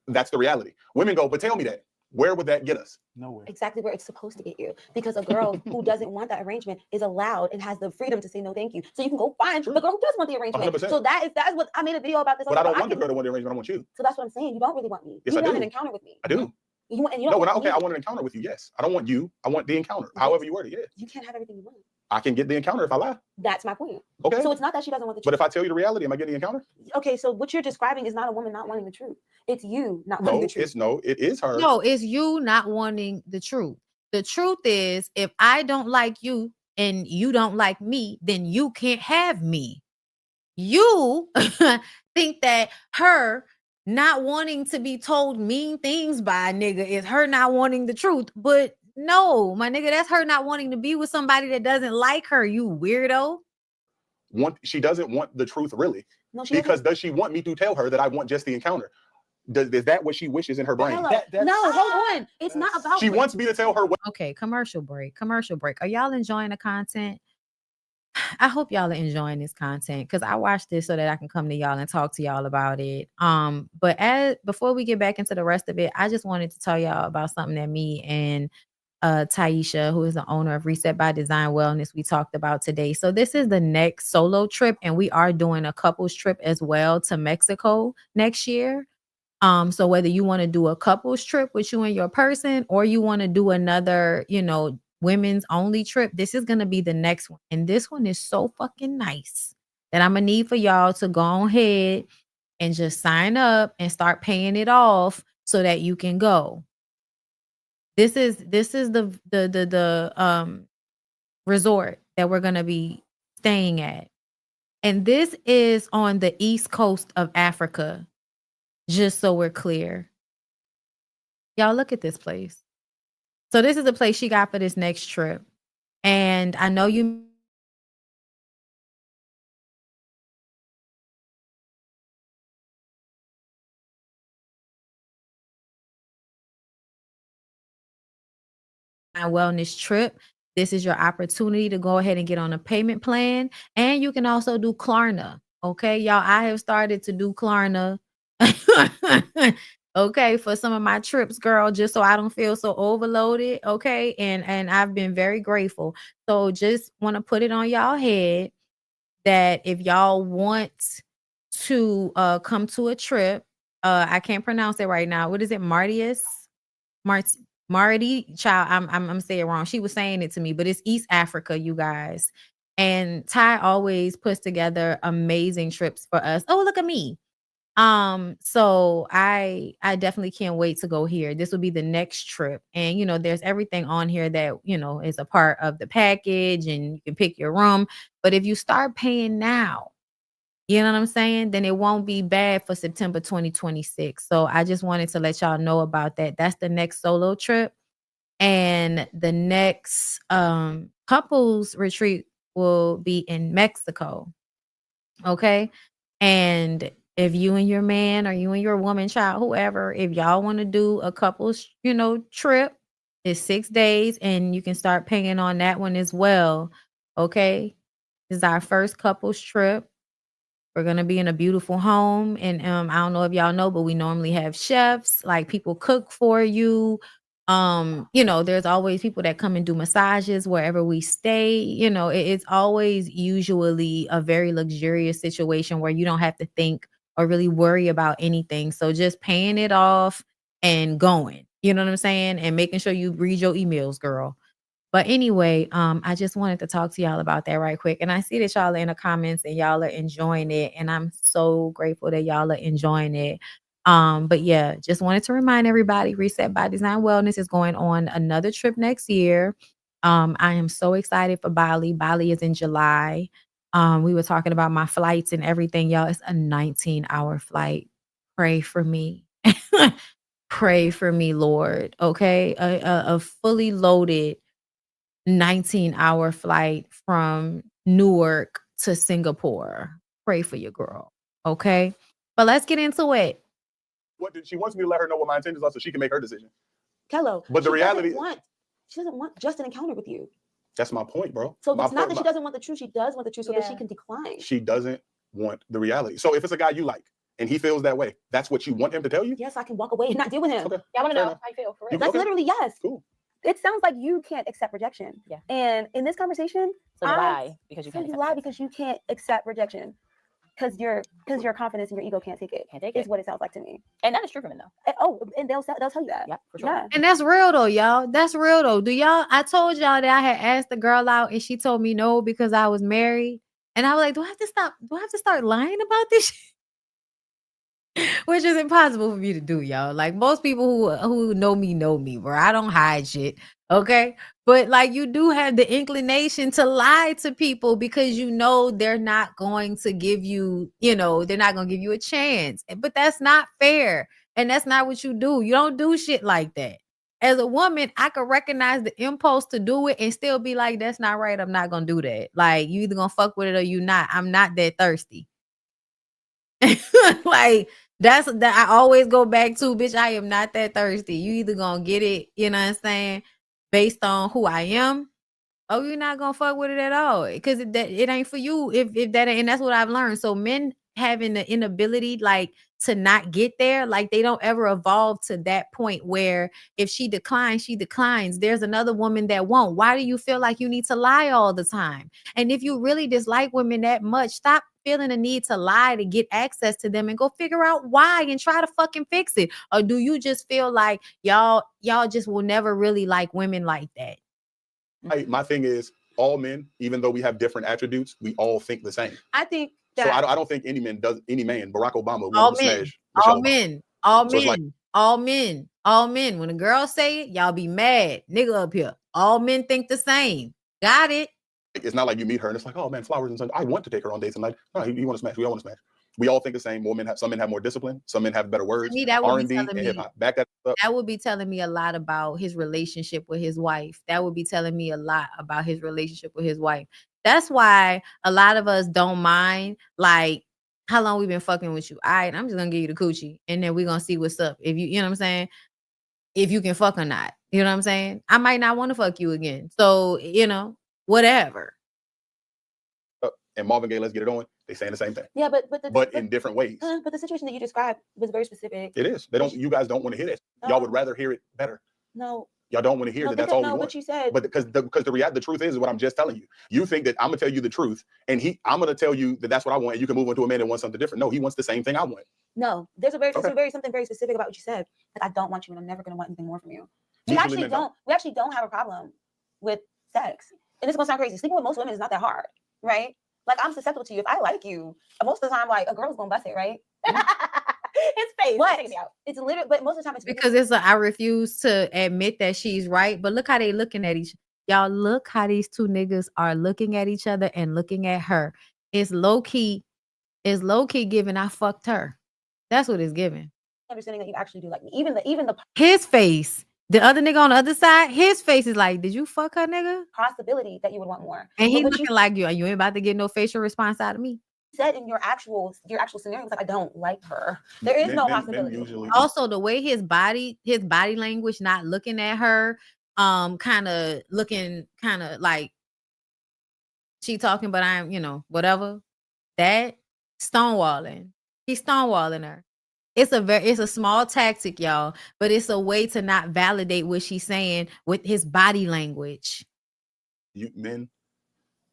That's the reality. Women go, but tell me that. Where would that get us? Nowhere. Exactly where it's supposed to get you, because a girl who doesn't want that arrangement is allowed and has the freedom to say no, thank you. So you can go find the girl who does want the arrangement. 100%. So that's what I made a video about this. But I don't want the girl to want the arrangement. I want you. So that's what I'm saying. You don't really want me. Yes, you I want do. an encounter with me. I do. You want, and you No, don't I want want an encounter with you. Yes, I don't want you. I want the encounter. However you word it. Yeah. You can't have everything you want. I can get the encounter if I lie. That's my point. Okay. So it's not that she doesn't want the truth. But if I tell you the reality, am I getting the encounter? Okay, so what you're describing is not a woman not wanting the truth. It's you not wanting the truth. It is her. No, it's you not wanting the truth. The truth is, if I don't like you and you don't like me, then you can't have me. You think that her not wanting to be told mean things by a nigga is her not wanting the truth. But no, my nigga, that's her not wanting to be with somebody that doesn't like her, you weirdo. She doesn't want the truth, really. No, she because does she want me to tell her that I want just the encounter? Is that what she wishes in her brain? No, hold on. It's not about. She wants me to tell her what. Okay, commercial break. Are y'all enjoying the content? I hope y'all are enjoying this content, because I watched this so that I can come to y'all and talk to y'all about it. But before we get back into the rest of it, I just wanted to tell y'all about something that me and Taisha, who is the owner of Reset by Design Wellness, we talked about today. So this is the next solo trip, and we are doing a couples trip as well to Mexico next year. So whether you want to do a couples trip with you and your person, or you want to do another, women's only trip. This is going to be the next one. And this one is so fucking nice that I'm going to need for y'all to go ahead and just sign up and start paying it off so that you can go. This is the resort that we're going to be staying at. And this is on the east coast of Africa, just so we're clear. Y'all look at this place. So this is the place she got for this next trip. And I know you wellness trip. This is your opportunity to go ahead and get on a payment plan. And you can also do Klarna. Okay, y'all, I have started to do Klarna. Okay, for some of my trips, girl, just so I don't feel so overloaded. Okay, and I've been very grateful. So just want to put it on y'all head that if y'all want to come to a trip, I can't pronounce it right now. What is it? Marty, child, I'm saying it wrong. She was saying it to me, but it's East Africa, you guys. And Ty always puts together amazing trips for us. Oh, look at me. So I definitely can't wait to go here. This will be the next trip. And there's everything on here that, is a part of the package, and you can pick your room. But if you start paying now, you know what I'm saying? Then it won't be bad for September 2026. So I just wanted to let y'all know about that. That's the next solo trip. And the next couples retreat will be in Mexico. Okay. And if you and your man or you and your woman, child, whoever, if y'all want to do a couples, trip, it's 6 days and you can start paying on that one as well. Okay. This is our first couples trip. We're going to be in a beautiful home. And I don't know if y'all know, but we normally have chefs, like people cook for you. There's always people that come and do massages wherever we stay. It's always usually a very luxurious situation where you don't have to think or really worry about anything. So just paying it off and going, you know what I'm saying? And making sure you read your emails, girl. But anyway, I just wanted to talk to y'all about that right quick. And I see that y'all are in the comments and y'all are enjoying it. And I'm so grateful that y'all are enjoying it. But yeah, just wanted to remind everybody, Reset by Design Wellness is going on another trip next year. I am so excited for Bali. Bali is in July. We were talking about my flights and everything, y'all. It's a 19-hour flight. Pray for me. Pray for me, Lord. Okay. A fully loaded 19-hour flight from Newark to Singapore. Pray for your girl. Okay. But let's get into it. She wants me to let her know what my intentions are so she can make her decision. Kello, but the reality, she doesn't want just an encounter with you. That's my point, bro. So it's not that she doesn't want the truth. She does want the truth so that she can decline. She doesn't want the reality. So if it's a guy you like and he feels that way, that's what you want him to tell you? Yes, I can walk away and not deal with him. Okay. I want to know how you feel. For real. That's literally yes. Cool. It sounds like you can't accept rejection. Yeah. And in this conversation, so you lie because you can't. You lie because you can't accept rejection. Because your confidence and your ego can't take it. Can't take it. Is what it sounds like to me. And that is true for men though. And they'll tell you that. Yeah, for sure. Yeah. And that's real though, y'all. That's real though. I told y'all that I had asked the girl out and she told me no because I was married. And I was like, do I have to start lying about this shit? Which is impossible for me to do, y'all. Like most people who know me, bro. I don't hide shit. Okay. But like you do have the inclination to lie to people because they're not going to give you, they're not going to give you a chance. But that's not fair. And that's not what you do. You don't do shit like that. As a woman, I could recognize the impulse to do it and still be like, that's not right. I'm not going to do that. Like you either going to fuck with it or you not. I'm not that thirsty. Like that's that I always go back to, bitch. I am not that thirsty. You either gonna get it, you know what I'm saying, based on who I am, or you're not gonna fuck with it at all. Because it ain't for you if that ain't, and that's what I've learned. So men having the inability like to not get there, like they don't ever evolve to that point where if she declines, she declines. There's another woman that won't. Why do you feel like you need to lie all the time? And if you really dislike women that much, stop feeling the need to lie to get access to them and go figure out why and try to fucking fix it. Or do you just feel like y'all just will never really like women like that? My thing is, all men, even though we have different attributes, we all think the same. I think So that I don't think any man, Barack Obama, All wanted to men, smash all Michelle Obama. men, all So it's men, all men, all men. When a girl say it, y'all be mad, nigga up here. All men think the same. Got it. It's not like you meet her and it's like, oh man, flowers and sun. I want to take her on dates and like, no, you want to smash. We all want to smash. We all think the same. Some men have more discipline. Some men have better words. To me, that would be R&B telling and me- hip hop. Back that up. That would be telling me a lot about his relationship with his wife. That would be telling me a lot about his relationship with his wife. That's why a lot of us don't mind, like, how long we been fucking with you. All right, I'm just gonna give you the coochie, and then we're gonna see what's up. If you know what I'm saying, if you can fuck or not. You know what I'm saying? I might not want to fuck you again. So, whatever. And Marvin Gaye, Let's Get It On. They saying the same thing. yeah, but In different ways. But the situation that you described was very specific. It is. You guys don't want to hear it. Y'all would rather hear it better. No. Y'all don't want to hear that. That's all we want. What you said. But because the truth is what I'm just telling you. You think that I'm gonna tell you the truth, and I'm gonna tell you that that's what I want, and you can move into a man that wants something different. No, he wants the same thing I want. No, there's something very specific about what you said. Like, I don't want you, and I'm never gonna want anything more from you. We actually don't have a problem with sex, and it's gonna sound crazy. Sleeping with most women is not that hard, right? Like, I'm susceptible to you. If I like you, most of the time, like, a girl's gonna bust it, right? It's face. What? It's literally, but most of the time it's Because I refuse to admit that she's right. But look how they looking at each. Y'all look how these two niggas are looking at each other and looking at her. It's low key. It's low key giving. I fucked her. That's what it's giving. understanding that you actually do like me. Even the His face. The other nigga on the other side, his face is like, did you fuck her, nigga? possibility that you would want more. And he But what looking you like you ain't about to get no facial response out of me. said in your actual scenario was like, I don't like her. There is no possibility. Usually, Also, the way his body language, not looking at her, kind of looking kind of like she talking, but I'm, whatever. That stonewalling. He's stonewalling her. It's a small tactic, y'all, but it's a way to not validate what she's saying with his body language. you men,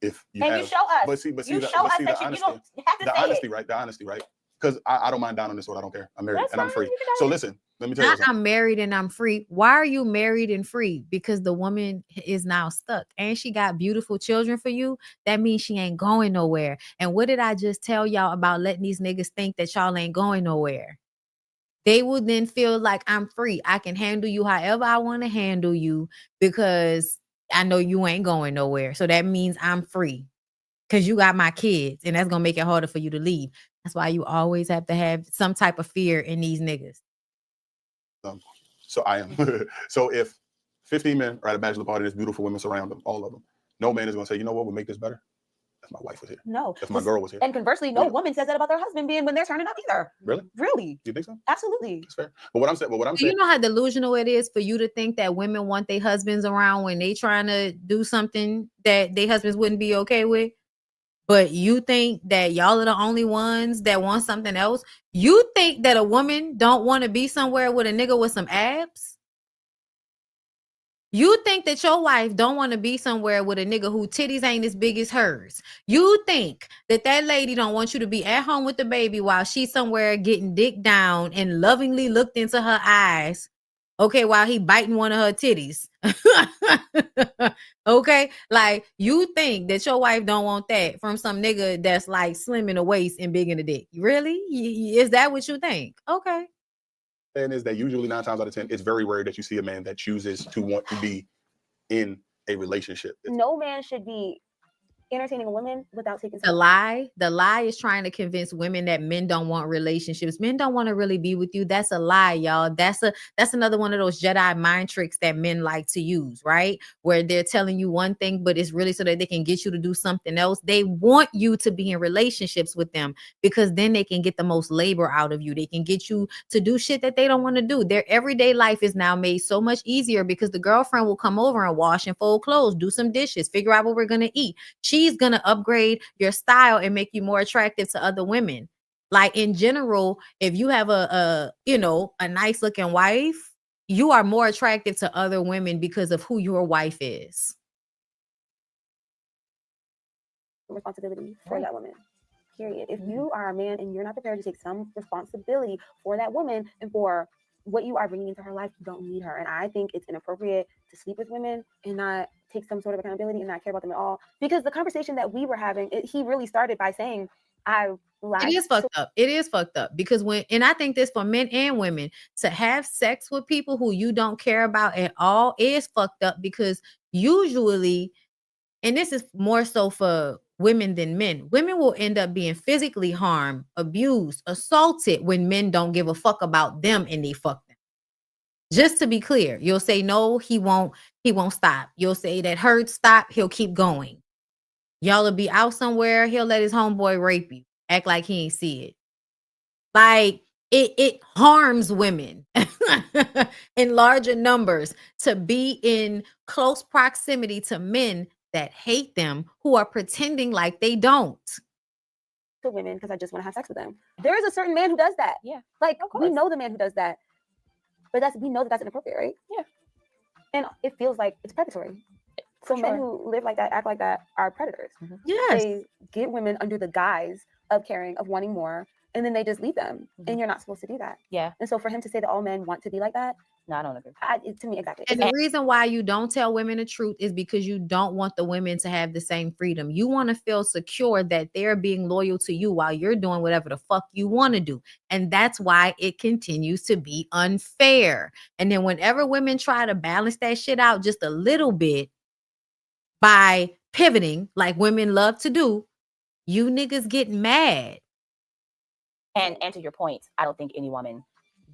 if you And have, you show us. but see You the show us honesty, that you don't have to the say honesty, it. right? The honesty, right? Because I don't mind down on this one. I don't care. I'm married That's and I'm fine, free. you can So go. listen, let me tell you Not something. I'm married and I'm free. Why are you married and free? Because the woman is now stuck and she got beautiful children for you. That means she ain't going nowhere. And what did I just tell y'all about letting these niggas think that y'all ain't going nowhere? They would then feel like I'm free. I can handle you however I want to handle you because I know you ain't going nowhere. So that means I'm free because you got my kids and that's going to make it harder for you to leave. That's why you always have to have some type of fear in these niggas. So I am. So if 15 men are at a bachelor party, there's beautiful women surround them, all of them. No man is going to say, you know what would make this better? If my wife was here. No. If my girl was here. And conversely, no woman says that about their husband being when they're turning up either. Really? Really? You think so? Absolutely. That's fair. But what I'm Do saying, you know how delusional it is for you to think that women want their husbands around when they trying to do something that their husbands wouldn't be okay with? But you think that y'all are the only ones that want something else? You think that a woman don't want to be somewhere with a nigga with some abs? You think that your wife don't want to be somewhere with a nigga who titties ain't as big as hers? You think that lady don't want you to be at home with the baby while she's somewhere getting dick down and lovingly looked into her eyes, okay, while he biting one of her titties? Okay, like you think that your wife don't want that from some nigga that's like slim in the waist and big in the dick? Really? Is that what you think? Okay. and is that usually 9 times out of 10, it's very rare that you see a man that chooses to want to be in a relationship. No man should be entertaining women without taking The lie is trying to convince women that men don't want relationships. Men don't want to really be with you. That's a lie, y'all. That's another one of those Jedi mind tricks that men like to use, right? Where they're telling you one thing, but it's really so that they can get you to do something else. They want you to be in relationships with them because then they can get the most labor out of you. They can get you to do shit that they don't want to do. Their everyday life is now made so much easier because the girlfriend will come over and wash and fold clothes, do some dishes, figure out what we're going to eat. She's going to upgrade your style and make you more attractive to other women. Like in general, if you have a nice looking wife, you are more attractive to other women because of who your wife is. responsibility for that woman. Period. If you are a man and you're not prepared to take some responsibility for that woman and for what you are bringing into her life, you don't need her. And I think it's inappropriate to sleep with women and not take some sort of accountability and not care about them at all. Because the conversation that we were having, he really started by saying, I lied. It is fucked up. It is fucked up because and I think this for men and women, to have sex with people who you don't care about at all is fucked up, because usually, and this is more so for women than men, women will end up being physically harmed, abused, assaulted when men don't give a fuck about them and they fuck them. Just to be clear, you'll say, no, he won't stop. You'll say that hurt, stop, he'll keep going. Y'all will be out somewhere, he'll let his homeboy rape you, act like he ain't see it. Like, it harms women in larger numbers to be in close proximity to men that hate them, who are pretending like they don't. To women because I just want to have sex with them. There is a certain man who does that. Yeah. Like, we know the man who does that. But we know that that's inappropriate, right? Yeah. And it feels like it's predatory. So men who live like that, act like that, are predators. Yes. They get women under the guise of caring, of wanting more, and then they just leave them. And you're not supposed to do that. Yeah. And so for him to say that all men want to be like that, no, I don't agree. To me, exactly. And the reason why you don't tell women the truth is because you don't want the women to have the same freedom. You want to feel secure that they're being loyal to you while you're doing whatever the fuck you want to do. And that's why it continues to be unfair. And then whenever women try to balance that shit out just a little bit by pivoting, like women love to do, you niggas get mad. And to your point, I don't think any woman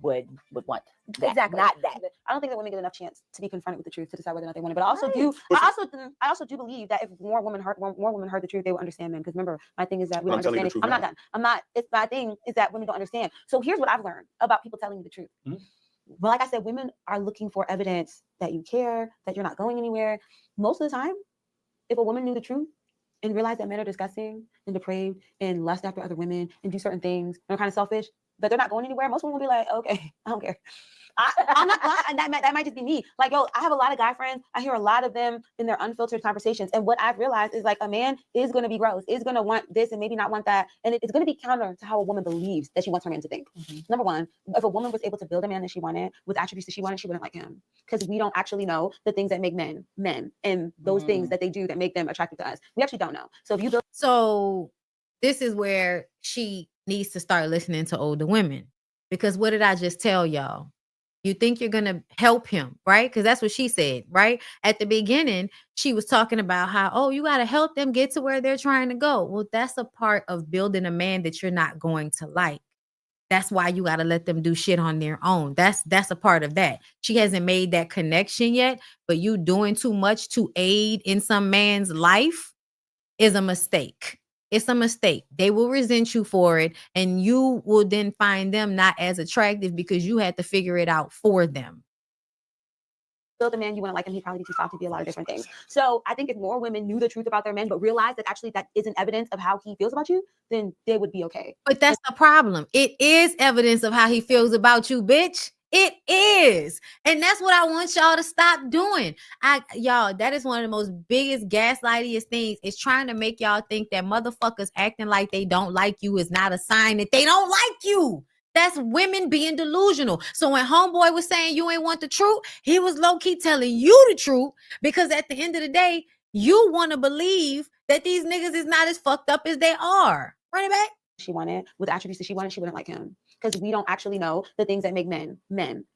would want that. Exactly. Not that. I don't think that women get enough chance to be confronted with the truth to decide whether or not they want it. But I also do believe that if more women heard the truth, they would understand men. Because remember, my thing is that we don't understand it. I'm not done. I'm not. It's my thing is that women don't understand. So here's what I've learned about people telling me the truth. Well, like I said, women are looking for evidence that you care, that you're not going anywhere. Most of the time, if a woman knew the truth and realized that men are disgusting and depraved and lust after other women and do certain things and are kind of selfish, but they're not going anywhere, most women will be like, okay, I don't care. I'm not lying. That might just be me. Like, yo, I have a lot of guy friends. I hear a lot of them in their unfiltered conversations. And what I've realized is, like, a man is going to be gross, is going to want this and maybe not want that. And it's going to be counter to how a woman believes that she wants her man to think. Number one, if a woman was able to build a man that she wanted with attributes that she wanted, she wouldn't like him. Because we don't actually know the things that make men and those things that they do that make them attractive to us. We actually don't know. So if you build. So this is where she needs to start listening to older women. Because what did I just tell y'all? You think you're going to help him, right? Because that's what she said, right? At the beginning, she was talking about how, oh, you got to help them get to where they're trying to go. Well, that's a part of building a man that you're not going to like. That's why you got to let them do shit on their own. That's a part of that. She hasn't made that connection yet, but you doing too much to aid in some man's life is a mistake. It's a mistake. They will resent you for it, and you will then find them not as attractive because you had to figure it out for them. Build a man you want to like him, he probably be too soft to be a lot of different things. So I think if more women knew the truth about their men, but realized that actually that isn't evidence of how he feels about you, then they would be okay. But that's the problem. It is evidence of how he feels about you, bitch. It is. And that's what I want y'all to stop doing. Y'all, that is one of the most biggest gaslightiest things, is trying to make y'all think that motherfuckers acting like they don't like you is not a sign that they don't like you. That's women being delusional. So when homeboy was saying you ain't want the truth, he was low-key telling you the truth, because at the end of the day, you want to believe that these niggas is not as fucked up as they are. Run it back. She wanted, with attributes that she wanted, she wouldn't like him. Because we don't actually know the things that make men.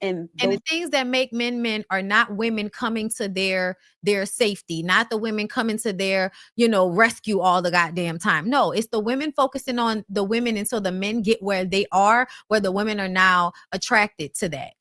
And the things that make men are not women coming to their safety, not the women coming to their, rescue all the goddamn time. No, it's the women focusing on the women until the men get where they are, where the women are now attracted to that.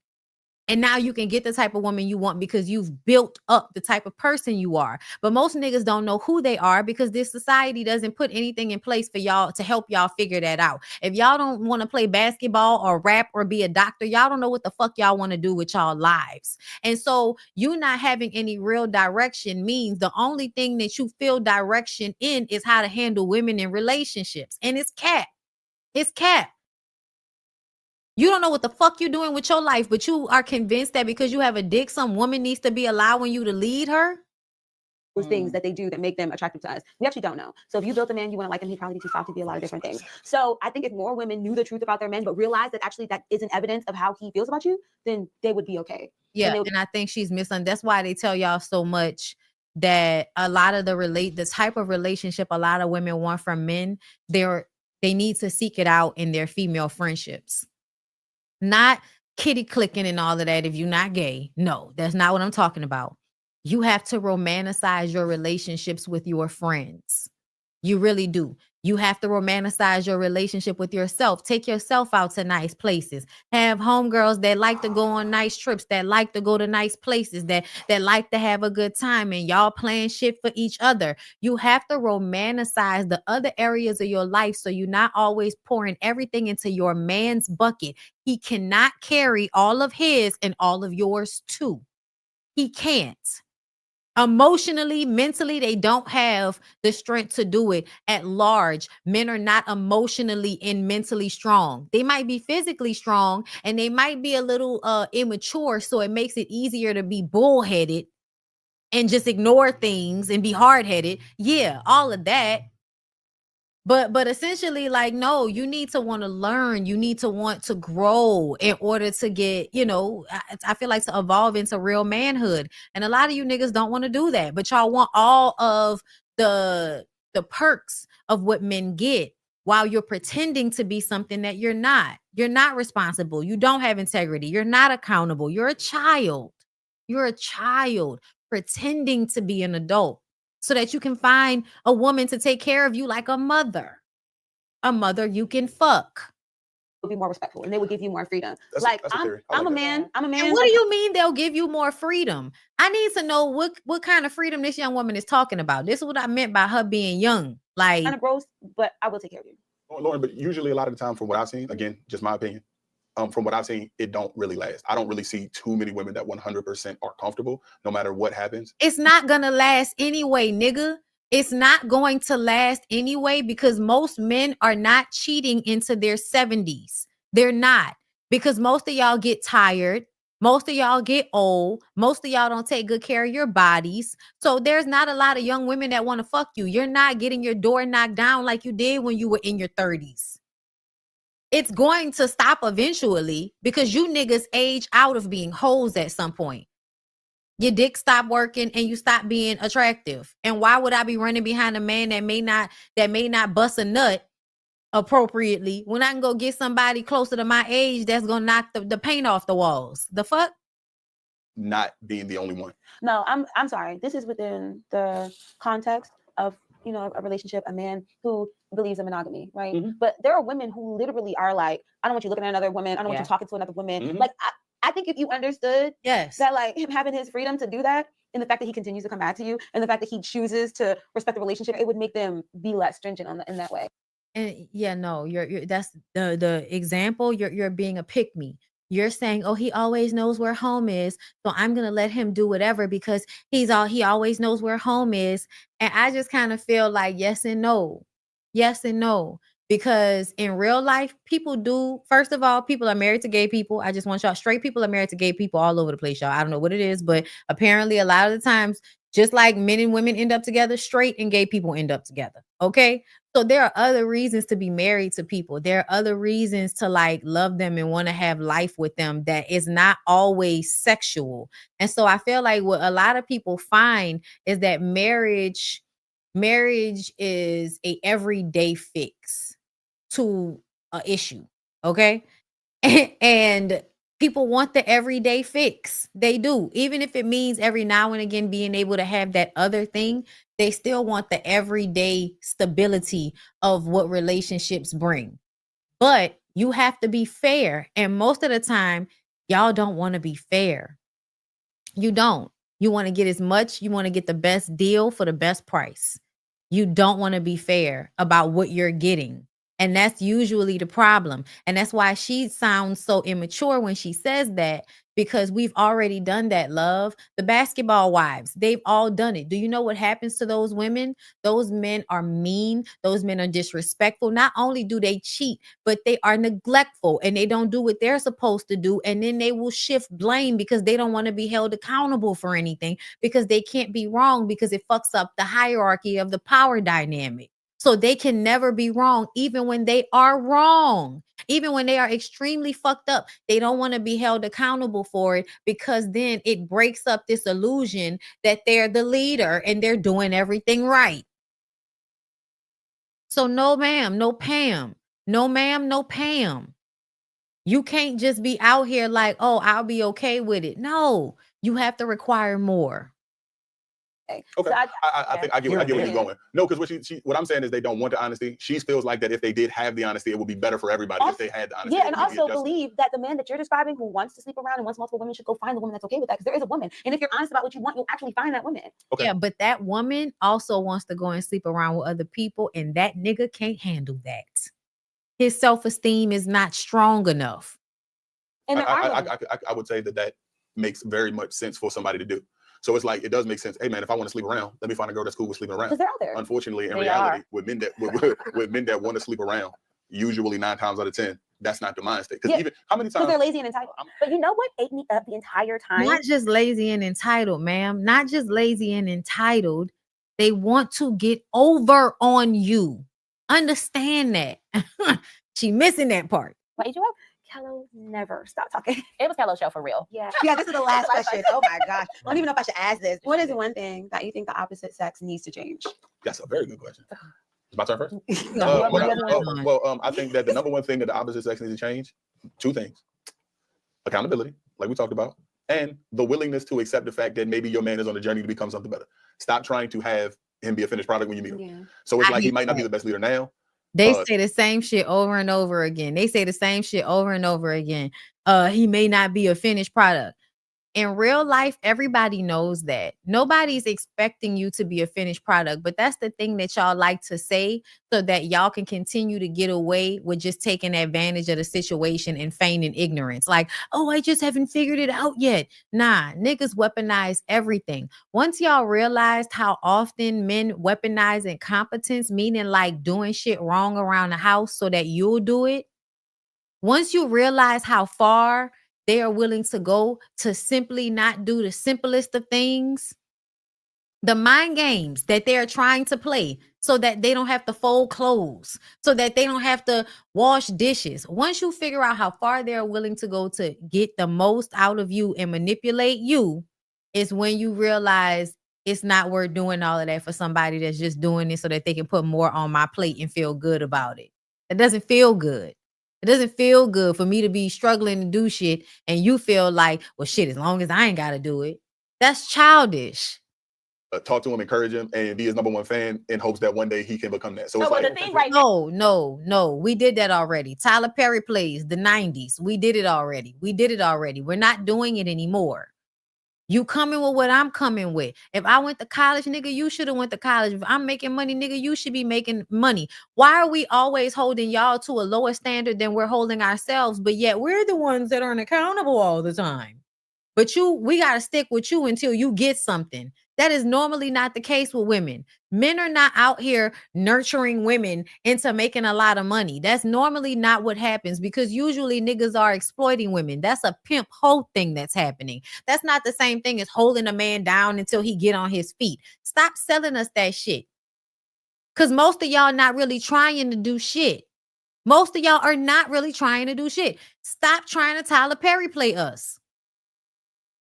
And now you can get the type of woman you want because you've built up the type of person you are. But most niggas don't know who they are because this society doesn't put anything in place for y'all to help y'all figure that out. If y'all don't want to play basketball or rap or be a doctor, y'all don't know what the fuck y'all want to do with y'all lives. And so you not having any real direction means the only thing that you feel direction in is how to handle women in relationships. And it's cap. It's cap. You don't know what the fuck you're doing with your life, but you are convinced that because you have a dick, some woman needs to be allowing you to lead her. those things that they do that make them attractive to us. We actually don't know. So if you built a man you want to like him, he'd probably be too soft to be a lot of different things. So I think if more women knew the truth about their men, but realized that actually that isn't evidence of how he feels about you, then they would be okay. Yeah, and I think she's misunderstood. That's why they tell y'all so much that a lot of the type of relationship a lot of women want from men, they need to seek it out in their female friendships. Not kitty clicking and all of that if you're not gay. No, that's not what I'm talking about. You have to romanticize your relationships with your friends. You really do. You have to romanticize your relationship with yourself. Take yourself out to nice places. Have homegirls that like to go on nice trips, that like to go to nice places, that like to have a good time, and y'all plan shit for each other. You have to romanticize the other areas of your life so you're not always pouring everything into your man's bucket. He cannot carry all of his and all of yours too. He can't. Emotionally, mentally, they don't have the strength to do it at large. Men are not emotionally and mentally strong. They might be physically strong and they might be a little immature, so it makes it easier to be bullheaded and just ignore things and be hard-headed. Yeah, all of that. But essentially, like, no, you need to want to learn. You need to want to grow in order to get, I feel like to evolve into real manhood. And a lot of you niggas don't want to do that. But y'all want all of the perks of what men get while you're pretending to be something that you're not. You're not responsible. You don't have integrity. You're not accountable. You're a child. You're a child pretending to be an adult, so that you can find a woman to take care of you like a mother. A mother you can fuck. Will be more respectful and they would give you more freedom. That's I'm a man. I'm a man. And what do you mean they'll give you more freedom? I need to know what kind of freedom this young woman is talking about. This is what I meant by her being young. Like, kind of gross, but I will take care of you. Lauren, but usually a lot of the time from what I've seen, again, just my opinion, from what I've seen, it don't really last. I don't really see too many women that 100% are comfortable no matter what happens. It's not gonna last anyway, nigga. It's not going to last anyway because most men are not cheating into their 70s. They're not, because most of y'all get tired. Most of y'all get old. Most of y'all don't take good care of your bodies. So there's not a lot of young women that want to fuck you. You're not getting your door knocked down like you did when you were in your 30s. It's going to stop eventually because you niggas age out of being hoes at some point. Your dick stop working and you stop being attractive. And why would I be running behind a man that may not bust a nut appropriately when I can go get somebody closer to my age that's gonna knock the paint off the walls? The fuck? Not being the only one. No, I'm sorry. This is within the context of a relationship, a man who believes in monogamy, right? Mm-hmm. But there are women who literally are like, I don't want you looking at another woman. I don't want you talking to another woman. Mm-hmm. Like, I think if you understood yes, that, like, him having his freedom to do that, and the fact that he continues to come back to you, and the fact that he chooses to respect the relationship, it would make them be less stringent in that way. And yeah, no, you're that's the example. You're being a pick me. You're saying, oh, he always knows where home is, so I'm gonna let him do whatever because he always knows where home is. And I just kind of feel like yes and no. Because in real life, people do. First of all, people are married to gay people. I just want y'all, straight people are married to gay people all over the place, y'all. I don't know what it is, but apparently a lot of the times, just like men and women end up together, straight and gay people end up together. Okay. So there are other reasons to be married to people. There are other reasons to like love them and want to have life with them that is not always sexual. And so I feel like what a lot of people find is that marriage is a everyday fix to an issue. Okay. And people want the everyday fix. They do. Even if it means every now and again being able to have that other thing, they still want the everyday stability of what relationships bring. But you have to be fair. And most of the time, y'all don't want to be fair. You don't. You want to get as much, you want to get the best deal for the best price. You don't want to be fair about what you're getting. And that's usually the problem. And that's why she sounds so immature when she says that, because we've already done that, love. The basketball wives, they've all done it. Do you know what happens to those women? Those men are mean. Those men are disrespectful. Not only do they cheat, but they are neglectful and they don't do what they're supposed to do. And then they will shift blame because they don't want to be held accountable for anything, because they can't be wrong, because it fucks up the hierarchy of the power dynamic. So they can never be wrong, even when they are wrong. Even when they are extremely fucked up, they don't want to be held accountable for it, because then it breaks up this illusion that they're the leader and they're doing everything right. So no ma'am, no Pam. No ma'am, no Pam. You can't just be out here like, oh, I'll be okay with it. No, you have to require more. Okay, So I think I get where you're going. No, because what I'm saying is they don't want the honesty. She feels like that if they did have the honesty, it would be better for everybody if they had the honesty. Yeah, and also believe that the man that you're describing who wants to sleep around and wants multiple women should go find the woman that's okay with that, because there is a woman. And if you're honest about what you want, you'll actually find that woman. Okay. Yeah, but that woman also wants to go and sleep around with other people, and that nigga can't handle that. His self-esteem is not strong enough. And there are I would say that makes very much sense for somebody to do. So it's like, it does make sense. Hey man, if I want to sleep around, let me find a girl that's cool with sleeping around. because they're out there. Unfortunately, in reality, with men that want to sleep around, usually 9 times out of 10, that's not the mind state. Because even how many times? Because they're lazy and entitled. But you know what ate me up the entire time? Not just lazy and entitled, ma'am. Not just lazy and entitled. They want to get over on you. Understand that. She missing that part. Why did you up? Kello never stop talking. It was Kello's show for real. Yeah. Yeah, this is the last question. Oh my gosh. I don't even know if I should ask this. What is one thing that you think the opposite sex needs to change? That's a very good question. It's my turn first. No, I think that the number one thing that the opposite sex needs to change, 2 things: accountability, like we talked about, and the willingness to accept the fact that maybe your man is on a journey to become something better. Stop trying to have him be a finished product when you meet him. Yeah. So it's like he might not be the best leader now. They say the same shit over and over again. They say the same shit over and over again. He may not be a finished product. In real life, everybody knows that. Nobody's expecting you to be a finished product, but that's the thing that y'all like to say so that y'all can continue to get away with just taking advantage of the situation and feigning ignorance. Like, oh, I just haven't figured it out yet. Nah, niggas weaponize everything. Once y'all realized how often men weaponize incompetence, meaning like doing shit wrong around the house so that you'll do it. Once you realize how far they are willing to go to simply not do the simplest of things, the mind games that they're trying to play so that they don't have to fold clothes, so that they don't have to wash dishes. Once you figure out how far they're willing to go to get the most out of you and manipulate you, is when you realize it's not worth doing all of that for somebody that's just doing it so that they can put more on my plate and feel good about it. It doesn't feel good. It doesn't feel good for me to be struggling to do shit and you feel like, well, shit, as long as I ain't got to do it. That's childish. Talk to him, encourage him, and be his number 1 fan in hopes that one day he can become that. So it's like, the thing right now. No. We did that already. Tyler Perry plays the 90s. We did it already. We're not doing it anymore. You coming with what I'm coming with. If I went to college, nigga, you should have went to college. If I'm making money, nigga, you should be making money. Why are we always holding y'all to a lower standard than we're holding ourselves? But yet we're the ones that aren't accountable all the time. But we got to stick with you until you get something. That is normally not the case with women. Men are not out here nurturing women into making a lot of money. That's normally not what happens, because usually niggas are exploiting women. That's a pimp hoe thing that's happening. That's not the same thing as holding a man down until he get on his feet. Stop selling us that shit. Because most of y'all not really trying to do shit. Most of y'all are not really trying to do shit. Stop trying to Tyler Perry play us.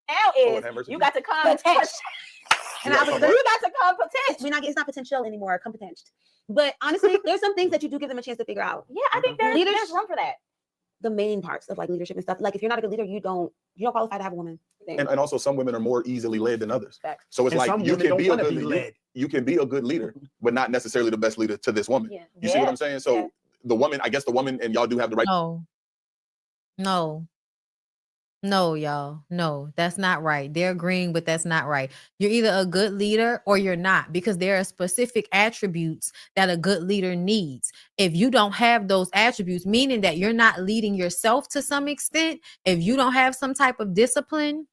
Now is you got to come And I was like, you got to come potential. It's not potential anymore, competent. But honestly, there's some things that you do give them a chance to figure out. Yeah, I think there's room for that. The main parts of like leadership and stuff. Like if you're not a good leader, you don't qualify to have a woman. And also some women are more easily led than others. Fact. So it's And like some you women can be a don't wanna good be leader. led. You can be a good leader, but not necessarily the best leader to this woman. Yeah. You see what I'm saying? So the woman, I guess the woman, and y'all do have the right. No. No, y'all. No, that's not right. They're agreeing, but that's not right. You're either a good leader or you're not, because there are specific attributes that a good leader needs. If you don't have those attributes, meaning that you're not leading yourself to some extent, if you don't have some type of discipline,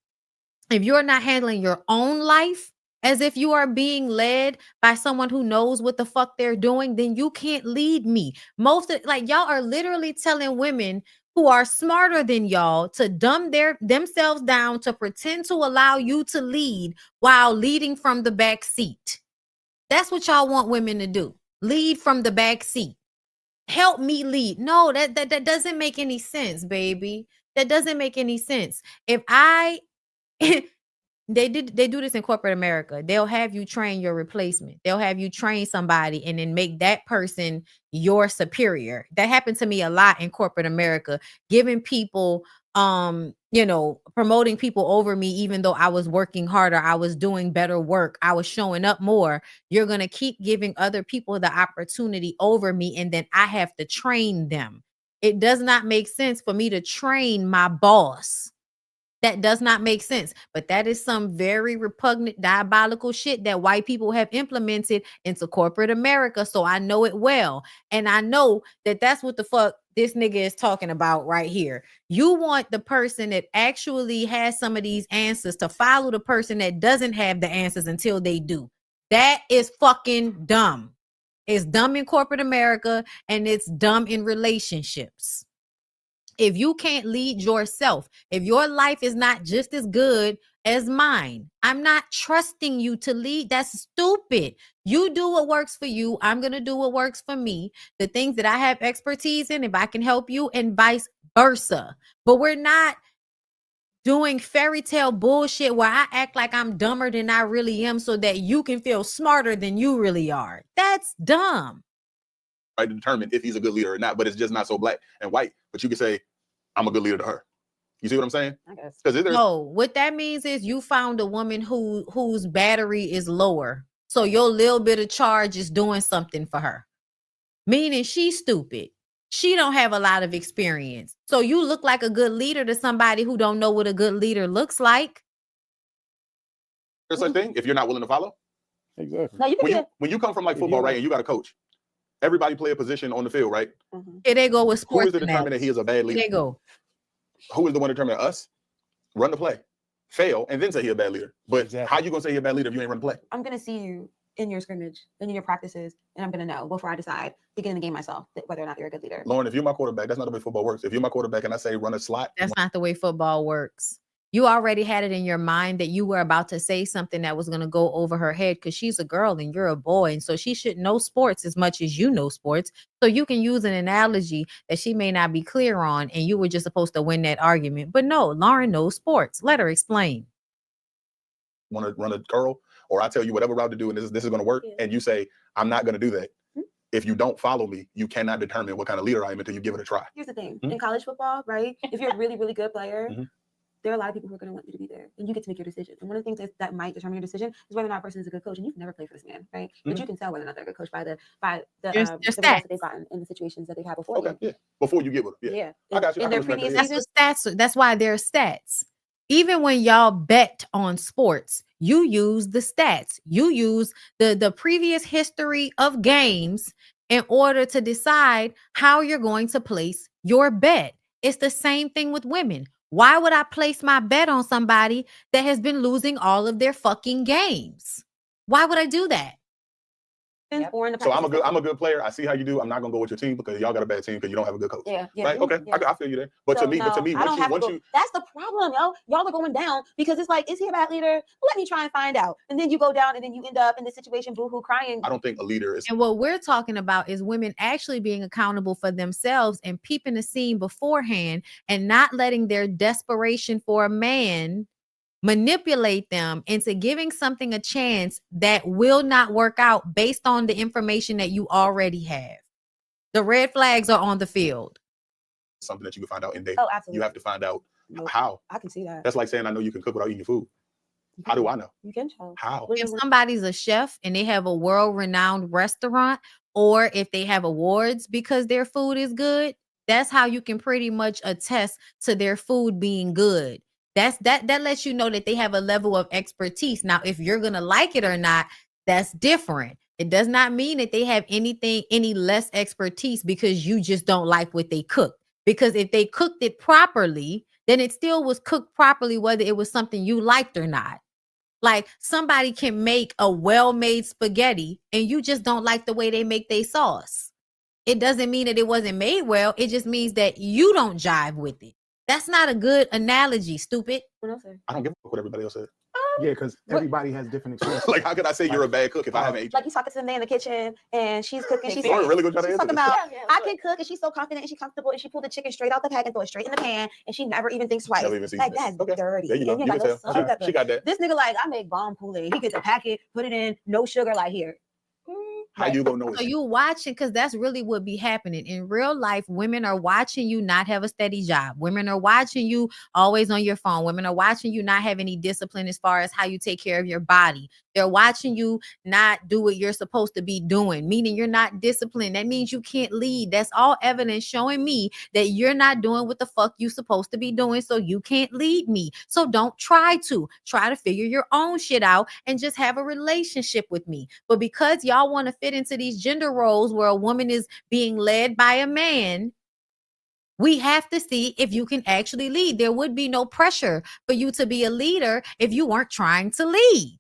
if you're not handling your own life as if you are being led by someone who knows what the fuck they're doing, then you can't lead me. Most of, like, y'all are literally telling women who are smarter than y'all to dumb themselves down to pretend to allow you to lead while leading from the back seat. That's what y'all want women to do. Lead from the back seat. Help me lead. No, that doesn't make any sense, baby. That doesn't make any sense. If I they do this in corporate America. They'll have you train your replacement. They'll have you train somebody and then make that person your superior. That happened to me a lot in corporate America, giving people promoting people over me, even though I was working harder, I was doing better work, I was showing up more. You're going to keep giving other people the opportunity over me, and then I have to train them. It does not make sense for me to train my boss. That does not make sense. But that is some very repugnant, diabolical shit that white people have implemented into corporate America. So I know it well. And I know that that's what the fuck this nigga is talking about right here. You want the person that actually has some of these answers to follow the person that doesn't have the answers until they do. That is fucking dumb. It's dumb in corporate America, and it's dumb in relationships. If you can't lead yourself, if your life is not just as good as mine, I'm not trusting you to lead. That's stupid. You do what works for you. I'm going to do what works for me. The things that I have expertise in, if I can help you, and vice versa. But we're not doing fairy tale bullshit where I act like I'm dumber than I really am so that you can feel smarter than you really are. That's dumb. Right, to determine if he's a good leader or not, but it's just not so black and white. But you can say, I'm a good leader to her. You see what I'm saying? I guess. No, what that means is you found a woman whose battery is lower. So your little bit of charge is doing something for her. Meaning she's stupid. She don't have a lot of experience. So you look like a good leader to somebody who don't know what a good leader looks like. There's such thing if you're not willing to follow. Exactly. No, you can When you come from like football, right, and you got a coach, everybody play a position on the field, right? Here they go with Who sports. is to determine that he is a bad leader? Here they go. Who is the one determining us? Run the play, fail, and then say he's a bad leader. But Exactly. how you gonna say he's a bad leader if you ain't run the play? I'm gonna see you in your scrimmage and in your practices, and I'm gonna know before I decide to get in the game myself whether or not you're a good leader. Lauren, if you're my quarterback, that's not the way football works. If you're my quarterback and I say run a slot, That's not the way football works. You already had it in your mind that you were about to say something that was going to go over her head because she's a girl and you're a boy. And so she should know sports as much as you know sports. So you can use an analogy that she may not be clear on, and you were just supposed to win that argument. But no, Lauren knows sports. Let her explain. want to run a curl, or I tell you whatever route to do, and this is going to work, and you say, I'm not going to do that. If you don't follow me, you cannot determine what kind of leader I am until you give it a try. Here's the thing. In college football, right? If you're a really, really good player, there are a lot of people who are going to want you to be there, and you get to make your decision. And one of the things that might determine your decision is whether or not a person is a good coach. And you've never played for this man, right? But you can tell whether or not they're a good coach by the results that they've gotten in the situations that they've had before. Okay, yeah. Before you get with them. Yeah. I got you. In their previous That's what stats. That's why they're stats. Even when y'all bet on sports, you use the stats. You use the previous history of games in order to decide how you're going to place your bet. It's the same thing with women. Why would I place my bet on somebody that has been losing all of their fucking games? Why would I do that? So I'm a good player. I see how you do. I'm not gonna go with your team because y'all got a bad team because you don't have a good coach. Yeah. Right? Okay. Yeah. I feel you there. But so, to me, once you that's the problem, y'all are going down because it's like, is he a bad leader? Let me try and find out. And then you go down and then you end up in this situation, boohoo, crying. I don't think a leader is. And what we're talking about is women actually being accountable for themselves and peeping the scene beforehand and not letting their desperation for a man manipulate them into giving something a chance that will not work out based on the information that you already have. The red flags are on the field. Something that you can find out in dating. Oh, absolutely. You have to find out how. I can see that. That's like saying I know you can cook without eating your food. How do I know? You can tell. How? If somebody's a chef and they have a world-renowned restaurant, or if they have awards because their food is good, that's how you can pretty much attest to their food being good. That lets you know that they have a level of expertise. Now, if you're gonna like it or not, that's different. It does not mean that they have any less expertise because you just don't like what they cook. Because if they cooked it properly, then it still was cooked properly, whether it was something you liked or not. Like somebody can make a well-made spaghetti and you just don't like the way they make their sauce. It doesn't mean that it wasn't made well. It just means that you don't jive with it. That's not a good analogy, stupid. I don't give a fuck what everybody else said. Yeah, because everybody has different experiences. Like, how could I say you're a bad cook if I haven't ate you? Like you talking to the man in the kitchen and she's cooking. She's Sorry, really good try to she's answer talking this. about I can cook and she's so confident and she's comfortable and she pulled the chicken straight out the pack and throw it straight in the pan and she never even thinks twice. Never even sees Like it. that's Okay. dirty. There you go. And You you're can like, tell. "Oh, She got that. This nigga like I make bomb poulet. He gets a packet, put it in, no sugar. Like here. How you gonna know So it? you watching, because that's really what be happening in real life. Women are watching you not have a steady job. Women are watching you always on your phone. Women are watching you not have any discipline as far as how you take care of your body. They're watching you not do what you're supposed to be doing, meaning you're not disciplined. That means you can't lead. That's all evidence showing me that you're not doing what the fuck you supposed to be doing, so you can't lead me. So don't try to figure your own shit out and just have a relationship with me. But because y'all want to fit into these gender roles where a woman is being led by a man, we have to see if you can actually lead. There would be no pressure for you to be a leader if you weren't trying to lead.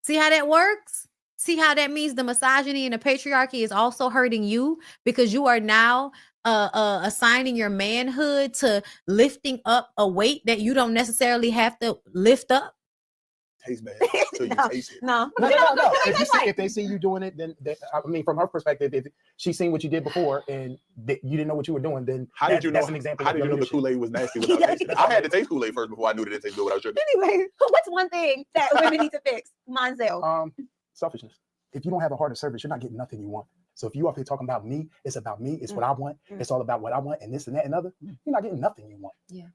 See how that works? See how that means the misogyny and the patriarchy is also hurting you because you are now assigning your manhood to lifting up a weight that you don't necessarily have to lift up. Tastes bad. So you taste it. No. No. If they see you doing it, then I mean, from her perspective, if she's seen what you did before and you didn't know what you were doing, then How did you know? That's an example. How did you know the Kool-Aid was nasty without tasting it? I had to taste Kool-Aid first before I knew that it tasted good without sugar. Anyway, what's one thing that women need to fix? Monzel. Selfishness. If you don't have a heart of service, you're not getting nothing you want. So if you up here talking about me, it's about me. It's what I want. It's all about what I want, and this and that and other. You're not getting nothing you want. Yeah.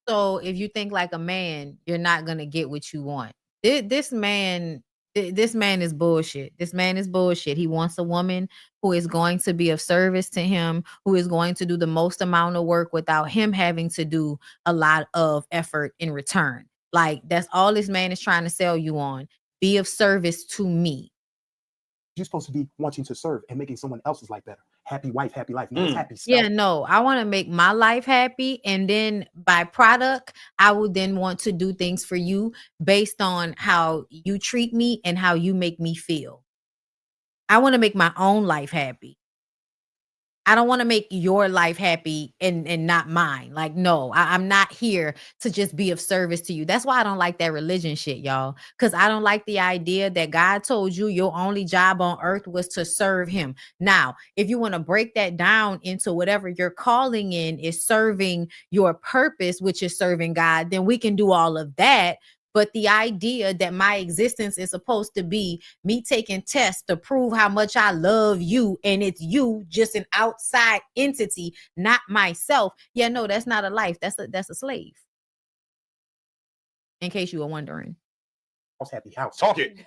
So if you think like a man, you're not gonna get what you want. This man is bullshit. This man is bullshit. He wants a woman who is going to be of service to him, who is going to do the most amount of work without him having to do a lot of effort in return. Like that's all this man is trying to sell you on. Be of service to me. You're supposed to be wanting to serve and making someone else's life better. Happy wife, happy life. No happy self. Yeah, no, I want to make my life happy. And then by product, I would then want to do things for you based on how you treat me and how you make me feel. I want to make my own life happy. I don't want to make your life happy and not mine. Like, no, I'm not here to just be of service to you. That's why I don't like that religion shit, y'all. Because I don't like the idea that God told you your only job on earth was to serve him. Now, if you want to break that down into whatever your calling in is serving your purpose, which is serving God, then we can do all of that. But the idea that my existence is supposed to be me taking tests to prove how much I love you and it's you, just an outside entity, not myself. Yeah, no, that's not a life. That's a slave. In case you were wondering. Happy house. Talk it.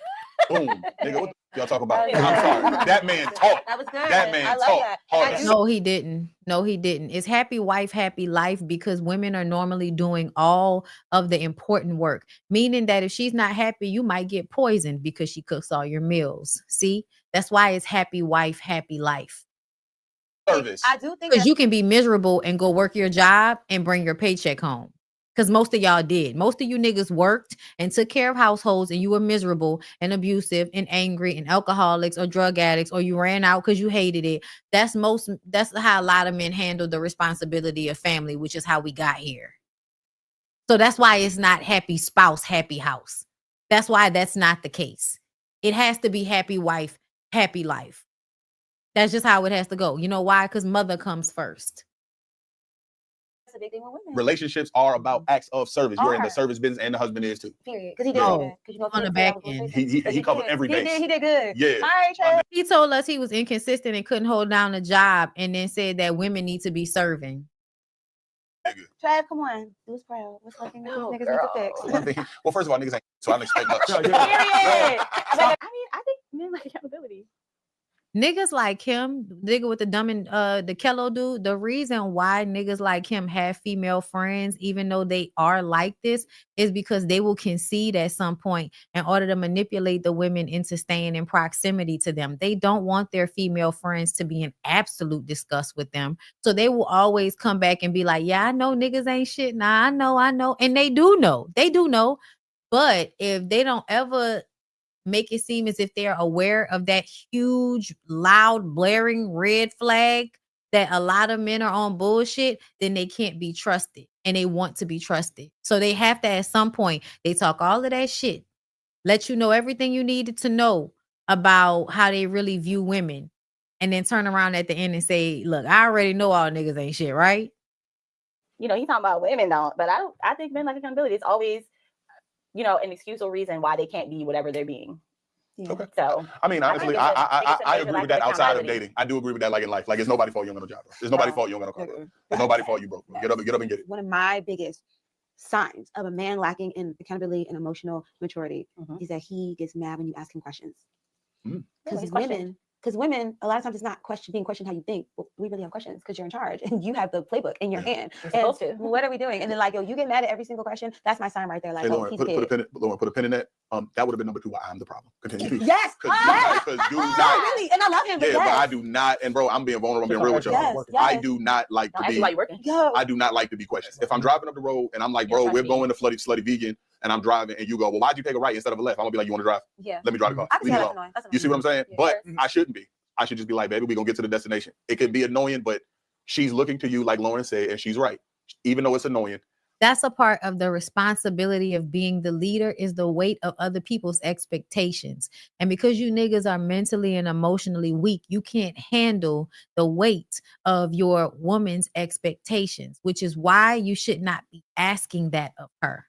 Boom. Nigga, what y'all talk about? I'm sorry. That man talked. That was good. That man I love talked. that. Hard. No, he didn't. No, he didn't. It's happy wife, happy life because women are normally doing all of the important work, meaning that if she's not happy, you might get poisoned because she cooks all your meals. See, that's why it's happy wife, happy life. Service. I do think Because you can be miserable and go work your job and bring your paycheck home. Because most of y'all did. Most of you niggas worked and took care of households and you were miserable and abusive and angry and alcoholics or drug addicts, or you ran out because you hated it. That's how a lot of men handle the responsibility of family, which is how we got here. So that's why it's not happy spouse, happy house. That's why that's not the case. It has to be happy wife, happy life. That's just how it has to go. You know why? Because mother comes first. that's a big thing with women. Relationships are about acts of service. You're in the service business, and the husband is too. Period. Because he did No. that. Because you know On the back end. He covered every base. He did good. Yeah. All right, Trav. He told us he was inconsistent and couldn't hold down a job, and then said that women need to be serving. Trav, come on. Do us proud. What's one thing that these niggas need to fix? Well, first of all, niggas ain't, so I don't expect much. Period. I mean, I think men like accountability. Niggas like him, nigga with the dumb and the Kello dude, the reason why niggas like him have female friends, even though they are like this, is because they will concede at some point in order to manipulate the women into staying in proximity to them. They don't want their female friends to be in absolute disgust with them. So they will always come back and be like, yeah, I know niggas ain't shit. Nah, I know. And they do know. They do know. But if they don't ever make it seem as if they're aware of that huge, loud, blaring red flag that a lot of men are on bullshit, then they can't be trusted and they want to be trusted. So they have to, at some point, they talk all of that shit, let you know everything you needed to know about how they really view women, and then turn around at the end and say, look, I already know all niggas ain't shit, right? You know, he's talking about women though, but I think men like accountability. It's always, you know, an excuse or reason why they can't be whatever they're being. Yeah. Okay. So I mean, honestly, I agree with that outside of dating. I do agree with that, like in life. Like, it's nobody's fault you don't got no job, bro. It's nobody's fault you don't got no car. It's nobody's fault you broke. Bro. Get up and get it. One of my biggest signs of a man lacking in accountability and emotional maturity is that he gets mad when you ask him questions. Because women, a lot of times it's not being questioned how you think. Well, we really have questions because you're in charge and you have the playbook in your hand. You're supposed to. What are we doing? And then like, yo, you get mad at every single question. That's my sign right there. Like, Hey, oh, Lauren, he's put big. a pin in that. That would have been number 2 why I'm the problem. Continue. Yes. Because do not. Really, and I love him. Yeah, But but I do not. And bro, I'm being vulnerable. I'm being real with y'all. Yes, I yes. do not like to be. why you working? Yo. I do not like to be questioned. If I'm driving up the road and I'm like, bro, we're going to slutty vegan, and I'm driving, and you go, well, why'd you take a right instead of a left? I'm gonna be like, you want to drive? Yeah. Let me drive the car. I can see Leave me that's alone. annoying. That's You see what I'm saying? Yeah. But I shouldn't be. I should just be like, baby, we're gonna get to the destination. It could be annoying, but she's looking to you, like Lauren said, and she's right. Even though it's annoying. That's a part of the responsibility of being the leader, is the weight of other people's expectations. And because you niggas are mentally and emotionally weak, you can't handle the weight of your woman's expectations, which is why you should not be asking that of her.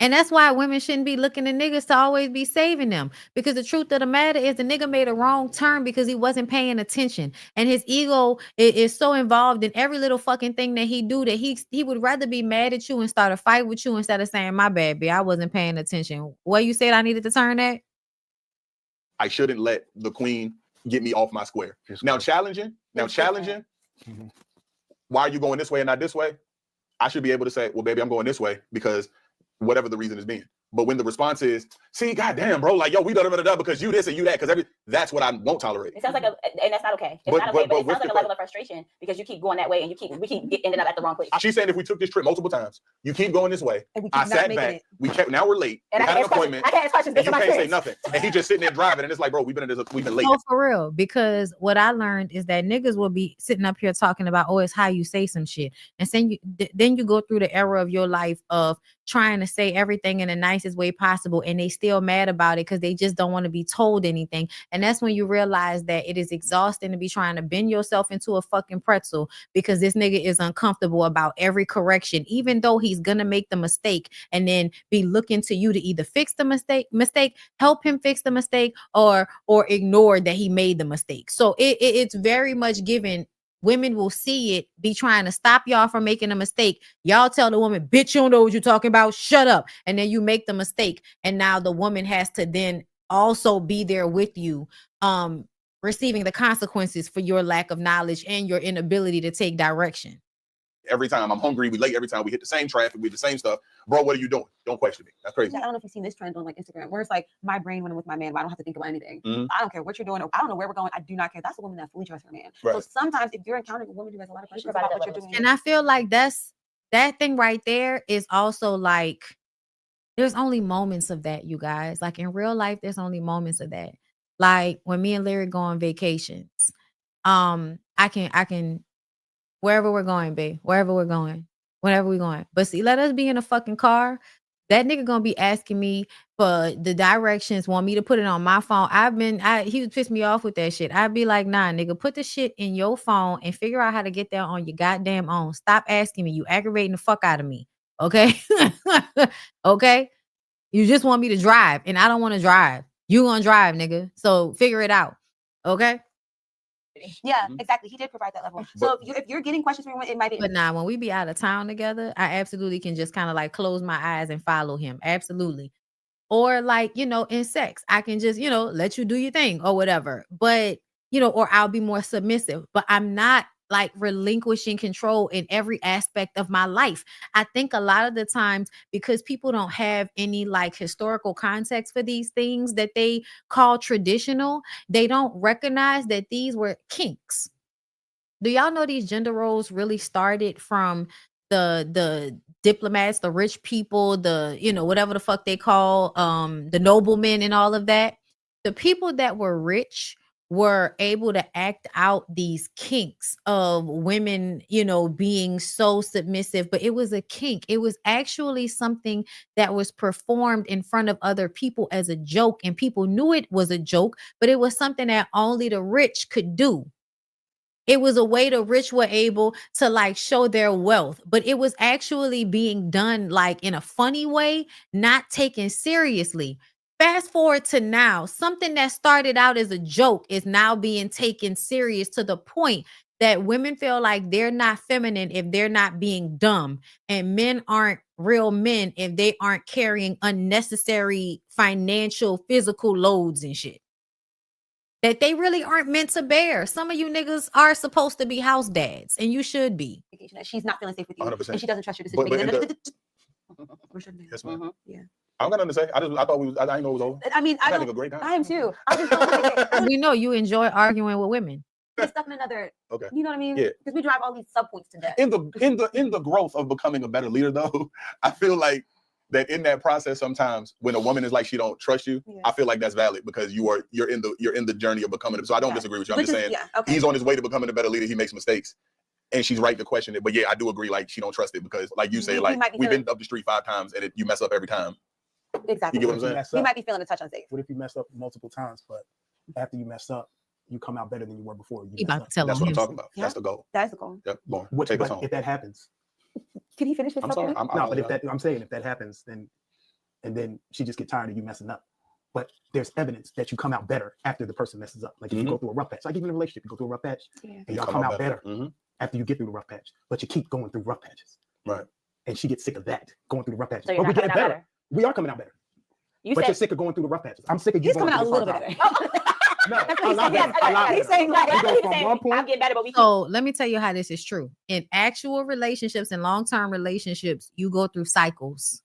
And that's why women shouldn't be looking to niggas to always be saving them. Because the truth of the matter is the nigga made a wrong turn because he wasn't paying attention. And his ego is so involved in every little fucking thing that he do that he would rather be mad at you and start a fight with you instead of saying, my bad, B, I wasn't paying attention. What you said I needed to turn that? I shouldn't let the queen get me off my square. Now challenging. Why are you going this way and not this way? I should be able to say, well, baby, I'm going this way because whatever the reason is being. But when the response is, see, goddamn, bro, like, yo, we done because you this and you that, because that's what I won't tolerate. It sounds like and that's not okay. It's not okay, but it sounds like a level of frustration because you keep going that way and we keep ending up at the wrong place. She's saying if we took this trip multiple times, you keep going this way. I sat back. Now we're late. And we had an appointment. I can't ask questions. And you can't say nothing. And he just sitting there driving, and it's like, bro, we've been late. No, for real. Because what I learned is that niggas will be sitting up here talking about, oh, it's how you say some shit. And then you go through the era of your life of trying to say everything in the nicest way possible, and they still mad about it because they just don't want to be told anything. And that's when you realize that it is exhausting to be trying to bend yourself into a fucking pretzel because this nigga is uncomfortable about every correction, even though he's gonna make the mistake and then be looking to you to either fix the mistake, help him fix the mistake, or ignore that he made the mistake. So it's very much given. Women will see it, be trying to stop y'all from making a mistake. Y'all tell the woman, bitch, you don't know what you're talking about. Shut up. And then you make the mistake. And now the woman has to then also be there with you, receiving the consequences for your lack of knowledge and your inability to take direction. Every time I'm hungry, we late. Every time we hit the same traffic, we do the same stuff. Bro, what are you doing? Don't question me. That's crazy. I don't know if you've seen this trend on like Instagram where it's like my brain when I'm with my man, but I don't have to think about anything. Mm-hmm. I don't care what you're doing. I don't know where we're going. I do not care. That's a woman that fully trusts her man. Right. So sometimes if you're encountering a woman who has a lot of questions about what you're doing, and I feel like that thing right there is also like there's only moments of that, you guys. Like in real life, there's only moments of that. Like when me and Larry go on vacations, I can wherever we're going, babe, wherever we're going. Whenever we're going. But see, let us be in a fucking car. That nigga gonna be asking me for the directions, want me to put it on my phone. He would piss me off with that shit. I'd be like, nah, nigga, put the shit in your phone and figure out how to get there on your goddamn own. Stop asking me. You aggravating the fuck out of me. Okay? Okay? You just want me to drive and I don't want to drive. You gonna drive, nigga. So figure it out. Okay? Yeah, exactly. He did provide that level. So if you're getting questions from him, it might be. But now, when we be out of town together, I absolutely can just kind of like close my eyes and follow him. Absolutely. Or like, you know, in sex, I can just, you know, let you do your thing or whatever. But, you know, or I'll be more submissive, but I'm not like relinquishing control in every aspect of my life. I think a lot of the times, because people don't have any like historical context for these things that they call traditional, they don't recognize that these were kinks. Do y'all know these gender roles really started from the diplomats, the rich people, the, you know, whatever the fuck they call the noblemen and all of that? The people that were rich were able to act out these kinks of women, you know, being so submissive, but it was a kink. It was actually something that was performed in front of other people as a joke, and people knew it was a joke, but it was something that only the rich could do. It was a way the rich were able to like show their wealth, but it was actually being done like in a funny way, not taken seriously. Fast forward to now, something that started out as a joke is now being taken serious to the point that women feel like they're not feminine if they're not being dumb, and men aren't real men if they aren't carrying unnecessary financial, physical loads and shit that they really aren't meant to bear. Some of you niggas are supposed to be house dads, and you should be. That she's not feeling safe with you, 100%. and she doesn't trust your decision But making. yes, ma'am. Yeah. I don't got nothing to say. I thought I didn't know it was over. I mean, I'm having a great time. I am too. I just don't like We know you enjoy arguing with women. get stuck in another. Okay. You know what I mean? Yeah. Because we drive all these sub points to death. In the growth of becoming a better leader, though, I feel like that in that process, sometimes when a woman is like she don't trust you, Yeah. I feel like that's valid because you're in the journey of becoming it. So I don't disagree with you. I'm just saying okay. he's on his way to becoming a better leader. He makes mistakes, and she's right to question it. But yeah, I do agree. Like she don't trust it because, like you say, He like might be we've feeling- been up the street 5 times and you mess up every time. Exactly. You get what I'm If you saying? mess He up, might be feeling a touch unsafe. what if you mess up multiple times, but after you mess up, you come out better than you were before you He messed about up? to tell That's on what I'm him. talking about. Yeah. That's the goal. That's the goal. Yep. Go on. What, Take us but home. if that happens, Can he finish his I'm sorry. something? no, but if that, I'm saying if that happens, then and then she just get tired of you messing up. But there's evidence that you come out better after the person messes up. Like if you go through a rough patch, like even in a relationship, you go through a rough patch Yeah. and y'all come out better Mhm. after you get through the rough patch. But you keep going through rough patches. Right. And she gets sick of that, going through the rough patches. So you're But we not coming getting out better. better. We are coming out better. You But said you're sick of going through the rough patches. I'm sick of you He's going coming out a through the little rough bit patches. better. No, That's a what lot he's better. saying. A lot He's better. saying like We That's go what he's from saying. one point. I'm getting better, but we keep. So let me tell you how this is true. In actual relationships and long-term relationships, you go through cycles.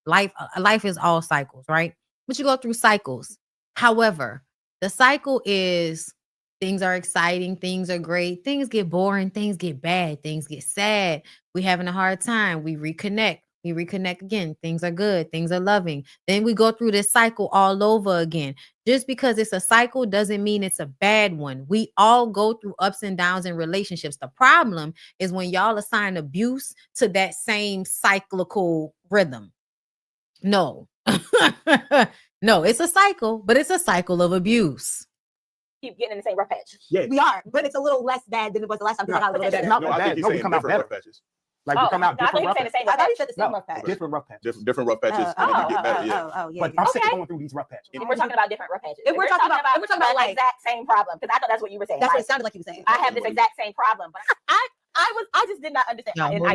Life is all cycles, right? But you go through cycles. However, the cycle is things are exciting, things are great, things get boring, things get bad, things get sad. We having a hard time. We reconnect again. Things are good, things are loving. Then we go through this cycle all over again. Just because it's a cycle doesn't mean it's a bad one. We all go through ups and downs in relationships. The problem is when y'all assign abuse to that same cyclical rhythm. No. No, it's a cycle, but it's a cycle of abuse. Keep getting in the same rough patch. Yeah. We are, but it's a little less bad than it was the last time. No, Got a little bit it's better. not No, I bad. think he's No, we saying come out different better. rough patches. Like we Oh, come out no, I thought different you rough were saying the patches. same I rough thought you patch. said the same No, rough patch. different rough patches. Different rough patches. and then you get better. Yeah. Yeah. But I'm sick of Okay. going through these rough patches. If we're talking about different rough patches. If we're talking about- if we're talking about, the like- exact same problem, because I thought that's what you were saying. That's what like, it sounded like you were saying. I have this exact same problem, but I just did not understand. Yeah, And I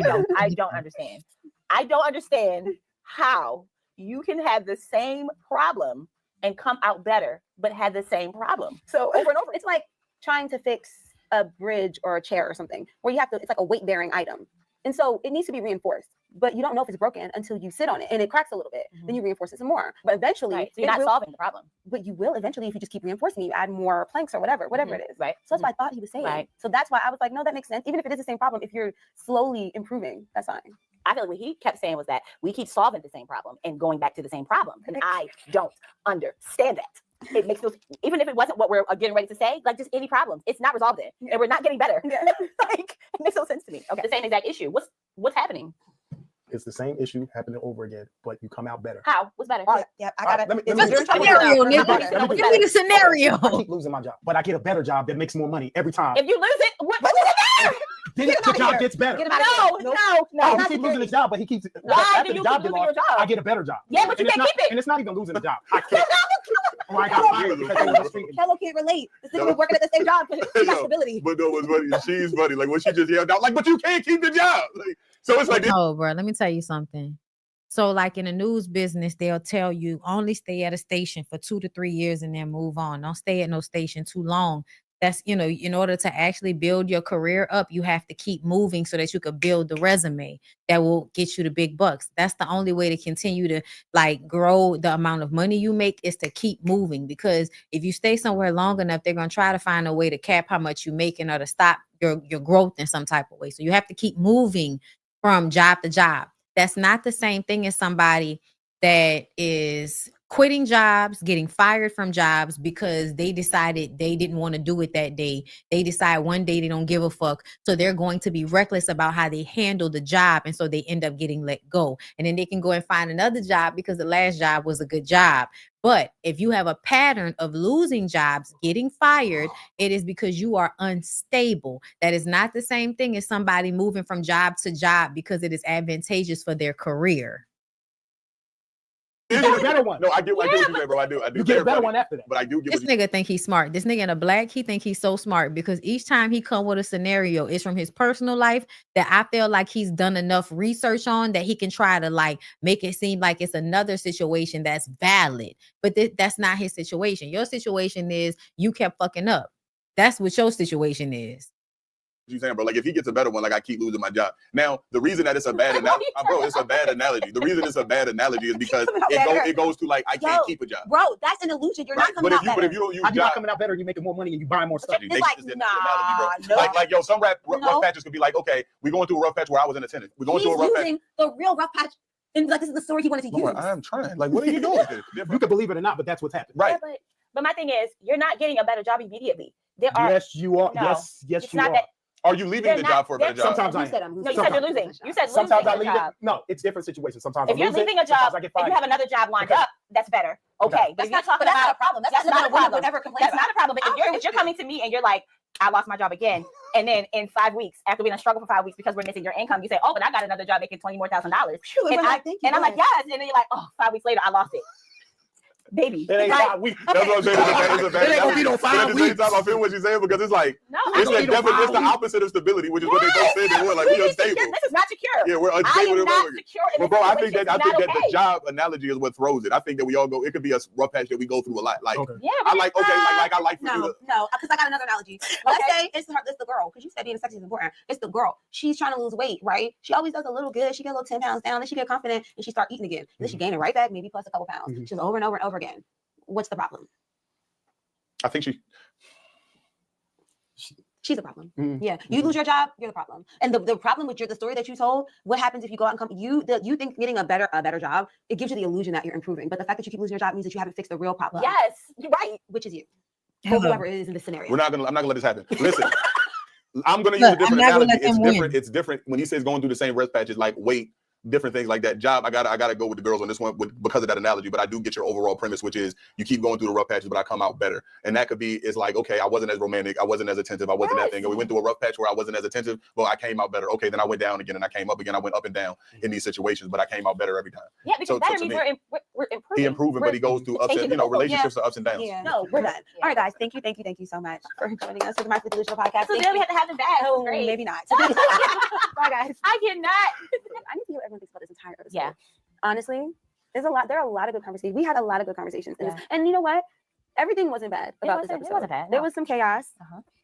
don't understand. I don't understand how you can have the same problem and come out better, but have the same problem. So over and over, it's like trying to fix a bridge or a chair or something where you have to, it's like a weight bearing item. And so it needs to be reinforced, but you don't know if it's broken until you sit on it and it cracks a little bit. Then you reinforce it some more. But eventually, Right. So you're not solving the problem. but you will eventually if you just keep reinforcing. You add more planks or whatever it is. Right. So that's what I thought he was saying. Right. So that's why I was like, no, that makes sense. Even if it is the same problem, if you're slowly improving, that's fine. I feel like what he kept saying was that we keep solving the same problem and going back to the same problem. And I don't understand that. It makes me, even if it wasn't what we're getting ready to say, like just any problem, it's not resolved it. And we're not getting better. Like, it makes no sense to me. Okay. The same exact issue. What's happening? It's the same issue happening over again, but you come out better. How? What's better? All right, yeah, I All right, got let me- it. let me- You're in trouble. Scenario, Let me- nigga. let me- let me- Give me the scenario. I keep losing my job, but I get a better job that makes more money every time. If you lose it, what does it matter? Then Get him the outta job here. gets better. Get him out of here. No, Nope. no. He keeps losing his job, but he keeps. Why after do the you job keep get losing your lost, job? I get a better job. Yeah, but you And it's can't not- keep it. And it's not even losing the job. I can't. Oh, I got fired because they were mistreating me. Hello can't relate. This nigga was working at the same job because he got stability. But no, what's funny? She's funny. Like when she just yelled out, like, but you can't keep the job. Like, so it's like this. No, bro. Let me tell you something. So like in the news business, they'll tell you only stay at a station for 2 to 3 years and then move on. Don't stay at no station too long. That's, in order to actually build your career up, you have to keep moving so that you could build the resume that will get you the big bucks. That's the only way to continue to like grow the amount of money you make, is to keep moving. Because if you stay somewhere long enough, they're going to try to find a way to cap how much you make in order to stop your growth in some type of way. So you have to keep moving from job to job. That's not the same thing as somebody that is quitting jobs, getting fired from jobs because they decided they didn't want to do it that day. They decide one day they don't give a fuck. So they're going to be reckless about how they handle the job. And so they end up getting let go. And then they can go and find another job because the last job was a good job. But if you have a pattern of losing jobs, getting fired, it is because you are unstable. That is not the same thing as somebody moving from job to job because it is advantageous for their career. You get a better one. No, I get what you say, bro. I do. You get a better one after that. But I do get This nigga think he's smart. This nigga in a black, he think he's so smart because each time he come with a scenario, it's from his personal life that I feel like he's done enough research on that he can try to like make it seem like it's another situation that's valid. But that's not his situation. Your situation is you kept fucking up. That's what your situation is. You saying, bro? Like if he gets a better one, like I keep losing my job. Now the reason that it's a bad analogy, bro, it's a bad analogy. The reason it's a bad analogy is because it goes to like I can't keep a job. Bro, that's an illusion. You're not coming out better. But if you don't use How you not coming out better? You making more money and you buying more stuff. It's like, nah, no. Like yo, some rough patches could be like, okay, we're going through a rough patch where I was in attendance. We're going through a rough patch. The real rough patch, and like this is the story he wanted to use. Lord, I'm trying. Like, what are you doing? You can believe it or not, but that's what's happening. Right. Yeah, but my thing is, you're not getting a better job immediately. There are. Yes, you are. No, yes, it's you not are. that. Are you leaving the job for a better job? Sometimes I said am. I'm No, losing. you said you're losing. You said Sometimes I losing leave your job. it. No, it's different situations. Sometimes If I you're lose it, leaving a job, sometimes I get if fired. you have another job lined up, that's better. Okay, That's but not talking about a problem. That's not a problem. That's not a problem. But if you're coming to me and you're like, I lost my job again, and then in 5 weeks, after being in struggle for 5 weeks because we're missing your income, you say, oh, but I got another job making $20,000 more. And I'm like, yes. And then you're like, oh, 5 weeks later, I lost it. Baby, It ain't 5 weeks. That's what I'm saying. It ain't gonna be no 5 weeks. I feel what you're saying because it's like no, it's the opposite of stability, which is what they both said they were. Like we're unstable. This is not secure. Yeah, we're unstable. I am not secure. Well, bro, I think that the job analogy is what throws it. I think that we all go. It could be a rough patch that we go through a lot. Like yeah, I like I like no, because I got another analogy. Let's say it's the girl, because you said being sexy is important. It's the girl. She's trying to lose weight, right? She always does a little good. She get a little 10 pounds down, then she get confident and she start eating again. Then she gain it right back, maybe plus a couple pounds. She's over and over and over again. What's the problem? I think she's a problem. Yeah, you lose your job, you're the problem. And the problem with the story that you told, what happens if you go out and come? You think getting a better job, it gives you the illusion that you're improving. But the fact that you keep losing your job means that you haven't fixed the real problem. Yes, you're right. Which is you, or whoever it is in this scenario. I'm not gonna let this happen. Listen, I'm gonna use a different analogy. It's different when he says going through the same rest patches, like weight. Different things like that. Job, I gotta go with the girls on this one because of that analogy. But I do get your overall premise, which is you keep going through the rough patches, but I come out better. And that could be it's like, okay, I wasn't as romantic, I wasn't as attentive, I wasn't that thing. And we went through a rough patch where I wasn't as attentive, but I came out better. Okay, then I went down again and I came up again. I went up and down in these situations, but I came out better every time. Yeah, because better means we're improving. He improving, but he goes through ups and relationships are ups and downs. Yeah. No, we're done. All right, guys, thank you so much for joining us for the My Delusional podcast. So then we have to have them back. Oh, maybe not. Bye, guys. I cannot. I need to hear what everyone thinks about this entire episode. Yeah. Honestly, there are a lot of good conversations. We had a lot of good conversations. And you know what? Everything wasn't bad about this episode. It wasn't bad. There was some chaos.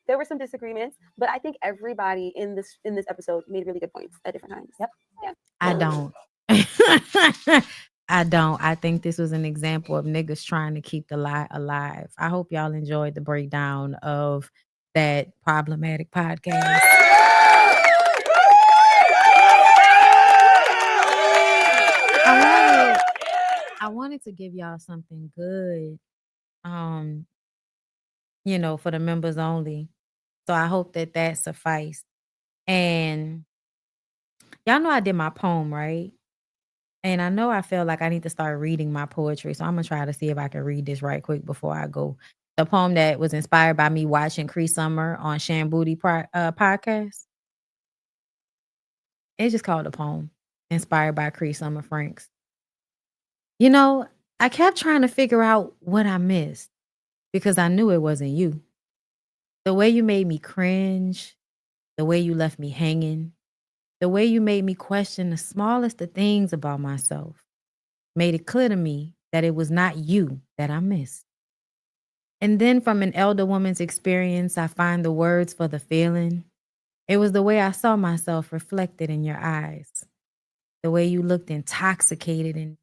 There were some disagreements, but I think everybody in this episode made really good points at different times. Yep. Yeah. I don't. I don't. I think this was an example of niggas trying to keep the lie alive. I hope y'all enjoyed the breakdown of that problematic podcast. I wanted to give y'all something good, for the members only. So I hope that sufficed. And y'all know I did my poem, right? And I know I feel like I need to start reading my poetry. So I'm going to try to see if I can read this right quick before I go. The poem that was inspired by me watching Cree Summer on Shan Booty podcast. It's just called a poem, inspired by Cree Summer Franks. I kept trying to figure out what I missed because I knew it wasn't you. The way you made me cringe, the way you left me hanging, The way you made me question the smallest of things about myself made it clear to me that it was not you that I missed. And then from an elder woman's experience, I find the words for the feeling. It was the way I saw myself reflected in your eyes, the way you looked intoxicated, and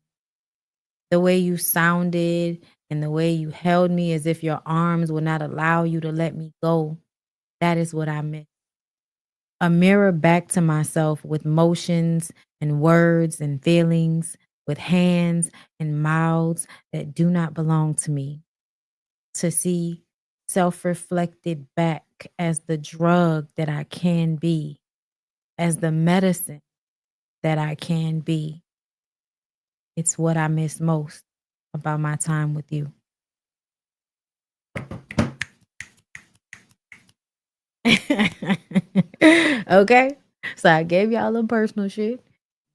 the way you sounded, and the way you held me as if your arms would not allow you to let me go. That is what I missed. A mirror back to myself with motions and words and feelings, with hands and mouths that do not belong to me. To see self-reflected back as the drug that I can be, as the medicine that I can be. It's what I miss most about my time with you. Okay, so I gave y'all a little personal shit.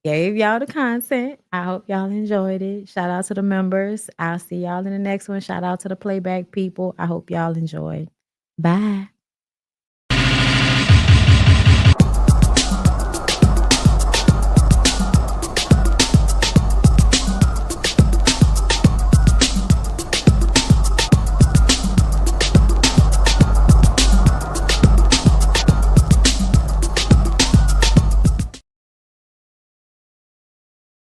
Gave y'all the content. I hope y'all enjoyed it. Shout out to the members. I'll see y'all in the next one. Shout out to the playback people. I hope y'all enjoyed. Bye.